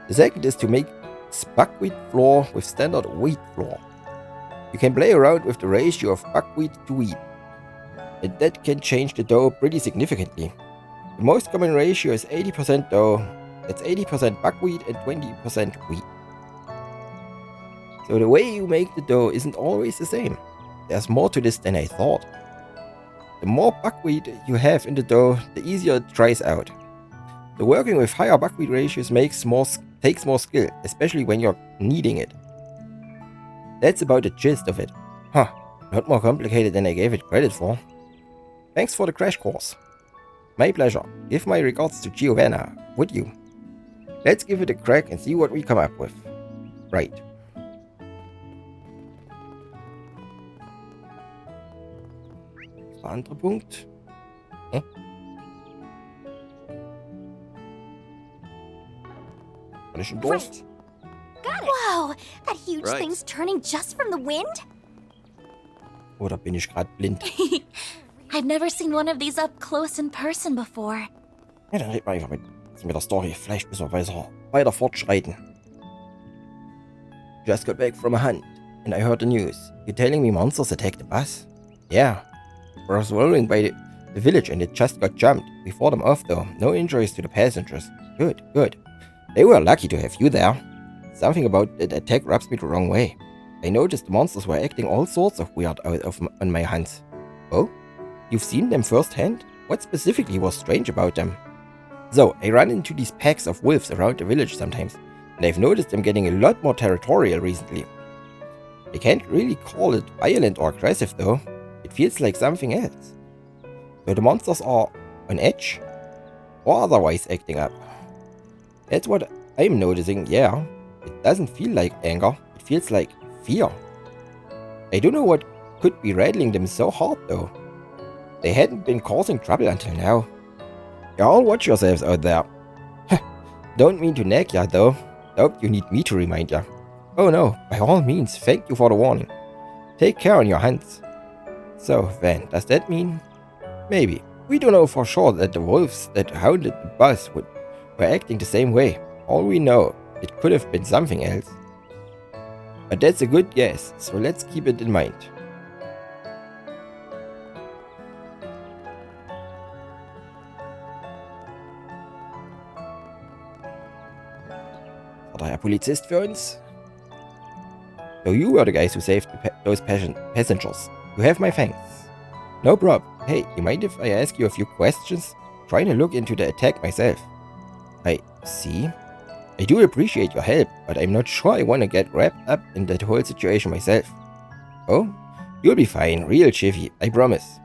The second is to make buckwheat flour with standard wheat flour. You can play around with the ratio of buckwheat to wheat, and that can change the dough pretty significantly. The most common ratio is 80% dough. That's 80% buckwheat and 20% wheat. So the way you make the dough isn't always the same. There's more to this than I thought. The more buckwheat you have in the dough, the easier it dries out. So working with higher buckwheat ratios takes more skill, especially when you're kneading it. That's about the gist of it. Not more complicated than I gave it credit for. Thanks for the crash course. My pleasure. Give my regards to Giovanna, would you? Let's give it a crack and see what we come up with. Right. Der andere Punkt. Right. Got it. Whoa, that huge thing's turning just from the wind? Oder bin ich gerade blind? I've never seen one of these up close in person before. Ja, dann reden wir einfach mit der Story. Vielleicht müssen wir weiter fortschreiten. Just got back from a hunt, and I heard the news. You're telling me monsters attacked the bus? Yeah. I was rolling by the village and it just got jumped. We fought them off though. No injuries to the passengers. Good. They were lucky to have you there. Something about that attack rubs me the wrong way. I noticed the monsters were acting all sorts of weird on my hunts. Oh? You've seen them firsthand? What specifically was strange about them? So, I run into these packs of wolves around the village sometimes, and I've noticed them getting a lot more territorial recently. I can't really call it violent or aggressive though. It feels like something else. So the monsters are on edge? Or otherwise acting up? That's what I'm noticing, yeah. It doesn't feel like anger, it feels like fear. I don't know what could be rattling them so hard though. They hadn't been causing trouble until now. Y'all watch yourselves out there. Don't mean to nag ya though. Doubt you need me to remind ya. Oh no, by all means, thank you for the warning. Take care on your hunts. So, Van, does that mean? Maybe. We don't know for sure that the wolves that hounded the bus were acting the same way. All we know, it could have been something else. But that's a good guess, so let's keep it in mind. War da Herr Polizist für uns? So you were the guys who saved those passengers. You have my thanks. No prob. Hey, you mind if I ask you a few questions? Trying to look into the attack myself. I see. I do appreciate your help, but I'm not sure I want to get wrapped up in that whole situation myself. Oh? You'll be fine, real chiffy, I promise.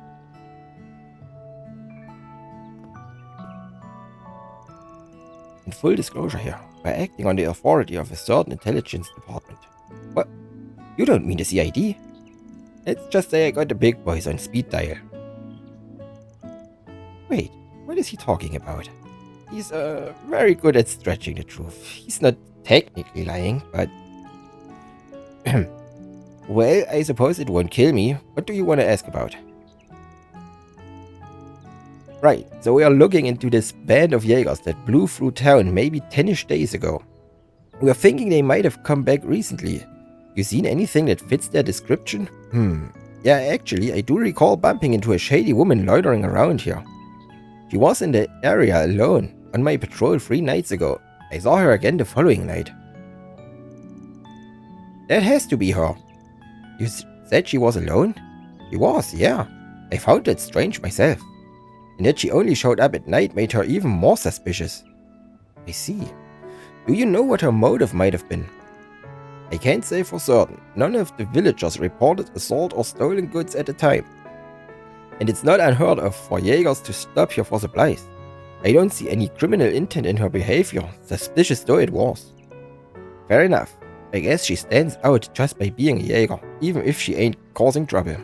In full disclosure here, we're acting on the authority of a certain intelligence department. What? You don't mean the CID? Let's just say I got the big boys on speed dial. Wait, what is he talking about? He's very good at stretching the truth. He's not technically lying, but... Well, I suppose it won't kill me. What do you want to ask about? Right, so we are looking into this band of Jaegers that blew through town maybe 10-ish days ago. We are thinking they might have come back recently. You seen anything that fits their description? Yeah, actually, I do recall bumping into a shady woman loitering around here. She was in the area alone, on my patrol 3 nights ago. I saw her again the following night. That has to be her. You said she was alone? She was, yeah. I found that strange myself. And that she only showed up at night made her even more suspicious. I see. Do you know what her motive might have been? I can't say for certain. None of the villagers reported assault or stolen goods at the time. And it's not unheard of for Jaegers to stop here for supplies. I don't see any criminal intent in her behavior, suspicious though it was. Fair enough. I guess she stands out just by being a Jaeger, even if she ain't causing trouble.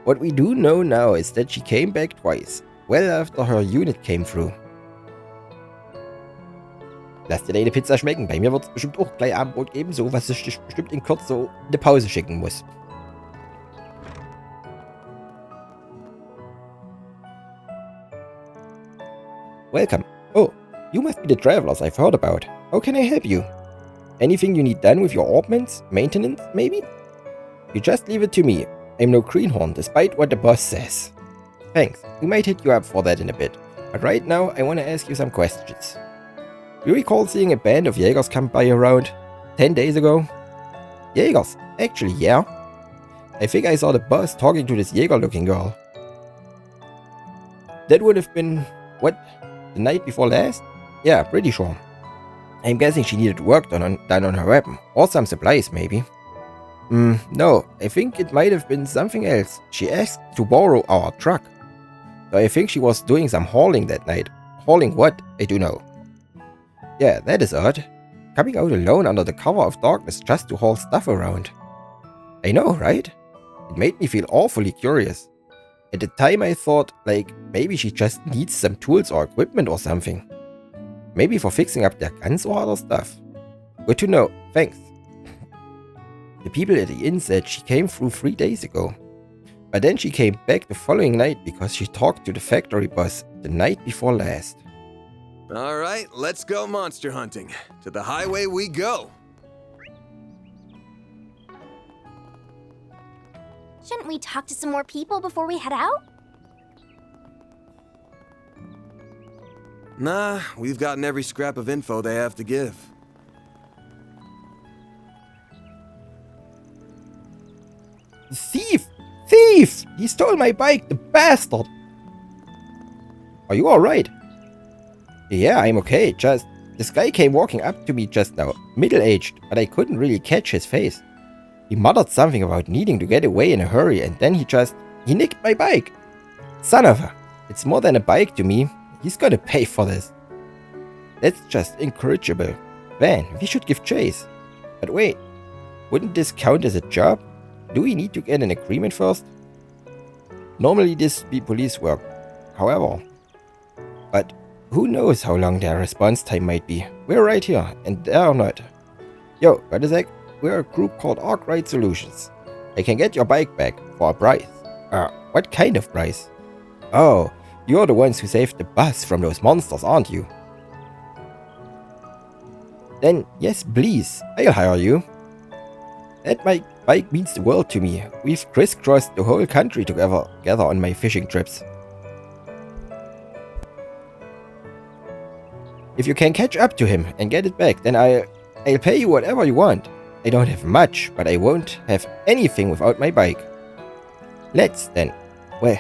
What we do know now is that she came back twice, well after her unit came through. Lass dir deine Pizza schmecken. Bei mir wird es bestimmt auch gleich Abendbrot geben, so was ich dich bestimmt in Kürze so in eine Pause schicken muss. Welcome. Oh, you must be the travelers I've heard about. How can I help you? Anything you need done with your orbments? Maintenance, maybe? You just leave it to me. I'm no greenhorn, despite what the boss says. Thanks. We might hit you up for that in a bit. But right now, I want to ask you some questions. You recall seeing a band of Jaegers come by around 10 days ago? Jaegers? Actually, yeah. I think I saw the boss talking to this Jaeger-looking girl. That would have been, what, the night before last? Yeah, pretty sure. I'm guessing she needed work done on her weapon, or some supplies maybe. No, I think it might have been something else. She asked to borrow our truck. So I think she was doing some hauling that night. Hauling what? I do know. Yeah, that is odd. Coming out alone under the cover of darkness just to haul stuff around. I know, right? It made me feel awfully curious. At the time I thought, like, maybe she just needs some tools or equipment or something. Maybe for fixing up their guns or other stuff. Good to know, thanks. The people at the inn said she came through 3 days ago. But then she came back the following night because she talked to the factory boss the night before last. Alright, let's go monster hunting. To the highway we go! Shouldn't we talk to some more people before we head out? Nah, we've gotten every scrap of info they have to give. Thief! Thief! He stole my bike, the bastard! Are you alright? Yeah, I'm okay, just... This guy came walking up to me just now, middle-aged, but I couldn't really catch his face. He muttered something about needing to get away in a hurry, and then he nicked my bike! Son of a... It's more than a bike to me. He's gonna pay for this. That's just incorrigible. Man, we should give chase. But wait, wouldn't this count as a job? Do we need to get an agreement first? Normally this be police work, however. But who knows how long their response time might be. We're right here, and they're not. Yo, got a sec? We're a group called Arkwright Solutions. I can get your bike back for a price. What kind of price? Oh, you're the ones who saved the bus from those monsters, aren't you? Then, yes please, I'll hire you. That bike means the world to me. We've crisscrossed the whole country together on my fishing trips. If you can catch up to him and get it back, then I'll pay you whatever you want. I don't have much, but I won't have anything without my bike. Let's then. Well,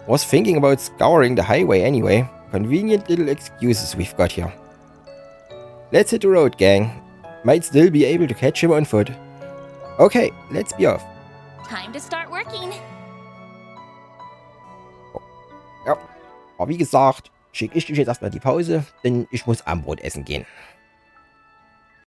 was thinking about scouring the highway anyway. Convenient little excuses we've got here. Let's hit the road, gang. Might still be able to catch him on foot. Okay, let's be off. Time to start working. Ja, aber wie gesagt, schicke ich dich jetzt erstmal in die Pause, denn ich muss Abendbrot essen gehen.